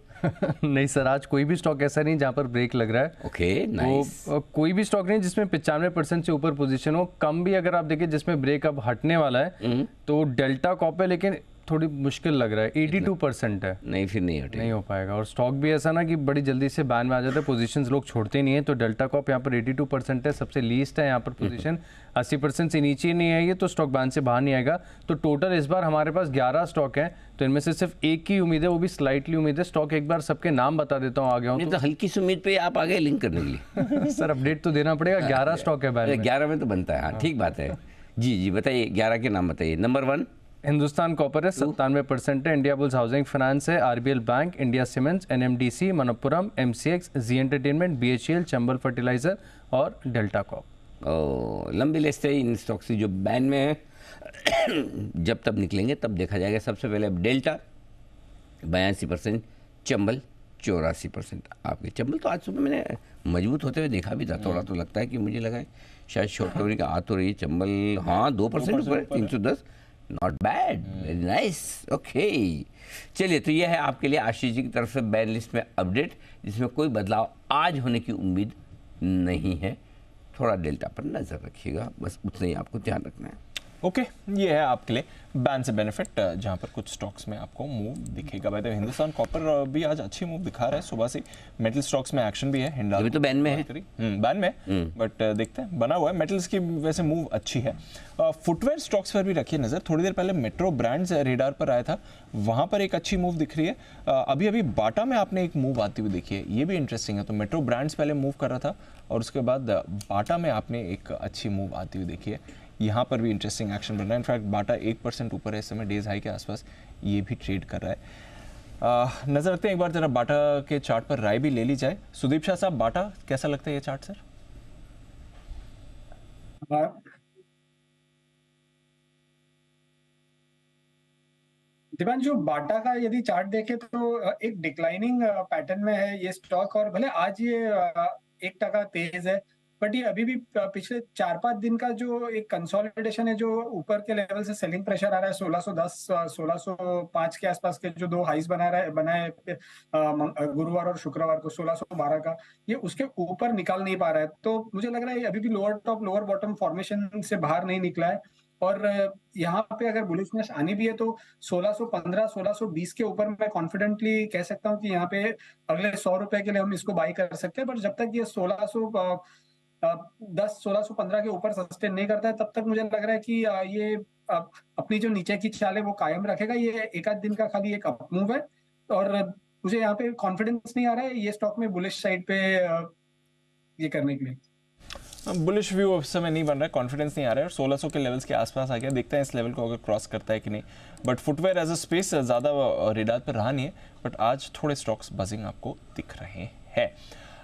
नहीं सर, आज कोई भी स्टॉक ऐसा नहीं जहां पर ब्रेक लग रहा है। Okay, nice. तो कोई भी स्टॉक नहीं जिसमें 95% से ऊपर पोजीशन हो। कम भी अगर आप देखें जिसमें ब्रेक अब हटने वाला है तो डेल्टा कॉप है, लेकिन थोड़ी मुश्किल लग रहा है, 82% है। नहीं, फिर नहीं हो पाएगा। और स्टॉक भी ऐसा ना कि बड़ी जल्दी से बैन में आ जाता है, पोजीशंस लोग छोड़ते नहीं है। तो डेल्टा कॉप यहाँ पर 82% है, सबसे लीस्ट है यहाँ पर पोजीशन, 80% से नीचे नहीं है ये, तो स्टॉक बैन से बाहर नहीं आएगा। तो टोटल इस बार हमारे पास 11 स्टॉक हैं, तो इनमें से सिर्फ एक की उम्मीद है, वो भी स्लाइटली उम्मीद है। स्टॉक एक बार सबके नाम बता देता हूँ, आ गया हूँ तो हल्की सी उम्मीद पे आप आगे लिंक करने के लिए सर अपडेट तो देना पड़ेगा। 11 स्टॉक है बैन में। 11 में तो बनता है, हाँ ठीक बात है। जी बताइए 11 के नाम बताइए। नंबर 1 हिंदुस्तान कॉपर है, 97% है। इंडिया बुल्स हाउसिंग फाइनेंस है, RBL bank, India cements, NMDC, Manappuram, MCX, जी एंटरटेनमेंट, BHEL, चंबल फर्टिलाइजर और डेल्टा कॉप। लंबी लिस्ट है इन स्टॉक्स जो बैन में है। जब तब निकलेंगे तब देखा जाएगा। सबसे पहले अब डेल्टा 82%, चंबल 84%। आपके चंबल तो आज सुबह मैंने मजबूत होते हुए देखा भी था, थोड़ा तो लगता है कि मुझे लगा है शायद शॉर्ट कवरिंग का आ तो रही है चंबल। हाँ 2% ऊपर है, 310, not bad, very nice. Okay, चलिए तो यह है आपके लिए आशीष जी की तरफ से बैन लिस्ट में अपडेट, जिसमें कोई बदलाव आज होने की उम्मीद नहीं है। थोड़ा डेल्टा पर नजर रखिएगा, बस उतना ही आपको ध्यान रखना है। ओके, ये है आपके लिए बैन से बेनिफिट, जहां पर कुछ स्टॉक्स में आपको मूव दिखेगा। By the way Hindustan copper भी आज अच्छी मूव दिखा रहा है सुबह से। मेटल स्टॉक्स में एक्शन भी है, हिंडाल अभी तो बैन में है, बैन में, बट देखते हैं, बना हुआ है। मेटल्स की वैसे मूव अच्छी है। फुटवेयर स्टॉक्स पर भी रखिए नजर। थोड़ी देर पहले मेट्रो ब्रांड्स रेडार पर आया था, वहां पर एक अच्छी मूव दिख रही है। अभी बाटा में आपने एक मूव आती हुई देखी है, ये भी इंटरेस्टिंग है। तो मेट्रो ब्रांड्स पहले मूव कर रहा था और उसके बाद बाटा में आपने एक अच्छी मूव आती हुई देखी है। यहाँ पर भी इंटरेस्टिंग एक्शन बन रहा है। इनफैक्ट बाटा 1% ऊपर है इस समय, डेज हाई के आसपास ये भी ट्रेड कर रहा है। नजर रखते हैं एक बार जरा बाटा के चार्ट पर, राय भी ले ली जाए। सुदीप शाह साहब, बाटा कैसा लगता है ये चार्ट सर? दीपांशु, बाटा का यदि चार्ट देखें तो एक डिक्लाइनिंग पैटर्न में है ये स्टॉक, और भले आज ये 1% तेज है, बट ये अभी भी पिछले 4-5 दिन का जो एक कंसोलिडेशन है, जो ऊपर के लेवल से सेलिंग प्रेशर आ रहा है 1610 1605 के आसपास के जो 2 हाइस बनाए गुरुवार और शुक्रवार को 1612 का, ये उसके ऊपर निकाल नहीं पा रहा है। तो मुझे लग रहा है ये अभी भी lower top lower bottom formation से बाहर नहीं निकला है, और यहाँ पे अगर बुलिशनेस आनी भी है तो 1615 1620 के ऊपर मैं कॉन्फिडेंटली कह सकता हूँ कि यहाँ पे अगले 100 रुपए के लिए हम इसको बाई कर सकते हैं। बट जब तक ये 1610 1615 के ऊपर सस्टेन नहीं करता है, तब तक मुझे लग रहा है कि ये अपनी जो नीचे की चाल है वो कायम रखेगा। ये एक आध दिन का खाली एक अप मूव है, और मुझे यहाँ पे कॉन्फिडेंस नहीं आ रहा है ये स्टॉक में बुलिश साइड पे ये करने के लिए। बुलिश व्यू उस समय नहीं बन रहा है, कॉन्फिडेंस नहीं आ रहा है, और 1600 के लेवल्स के आसपास आ गया। देखते हैं इस लेवल को अगर क्रॉस करता है कि नहीं। But footwear as a space ज़्यादा रेडार पर रहा नहीं है, बट आज थोड़े स्टॉक्स बजिंग आपको दिख रहे हैं।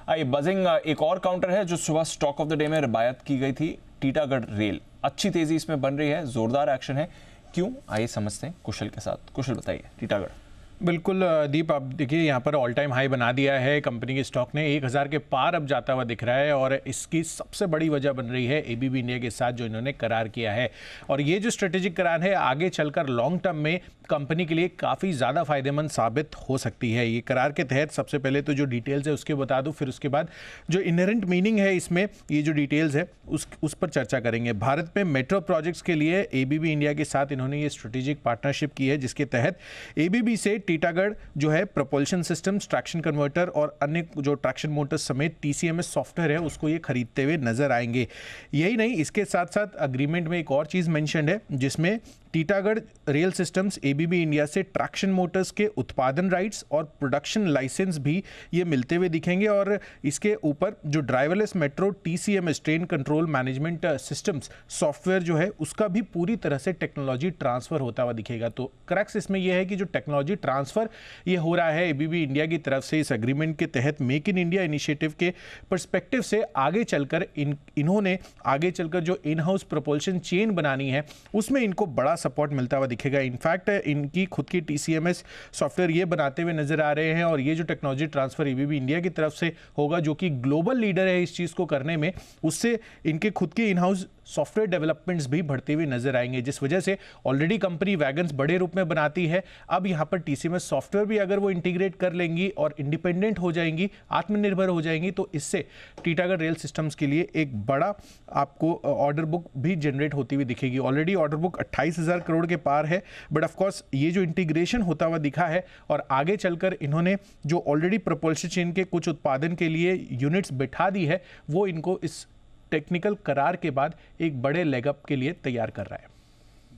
आइए, बजिंग एक और काउंटर है जो सुबह स्टॉक ऑफ द डे में रिवायत की गई थी, टीटागढ़ रेल। अच्छी तेजी इसमें बन रही है, जोरदार एक्शन है, क्यों? आइए समझते हैं कुशल के साथ। कुशल बताइए, टीटागढ़। बिल्कुल दीप, आप देखिए यहाँ पर ऑल टाइम हाई बना दिया है कंपनी के स्टॉक ने, 1000 के पार अब जाता हुआ दिख रहा है, और इसकी सबसे बड़ी वजह बन रही है एबीबी इंडिया के साथ जो इन्होंने करार किया है। और ये जो स्ट्रेटेजिक करार है आगे चलकर लॉन्ग टर्म में कंपनी के लिए काफ़ी ज़्यादा फायदेमंद साबित हो सकती है। ये करार के तहत सबसे पहले तो जो डिटेल्स है उसके बता दूं, फिर उसके बाद जो इनहेरेंट मीनिंग है इसमें, ये जो डिटेल्स है उस पर चर्चा करेंगे। भारत में मेट्रो प्रोजेक्ट्स के लिए एबीबी इंडिया के साथ इन्होंने ये स्ट्रेटेजिक पार्टनरशिप की है, जिसके तहत एबीबी से टीटागढ़ जो है प्रोपल्शन सिस्टम्स, ट्रैक्शन कन्वर्टर और अन्य जो ट्रैक्शन मोटर्स समेत टीसीएमएस सॉफ्टवेयर है उसको ये खरीदते हुए नजर आएंगे। यही नहीं, इसके साथ साथ अग्रीमेंट में एक और चीज़ मेंशन्ड है, जिसमें Titagarh rail systems ABB India से ट्रैक्शन मोटर्स के उत्पादन राइट्स और प्रोडक्शन लाइसेंस भी ये मिलते हुए दिखेंगे, और इसके ऊपर जो driverless metro TCMS, train control management systems software जो है उसका भी पूरी तरह से टेक्नोलॉजी ट्रांसफर होता हुआ दिखेगा। तो क्रक्स इसमें यह है कि जो टेक्नोलॉजी ट्रांसफर ये हो रहा है एबीबी इंडिया की तरफ से इस एग्रीमेंट के तहत, मेक इन इंडिया इनिशिएटिव के पर्सपेक्टिव से आगे चलकर इन्होंने आगे चलकर जो इन हाउस प्रोपल्शन चेन बनानी है उसमें इनको बड़ा सपोर्ट मिलता हुआ दिखेगा। इनफैक्ट इनकी खुद की टीसीएमएस सॉफ्टवेयर ये बनाते हुए नजर आ रहे हैं, और ये जो टेक्नोलॉजी ट्रांसफर एबीबी इंडिया की तरफ से होगा, जो कि ग्लोबल लीडर है इस चीज को करने में, उससे इनके खुद के इन हाउस सॉफ्टवेयर डेवलपमेंट्स भी बढ़ते हुए नजर आएंगे, जिस वजह से ऑलरेडी कंपनी वैगन्स बड़े रूप में बनाती है, अब यहाँ पर टीसीएमएस सॉफ्टवेयर भी अगर वो इंटीग्रेट कर लेंगी और इंडिपेंडेंट हो जाएंगी, आत्मनिर्भर हो जाएंगी, तो इससे टीटागढ़ रेल सिस्टम्स के लिए एक बड़ा आपको ऑर्डर बुक भी जनरेट होती हुई दिखेगी। ऑलरेडी ऑर्डर बुक 28,000 करोड़ के पार है, बट ऑफकोर्स ये जो इंटीग्रेशन होता हुआ दिखा है, और आगे चलकर इन्होंने जो ऑलरेडी प्रोपल्शन चेन के कुछ उत्पादन के लिए यूनिट्स बिठा दी है, वो इनको इस टेक्निकल करार के बाद एक बड़े लेग अप के लिए तैयार कर रहा है।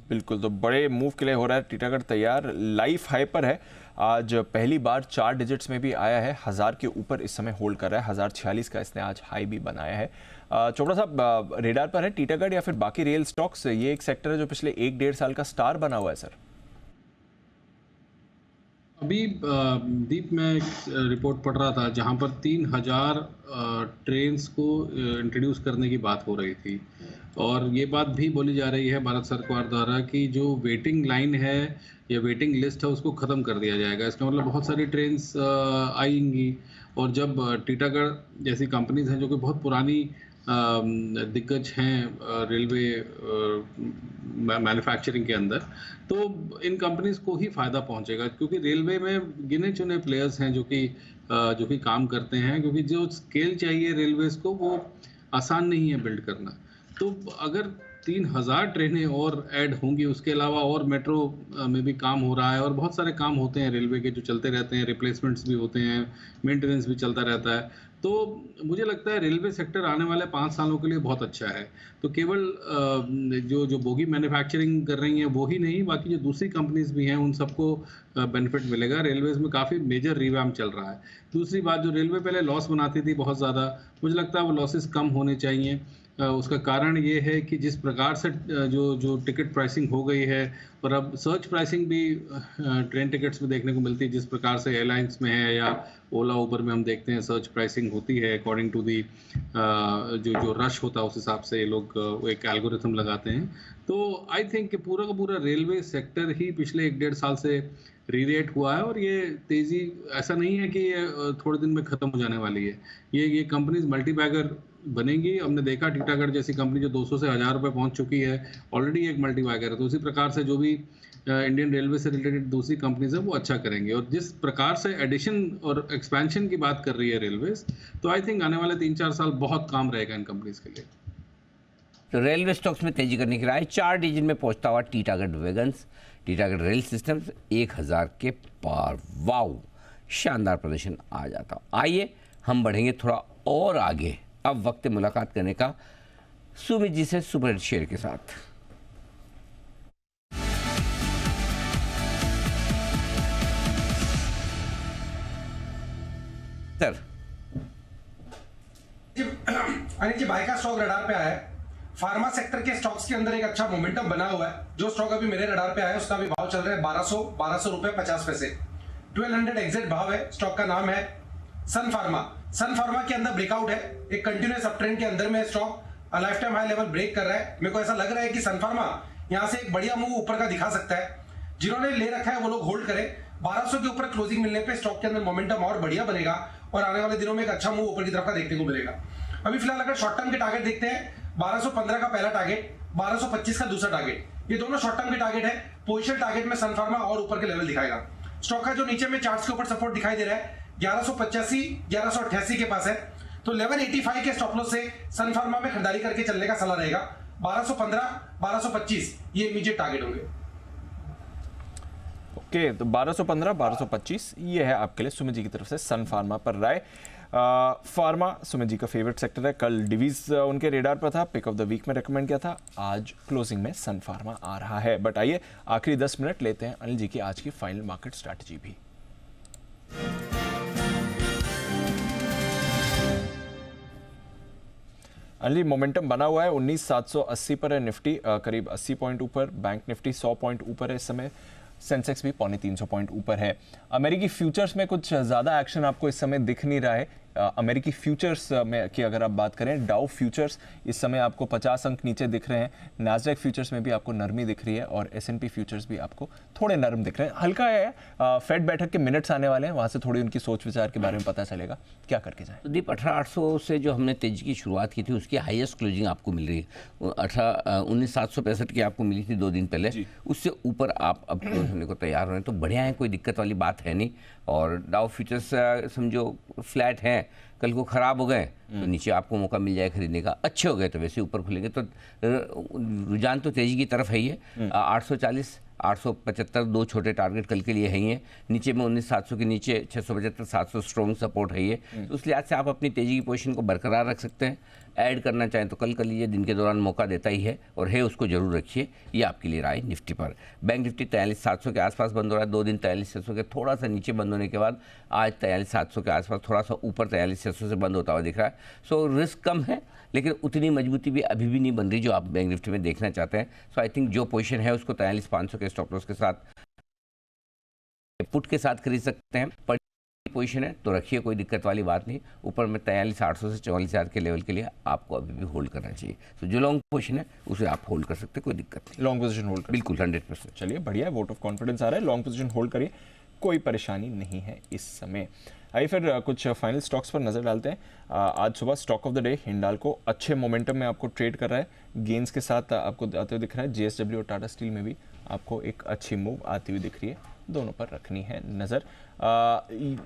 बिल्कुल, तो बड़े मूव के लिए हो रहा है टीटागढ़ तैयार। लाइफ हाई पर है, आज पहली बार 4 डिजिट्स में भी आया है, 1000 के ऊपर इस समय होल्ड कर रहा है, 1046 का इसने आज हाई भी बनाया है। चोपड़ा साहब, रेडार पर है टीटागढ़ या फिर बाकी रेल स्टॉक्स? ये एक सेक्टर है जो पिछले 1-1.5 साल का स्टार बना हुआ है सर। अभी दीप में एक रिपोर्ट पढ़ रहा था जहां पर 3000 ट्रेन्स को इंट्रोड्यूस करने की बात हो रही थी, और ये बात भी बोली जा रही है भारत सरकार द्वारा कि जो वेटिंग लाइन है या वेटिंग लिस्ट है उसको ख़त्म कर दिया जाएगा। इसका मतलब बहुत सारी ट्रेन्स आएंगी, और जब टीटागढ़ जैसी कंपनीज हैं जो कि बहुत पुरानी दिग्गज हैं रेलवे मैन्युफैक्चरिंग के अंदर, तो इन कंपनीज को ही फ़ायदा पहुंचेगा, क्योंकि रेलवे में गिने चुने प्लेयर्स हैं जो कि काम करते हैं, क्योंकि जो स्केल चाहिए रेलवेज को वो आसान नहीं है बिल्ड करना। तो अगर 3000 ट्रेनें और ऐड होंगी, उसके अलावा और मेट्रो में भी काम हो रहा है, और बहुत सारे काम होते हैं रेलवे के जो चलते रहते हैं, रिप्लेसमेंट्स भी होते हैं, मेंटेनेंस भी चलता रहता है। तो मुझे लगता है रेलवे सेक्टर आने वाले 5 सालों के लिए बहुत अच्छा है। तो केवल जो बोगी मैन्युफैक्चरिंग कर रही हैं वो ही नहीं, बाकी जो दूसरी कंपनीज भी हैं उन सबको बेनिफिट मिलेगा। रेलवेज में काफ़ी मेजर रिवैम्प चल रहा है। दूसरी बात, जो रेलवे पहले लॉस बनाती थी बहुत ज़्यादा, मुझे लगता है वो लॉसेस कम होने चाहिए। उसका कारण ये है कि जिस प्रकार से जो टिकट प्राइसिंग हो गई है, और अब सर्च प्राइसिंग भी ट्रेन टिकट्स में देखने को मिलती है, जिस प्रकार से एयरलाइंस में है या ओला उबर में हम देखते हैं सर्च प्राइसिंग होती है अकॉर्डिंग टू दी जो रश होता है उस हिसाब से ये लोग एक एल्गोरिथम लगाते हैं। तो आई थिंक कि पूरा का पूरा रेलवे सेक्टर ही पिछले 1-1.5 साल से रीरेट हुआ है, और ये तेज़ी ऐसा नहीं है कि ये थोड़े दिन में ख़त्म हो जाने वाली है। ये कंपनीज मल्टी बैगर बनेंगी। हमने देखा टीटागढ़ जैसी कंपनी जो 200 से 1000 रुपये पहुंच चुकी है, ऑलरेडी एक मल्टी बैगर है। तो उसी प्रकार से जो भी इंडियन रेलवे से रिलेटेड दूसरी कंपनीज है वो अच्छा करेंगे। और जिस प्रकार से एडिशन और एक्सपेंशन की बात कर रही है रेलवेज, तो आई थिंक आने वाले 3-4 साल बहुत काम रहेगा इन कंपनीज के लिए। तो रेलवे स्टॉक्स में तेजी करने की राय। 4 डिजिट में पहुंचता हुआ Titagarh wagons, Titagarh rail systems 1000 के पार। वाओ, शानदार प्रदर्शन आ जाता। आइए हम बढ़ेंगे थोड़ा और आगे। अब वक्त मुलाकात करने का सुमित जी से सुपर शेयर के साथ। सर अनिल जी, बाय का स्टॉक रडार पे आया है। फार्मा सेक्टर के स्टॉक्स के अंदर एक अच्छा मोमेंटम बना हुआ है। जो स्टॉक अभी मेरे रडार पे आया है उसका भी भाव चल रहा है 1200 रुपए 50 पैसे। 1200 एग्जिट भाव है। स्टॉक का नाम है सन फार्मा। सन फार्मा के अंदर ब्रेकआउट है, एक कंटिन्यूअस अपट्रेंड के अंदर में stock lifetime high level break कर रहा है। मेरे को ऐसा लग रहा है कि सन फार्मा यहां से एक बढ़िया मूव ऊपर का दिखा सकता है। जिन्होंने ले रखा है वो लोग होल्ड करें। 1200 के ऊपर क्लोजिंग मिलने पे स्टॉक के अंदर मोमेंटम और बढ़िया बनेगा और आने वाले दिनों में एक अच्छा मूव ऊपर की तरफ का देखने को मिलेगा। अभी फिलहाल अगर शॉर्ट टर्म के टारगेट देखते हैं, 1215 का पहला टारगेट, 1225 का दूसरा टारगेट, ये दोनों शॉर्ट टर्म के टारगेट है। पोजिशन टारगेट में सन फार्मा और ऊपर के लेवल दिखाएगा। स्टॉक का जो नीचे में चार्ट्स के ऊपर सपोर्ट दिखाई दे रहा है 1185 1188 के पास है। तो लेवल 85 के स्टॉप लॉस से सन फार्मा में खरीदारी करके चलने का सलाह रहेगा। 1215 1225 ये इमीडिएट टारगेट होंगे। ओके, तो 1215 1225 ये है आपके लिए सुमित जी की तरफ से सन फार्मा पर राय। फार्मा सुमित जी का फेवरेट सेक्टर है। कल डिवीज उनके रेडार पर था, पिक ऑफ द वीक में रेकमेंड किया था। आज क्लोजिंग में सन फार्मा आ रहा है। बट आइए आखिरी 10 मिनट लेते हैं अनिल जी की आज की फाइनल मार्केट स्ट्रैटेजी भी। अनिल जी, मोमेंटम बना हुआ है 19780 पर है निफ्टी, करीब 80 पॉइंट ऊपर। बैंक निफ्टी 100 पॉइंट ऊपर है इस समय। सेंसेक्स भी 250 पॉइंट ऊपर है। अमेरिकी फ्यूचर्स में कुछ ज़्यादा एक्शन आपको इस समय दिख नहीं रहा है। अमेरिकी फ्यूचर्स में की अगर आप बात करें, डाउ फ्यूचर्स इस समय आपको 50 अंक नीचे दिख रहे हैं। नास्डैक फ्यूचर्स में भी आपको नरमी दिख रही है और S&P फ्यूचर्स भी आपको थोड़े नरम दिख रहे हैं। हल्का है। फेड बैठक के मिनट्स आने वाले हैं, वहाँ से थोड़ी उनकी सोच विचार के बारे में पता चलेगा क्या करके जाए। दीप, 18800 से जो हमने तेजी की शुरुआत की थी उसकी हाईएस्ट क्लोजिंग आपको मिल रही है 19765 की आपको मिली थी 2 दिन पहले। उससे ऊपर आप अब क्लोज होने को तैयार हो रहे हैं, तो बढ़िया है, कोई दिक्कत वाली बात है नहीं। और डाउ फ्यूचर्स समझो फ्लैट हैं, कल को खराब हो गए तो नीचे आपको मौका मिल जाए खरीदने का। अच्छे हो गए तो वैसे ऊपर खुलेंगे। तो रुझान तो तेजी की तरफ है ही है। 840 875 2 छोटे टारगेट कल के लिए है ही है। नीचे में 19700 के नीचे 675 700 स्ट्रॉन्ग सपोर्ट है ये। तो उस लिहाज से आप अपनी तेजी की पोजीशन को बरकरार रख सकते हैं। ऐड करना चाहें तो कल कर लीजिए, दिन के दौरान मौका देता ही है और है उसको जरूर रखिए। ये आपके लिए राय निफ्टी पर। बैंक निफ्टी 43700 के आसपास बंद हो रहा है। 2 दिन 43600 के थोड़ा सा नीचे बंद होने के बाद आज 43700 के आसपास थोड़ा सा ऊपर 43600 से बंद होता हुआ दिख रहा है। सो रिस्क कम है लेकिन उतनी मजबूती भी अभी भी नहीं बन रही जो आप बैंक निफ्टी में देखना चाहते हैं। सो आई थिंक जो पोजीशन है उसको 43500 के स्टॉप लॉस के साथ पुट के साथ खरीद सकते हैं। पर पोजीशन है तो रखिए, कोई दिक्कत वाली बात नहीं। ऊपर में 43800 से 44000 के लेवल के लिए आपको अभी भी होल्ड करना चाहिए। तो जो लॉन्ग पोजीशन है उसे आप होल्ड कर सकते हैं, कोई दिक्कत नहीं। लॉन्ग पोजीशन होल्ड बिल्कुल 100%। चलिए बढ़िया है, वोट ऑफ कॉन्फिडेंस आ रहा है। लॉन्ग पोजीशन होल्ड करिए, कोई परेशानी नहीं है इस समय। आइए फिर कुछ फाइनल स्टॉक्स पर नजर डालते हैं। आज सुबह stock of the day Hindalco अच्छे मोमेंटम में आपको ट्रेड कर रहा है। गेंस के साथ आपको आते हुए दिख रहा है। JSW और टाटा स्टील में भी आपको एक अच्छी मूव आती हुई दिख रही है। दोनों पर रखनी है नज़र।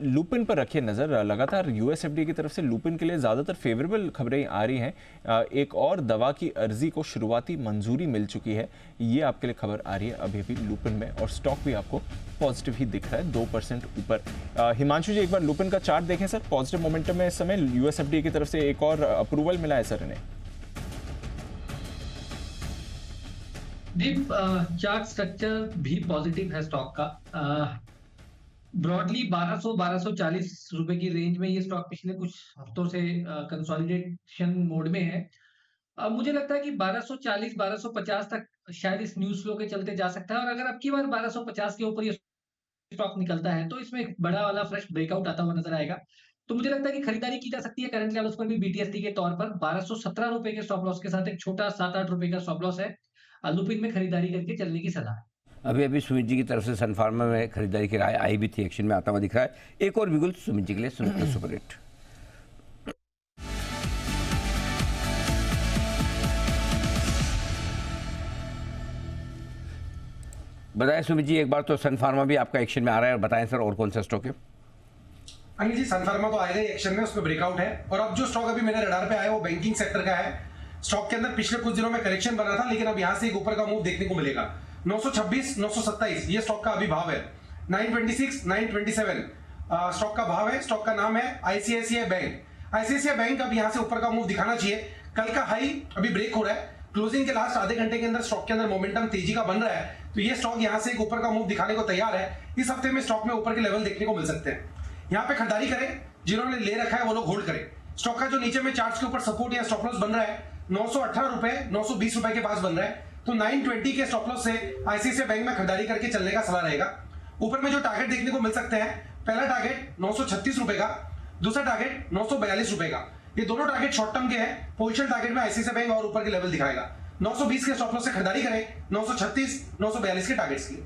लुपिन पर रखिए नज़र। लगातार US FDA की तरफ से लुपिन के लिए ज़्यादातर फेवरेबल खबरें आ रही हैं। एक और दवा की अर्जी को शुरुआती मंजूरी मिल चुकी है, ये आपके लिए खबर आ रही है अभी भी लुपिन में। और स्टॉक भी आपको पॉजिटिव ही दिख रहा है, 2% ऊपर। हिमांशु जी एक बार लुपिन का चार्ट देखें सर। पॉजिटिव मोमेंटम में इस समय US FDA की तरफ से एक और अप्रूवल मिला है सर इन्हें। दीप, चार्ट स्ट्रक्चर भी पॉजिटिव है स्टॉक का। ब्रॉडली 1200-1240 रुपए की रेंज में ये स्टॉक पिछले कुछ हफ्तों से कंसोलिडेशन मोड में है। मुझे लगता है कि 1240 1250 तक शायद इस न्यूज़ फ्लो के चलते जा सकता है, और अगर अब की बार 1250 के ऊपर ये स्टॉक निकलता है तो इसमें एक बड़ा वाला फ्रेश ब्रेकआउट आता हुआ नजर आएगा। तो मुझे लगता है कि खरीदारी की जा सकती है करंट लेवल्स पर भी बीटीएसटी के तौर पर 1217 रुपए के स्टॉप लॉस के साथ एक छोटा 7-8 रुपए का स्टॉप लॉस है। लुपिन में खरीदारी करके चलने की सलाह है। अभी सुमित जी की तरफ से सन फार्मा में खरीदारी की राय आई भी थी, एक्शन में आता हुआ दिख रहा है। एक और बिगुल सुमित जी के लिए सुनते सुपर हिट। बताएं सुमित जी, एक बार तो सन फार्मा भी आपका एक्शन में आ रहा है, बताएं सर और कौन सा स्टॉक है? अनिल जी, सन फार्मा तो आएगा एक्शन में, उसमें ब्रेकआउट है। और अब जो स्टॉक अभी मेरे रडार पे आया वो बैंकिंग सेक्टर का है। स्टॉक के अंदर पिछले कुछ दिनों में करेक्शन बना था, लेकिन अब यहां से एक ऊपर का मूव देखने को मिलेगा। 926 927 ये स्टॉक का अभी भाव है। 926 927 स्टॉक का भाव है। स्टॉक का नाम है आईसीआईसीआई बैंक। आईसीआईसीआई बैंक अब यहां से ऊपर का मूव दिखाना चाहिए। कल का हाई अभी ब्रेक हो रहा है, क्लोजिंग के लास्ट आधे घंटे के अंदर स्टॉक के अंदर मोमेंटम तेजी का बन रहा है, तो ये स्टॉक यहां से एक ऊपर का मूव दिखाने को तैयार है। इस हफ्ते में स्टॉक में ऊपर के लेवल देखने को मिल सकते हैं। यहाँ पे खरीदारी करें, जिन्होंने ले रखा है वो लोग होल्ड करें। स्टॉक का जो नीचे में चार्ट्स के ऊपर सपोर्ट या स्टॉप लॉस बन रहा है 918 रुपए 920 रुपए के पास बन रहा है, तो 920 के स्टॉप लॉस से आईसीआईसीआई बैंक में खरीदारी करके चलने का सलाह रहेगा। ऊपर में जो टारगेट देखने को मिल सकते हैं, पहला टारगेट 936 रुपए का, दूसरा टारगेट 942 रुपए का। ये दोनों टारगेट शॉर्ट टर्म के हैं। पोजिशन टारगेट में आईसीआईसीआई बैंक और ऊपर के लेवल दिखाएगा। 920 के स्टॉप लॉस से खरीदारी करें, 936 942 के टारगेट्स के लिए।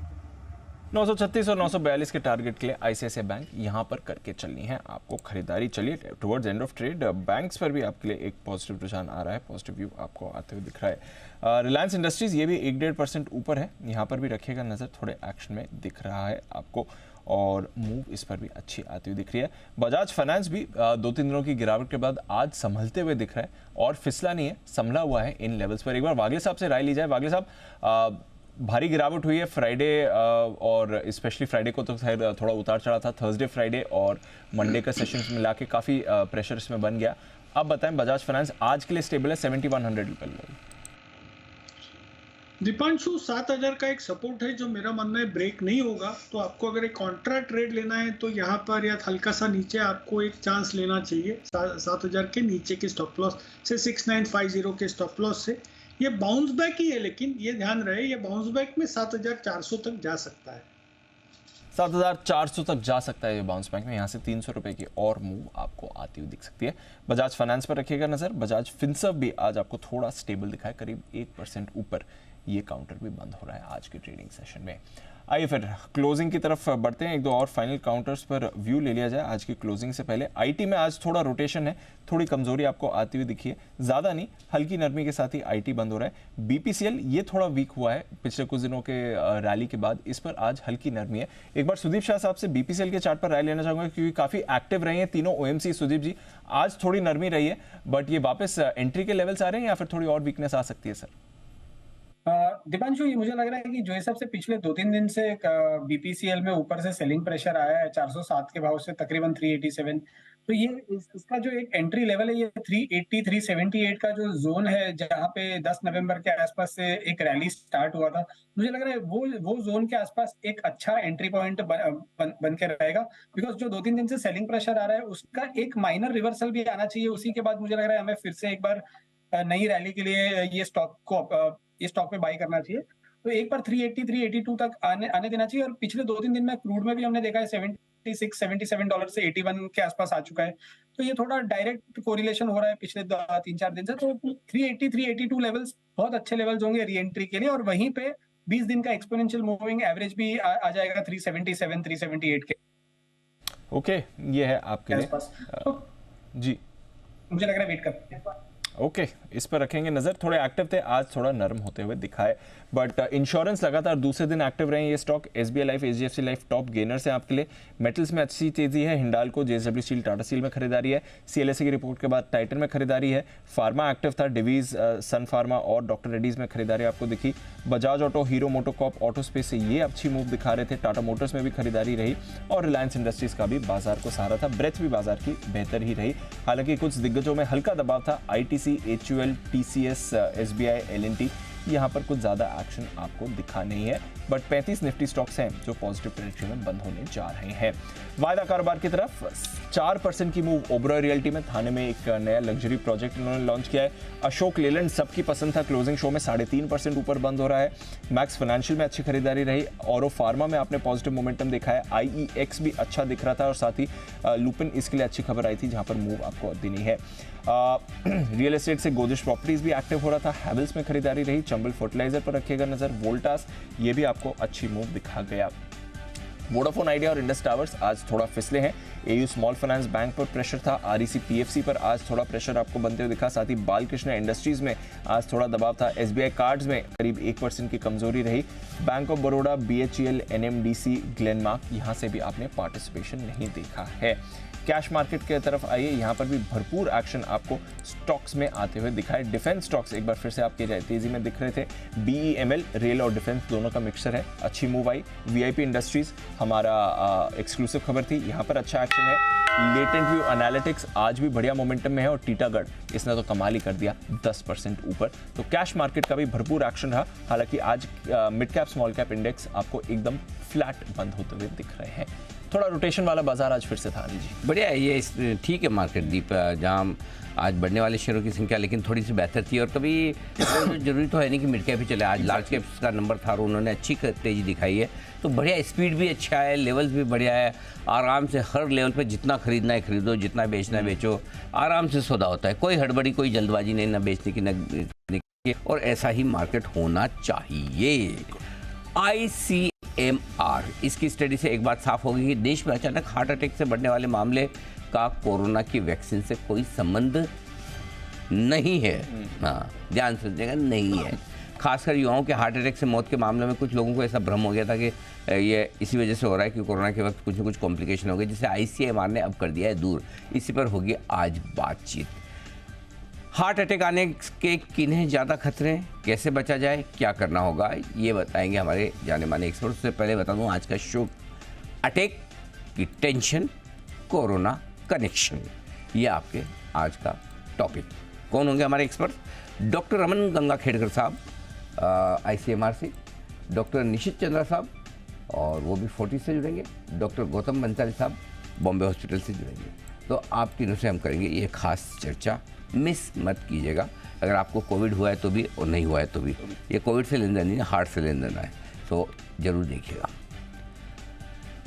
936 और 942 के टारगेट के लिए आईसीआईसीआई बैंक यहां पर करके चलनी है आपको खरीदारी। चलिए towards end of trade banks पर भी आपके लिए एक पॉजिटिव रुझान आ रहा है, पॉजिटिव व्यू आपको आते हुए दिख रहा है। रिलायंस इंडस्ट्रीज ये भी 1-1.5% ऊपर है, यहां पर भी रखिएगा नजर, थोड़े एक्शन में दिख रहा है आपको, और मूव इस पर भी अच्छी आती हुई दिख रही है। बजाज फाइनेंस भी 2-3 दिनों की गिरावट के बाद आज संभलते हुए दिख रहा है, और फिसला नहीं है, संभला हुआ है इन लेवल्स पर। एक बार वागले साहब से राय ली जाए। वागले साहब, भारी गिरावट हुई है फ्राइडे, और स्पेशली फ्राइडे को तो खैर थोड़ा उतार चढ़ा था, थर्सडे फ्राइडे और मंडे का सेशंस मिला के काफ़ी प्रेशर इसमें बन गया। अब बताएं, बजाज फाइनेंस आज के लिए स्टेबल है 7100 रुपये लेवल। दीपांशु, 7000 का एक सपोर्ट है जो मेरा मानना है ब्रेक नहीं होगा, तो आपको अगर एक कॉन्ट्रा ट्रेड लेना है तो यहाँ पर या हल्का सा नीचे आपको एक चांस लेना चाहिए 7000 के नीचे के स्टॉप लॉस से, 6950 के स्टॉप लॉस से। ये बाउंस बैक ही है, लेकिन ये ध्यान रहे ये बाउंस बैक में 7400 तक जा सकता है। 7400 तक जा सकता है ये बाउंस बैक में। यहाँ से 300 रुपए की और मूव आपको आती हुई दिख सकती है। बजाज फाइनेंस पर रखिएगा नजर। बजाज फिनसर्व भी आज आपको थोड़ा स्टेबल दिखाए, करीब 1% ऊपर ये काउंटर भी बंद हो रहा है आज के ट्रेडिंग सेशन में। आइए फिर क्लोजिंग की तरफ बढ़ते हैं। एक दो और फाइनल काउंटर्स पर व्यू ले लिया जाए आज की क्लोजिंग से पहले। आईटी में आज थोड़ा रोटेशन है, थोड़ी कमजोरी आपको आती हुई दिखी है, ज्यादा नहीं, हल्की नरमी के साथ ही आईटी बंद हो रहा है। बीपीसीएल ये थोड़ा वीक हुआ है पिछले कुछ दिनों के रैली के बाद, इस पर आज हल्की नरमी है। एक बार सुदीप शाह साहब से बीपीसीएल के चार्ट पर राय लेना चाहूंगा, क्योंकि काफी एक्टिव रहे हैं तीनों ओएमसी। सुदीप जी, आज थोड़ी नरमी रही है, बट ये वापस एंट्री के लेवल्स आ रहे हैं या फिर थोड़ी और वीकनेस आ सकती है सर? दीपांशु, ये मुझे लग रहा है कि जो हिसाब से पिछले 2-3 दिन से बीपीसीएल में ऊपर से सेलिंग प्रेशर आया है 407 के भाव से तकरीबन 387, तो ये इसका जो एक एंट्री लेवल है ये 380 378 का जो जोन है, जहां पे 10 नवंबर के आसपास से एक रैली स्टार्ट हुआ था, मुझे लग रहा है वो जोन के आसपास एक अच्छा एंट्री पॉइंट बन के रहेगा। बिकॉज जो 2-3 दिन से सेलिंग प्रेशर आ रहा है उसका एक माइनर रिवर्सल भी आना चाहिए। उसी के बाद मुझे लग रहा है हमें फिर से एक बार नई रैली के लिए ये स्टॉक पे बाई करना चाहिए। तो एक बार 380 382 तक आने देना चाहिए। और पिछले 2-3 दिन में क्रूड में भी हमने देखा है 76 77 डॉलर से 81 के आसपास आ चुका है, तो ये थोड़ा डायरेक्ट कोरिलेशन हो रहा है पिछले 3-4 दिन से। तो 380 382 लेवल्स बहुत अच्छे लेवल्स होंगे री एंट्री के लिए, और वहीं पे 20 दिन का एक्सपोनेंशियल मूविंग एवरेज भी आ जाएगा 377 378 के। ओके, ये है आपके लिए जी, मुझे लग रहा है वेट करते हैं। ओके, इस पर रखेंगे नजर। थोड़े एक्टिव थे, आज थोड़ा नरम होते हुए दिखाए, बट इंश्योरेंस लगातार दूसरे दिन एक्टिव रहे ये stock. SBI life, HDFC life top gainers है आपके लिए। मेटल्स में अच्छी तेजी है, Hindalco, JSW steel, Tata steel में खरीदारी है। सीएलएसए की रिपोर्ट के बाद टाइटन में खरीदारी है। फार्मा एक्टिव था, डिवीज, सन फार्मा और डॉक्टर रेड्डीज में खरीदारी आपको दिखी। Bajaj auto, hero MotoCorp, auto space से ये अच्छी मूव दिखा रहे थे। टाटा मोटर्स में भी खरीदारी रही, और रिलायंस इंडस्ट्रीज का भी बाजार को सहारा था। ब्रेथ भी बाजार की बेहतर ही रही, हालांकि कुछ दिग्गजों में हल्का दबाव था। ITC, HUL, TCS, SBI, L and T यहाँ पर कुछ ज़्यादा एक्शन आपको दिखा नहीं है, बट 35 निफ्टी स्टॉक्स हैं जो पॉजिटिव टेरिटरी में बंद होने जा रहे हैं। वायदा कारोबार की तरफ 4% की मूव ओबरॉय रियल्टी में। थाने में एक नया लग्जरी प्रोजेक्ट इन्होंने लॉन्च किया है। अशोक लेलैंड सबकी पसंद था, क्लोजिंग शो में 3.5% ऊपर बंद हो रहा है। मैक्स फाइनेंशियल में अच्छी खरीदारी रही। औरो फार्मा में आपने पॉजिटिव मोमेंटम देखा है। IEX भी अच्छा दिख रहा था और साथ ही लुपिन इसके लिए अच्छी खबर आई थी जहां पर मूव आपको देनी है। रियल एस्टेट से गोदरेज प्रॉपर्टीज भी एक्टिव हो रहा था। हैवेल्स में खरीदारी रही। चंबल फर्टिलाइजर पर रखिएगा नजर। वोल्टास ये भी आपको अच्छी मूव दिखा गया। वोडाफोन आइडिया और इंडस टावर्स आज थोड़ा फिसले हैं। AU स्मॉल फाइनेंस बैंक पर प्रेशर था। REC PFC पर आज थोड़ा प्रेशर आपको बनते हुए दिखा। साथ ही बालकृष्ण इंडस्ट्रीज में आज थोड़ा दबाव था। SBI कार्ड्स में करीब 1% की कमजोरी रही। Bank of Baroda, BHEL, NMDC, Glenmark यहाँ से भी आपने पार्टिसिपेशन नहीं देखा है। कैश मार्केट की तरफ आइए, यहाँ पर भी भरपूर एक्शन आपको स्टॉक्स में आते हुए दिखाए। डिफेंस स्टॉक्स एक बार फिर से आपके तेजी में दिख रहे थे। BEML रेल और डिफेंस दोनों का मिक्सचर है, अच्छी मूव आई। VIP इंडस्ट्रीज हमारा एक्सक्लूसिव खबर थी, यहाँ पर अच्छा एक्शन है। लेटेंट व्यू एनालिटिक्स आज भी बढ़िया मोमेंटम में है और टीटागढ़ इसने तो कमाल ही कर दिया 10% ऊपर। तो कैश मार्केट का भी भरपूर एक्शन रहा। हालांकि आज mid cap small cap index आपको एकदम फ्लैट बंद होते हुए दिख रहे हैं। थोड़ा रोटेशन वाला बाजार आज फिर से था। अनिल जी बढ़िया है, ये ठीक है मार्केट दीप, जहाँ आज बढ़ने वाले शेयरों की संख्या लेकिन थोड़ी सी बेहतर थी। और कभी जरूरी तो है नहीं कि मिड कैप ही चले। आज लार्ज कैप्स का नंबर था और उन्होंने अच्छी तेजी दिखाई है, तो बढ़िया स्पीड भी अच्छा है, लेवल्स भी बढ़िया है। आराम से हर लेवल पे जितना खरीदना है खरीदो, जितना बेचना है बेचो, आराम से सौदा होता है। कोई हड़बड़ी, कोई जल्दबाजी नहीं, ना बेचने की ना खरीदने की, और ऐसा ही मार्केट होना चाहिए। ICMR इसकी स्टडी से एक बात साफ होगी कि देश में अचानक हार्ट अटैक से बढ़ने वाले मामले का कोरोना की वैक्सीन से कोई संबंध नहीं है। हाँ, ध्यान से देखिएगा, नहीं है। खासकर युवाओं के हार्ट अटैक से मौत के मामले में कुछ लोगों को ऐसा भ्रम हो गया था कि ये इसी वजह से हो रहा है कि कोरोना के वक्त कुछ न कुछ कॉम्प्लिकेशन हो गए, जिसे ICMR ने अब कर दिया है दूर। इसी पर होगी आज बातचीत। हार्ट अटैक आने के किन्हें ज़्यादा खतरे हैं, कैसे बचा जाए, क्या करना होगा, ये बताएंगे हमारे जाने माने एक्सपर्ट। उससे पहले बता दूं आज का शो अटैक की टेंशन, कोरोना कनेक्शन, ये आपके आज का टॉपिक। कौन होंगे हमारे एक्सपर्ट? डॉक्टर रमन गंगाखेड़कर साहब ICMR से, डॉक्टर निशित चंद्रा साहब और वो भी 40 से जुड़ेंगे, डॉक्टर गौतम बंसाली साहब बॉम्बे हॉस्पिटल से जुड़ेंगे। तो आप तीनों से हम करेंगे ये खास चर्चा, मिस मत कीजिएगा। अगर आपको कोविड हुआ है तो भी और नहीं हुआ है तो भी, ये कोविड से लेन देन नहीं, हार्ट से लेन देन है, तो जरूर देखिएगा।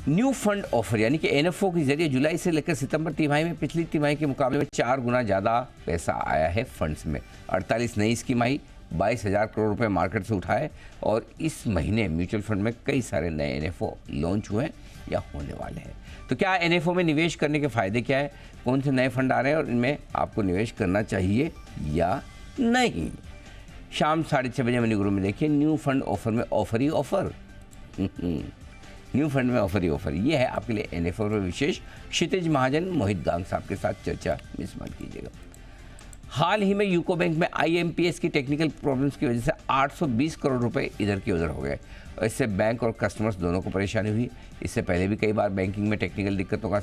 न्यू फंड ऑफर यानी कि NFO के जरिए जुलाई से लेकर सितंबर तिमाही में पिछली तिमाही के मुकाबले में 4 गुना ज़्यादा पैसा आया है फंड्स में। 48 नई स्कीम आई, 22,000 करोड़ रुपए मार्केट से उठाए, और इस महीने म्यूचुअल फंड में कई सारे नए NFO लॉन्च हुए हैं या होने वाले हैं। तो क्या NFO में निवेश करने के फ़ायदे क्या है, कौन से नए फंड आ रहे हैं और इनमें आपको निवेश करना चाहिए या नहीं? शाम 6:30 बजे मनी गुरु में देखिए न्यू फंड ऑफर में ऑफर ही ऑफर। न्यू फंड में ऑफर ही ऑफर, ये है आपके लिए NFO में विशेष। क्षितिज महाजन, मोहित गांग साहब के साथ चर्चा मिस मत कीजिएगा। हाल ही में यूको बैंक में IMPS की टेक्निकल प्रॉब्लम्स की वजह से 820 करोड़ रुपए इधर की उधर हो गए, और इससे बैंक और कस्टमर्स दोनों को परेशानी हुई। इससे पहले भी कई बार बैंकिंग में टेक्निकल दिक्कतों का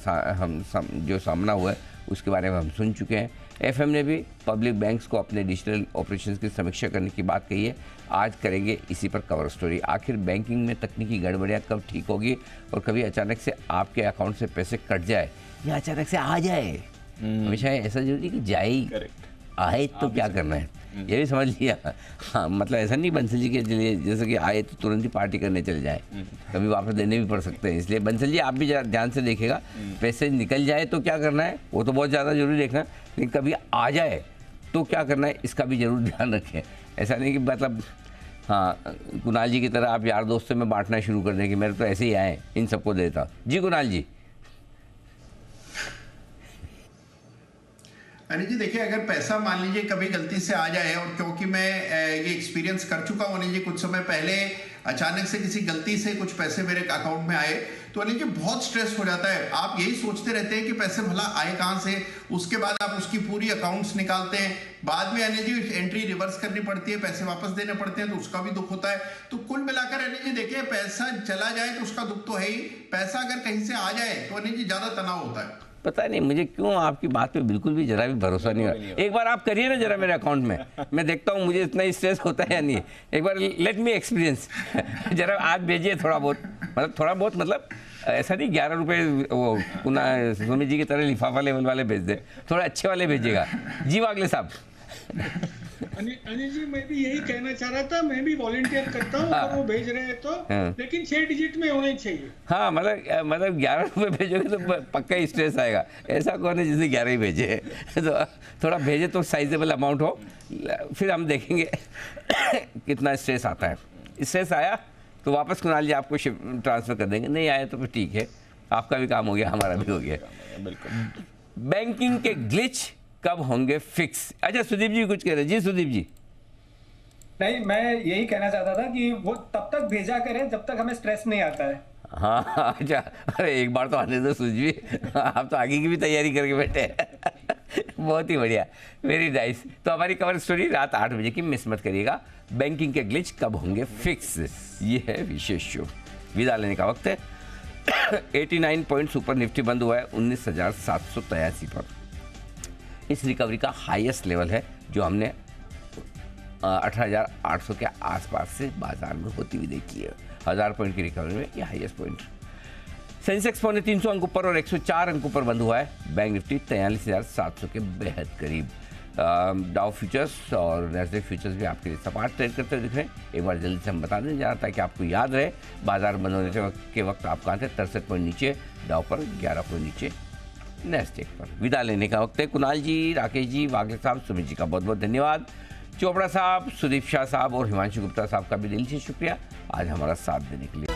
जो सामना हुआ है उसके बारे में हम सुन चुके हैं। FM ने भी पब्लिक बैंक्स को अपने डिजिटल ऑपरेशंस की समीक्षा करने की बात कही है। आज करेंगे इसी पर कवर स्टोरी। आखिर बैंकिंग में तकनीकी गड़बड़ियाँ कब ठीक होगी, और कभी अचानक से आपके अकाउंट से पैसे कट जाए या अचानक से आ जाए। हमेशा ऐसा जरूरी कि जाए ही, आए तो क्या करना है ये भी समझ लिया। हाँ, मतलब ऐसा नहीं बंसल जी के लिए जैसे कि आए तो तुरंत ही पार्टी करने चले जाए, कभी वापस देने भी पड़ सकते हैं। इसलिए बंसल जी आप भी ध्यान से देखिएगा, पैसे निकल जाए तो क्या करना है वो तो बहुत ज़्यादा जरूरी देखना, लेकिन कभी आ जाए तो क्या करना है इसका भी जरूर ध्यान रखें। ऐसा नहीं कि मतलब हाँ कुणाल जी की तरह आप यार दोस्तों में बांटना शुरू कर दें कि मेरे तो ऐसे ही आए इन सबको देता। जी कुणाल जी। अनिल जी देखिए, अगर पैसा मान लीजिए कभी गलती से आ जाए, और क्योंकि मैं ये एक्सपीरियंस कर चुका हूँ अनिल जी, कुछ समय पहले अचानक से किसी गलती से कुछ पैसे मेरे अकाउंट में आए तो अनिल जी बहुत स्ट्रेस हो जाता है। आप यही सोचते रहते हैं कि पैसे भला आए कहाँ से, उसके बाद आप उसकी पूरी अकाउंट्स निकालते हैं, बाद में अनिल जी एंट्री रिवर्स करनी पड़ती है, पैसे वापस देने पड़ते हैं, तो उसका भी दुख होता है। तो कुल मिलाकर अनिल जी देखिए, पैसा चला जाए तो उसका दुख तो है ही, पैसा अगर कहीं से आ जाए तो अनिल जी ज्यादा तनाव होता है। पता नहीं मुझे क्यों आपकी बात पे बिल्कुल भी जरा भी भरोसा नहीं हो रहा। एक बार आप करिए ना जरा मेरे अकाउंट में, मैं देखता हूँ मुझे इतना स्ट्रेस होता है या नहीं। एक बार लेट मी एक्सपीरियंस जरा आज भेजिए थोड़ा बहुत मतलब ऐसा नहीं 11 रुपये वो सुमित जी की तरह लिफाफा लेवल वाले भेज दे, थोड़ा अच्छे वाले भेजिएगा। जी वागले साहब। अनिल जी मैं भी यही कहना चाह रहा था, मैं भी वॉलंटियर करता हूँ अगर वो भेज रहे हैं तो, लेकिन 6 डिजिट में होने चाहिए। हाँ मतलब 11 रुपये भेजोगे तो पक्का ही स्ट्रेस आएगा। ऐसा कौन है जिसने 11 ही भेजे तो थोड़ा भेजे तो साइजेबल अमाउंट हो, फिर हम देखेंगे कितना स्ट्रेस आता है। स्ट्रेस आया तो वापस कुणाल जी आपको ट्रांसफ़र कर देंगे, नहीं आया तो फिर ठीक है, आपका भी काम हो गया, हमारा भी हो गया। बिल्कुल। बैंकिंग के ग्लिच कब होंगे फिक्स? अच्छा सुदीप जी कुछ कह रहे हैं। जी सुदीप जी। नहीं, मैं यही कहना चाहता था कि वो तब तक भेजा करें जब तक हमें स्ट्रेस नहीं आता है। हाँ अच्छा, अरे एक बार तो आने दो सुदीप जी, आप तो आगे की भी तैयारी करके बैठे बहुत ही बढ़िया, वेरी नाइस। तो हमारी कवर स्टोरी रात 8 बजे की मिस मत करिएगा। बैंकिंग के ग्लिच कब होंगे फिक्स, ये है विशेष शो। विदा लेने का वक्त है। 89 पॉइंट्स ऊपर निफ्टी बंद हुआ है 19,783 पर। इस रिकवरी का हाईएस्ट लेवल है जो हमने 18,800 के आसपास से बाजार में होती हुई देखी है। 1000 पॉइंट की रिकवरी में ये हाईएस्ट पॉइंट। सेंसेक्स 300 अंक ऊपर और 104 अंक ऊपर बंद हुआ है। बैंक निफ्टी 43,700 के बेहद करीब। डाउ फ्यूचर्स और नैस्डैक फ्यूचर्स भी आपके लिए सपाट ट्रेड करते हुए दिख रहे हैं। एक बार जल्दी से हम बता दें जहाँ ताकि आपको याद रहे बाजार बंद होने के वक्त आप कहाँ थे। 63 पॉइंट नीचे डाउ पर, 11 पॉइंट नीचे नैस्डैक पर। विदा लेने का वक्त है। कुणाल जी, राकेश जी, वागले साहब, सुमित जी का बहुत बहुत धन्यवाद। चोपड़ा साहब, सुदीप शाह साहब और हिमांशु गुप्ता साहब का भी दिल से शुक्रिया आज हमारा साथ देने के लिए।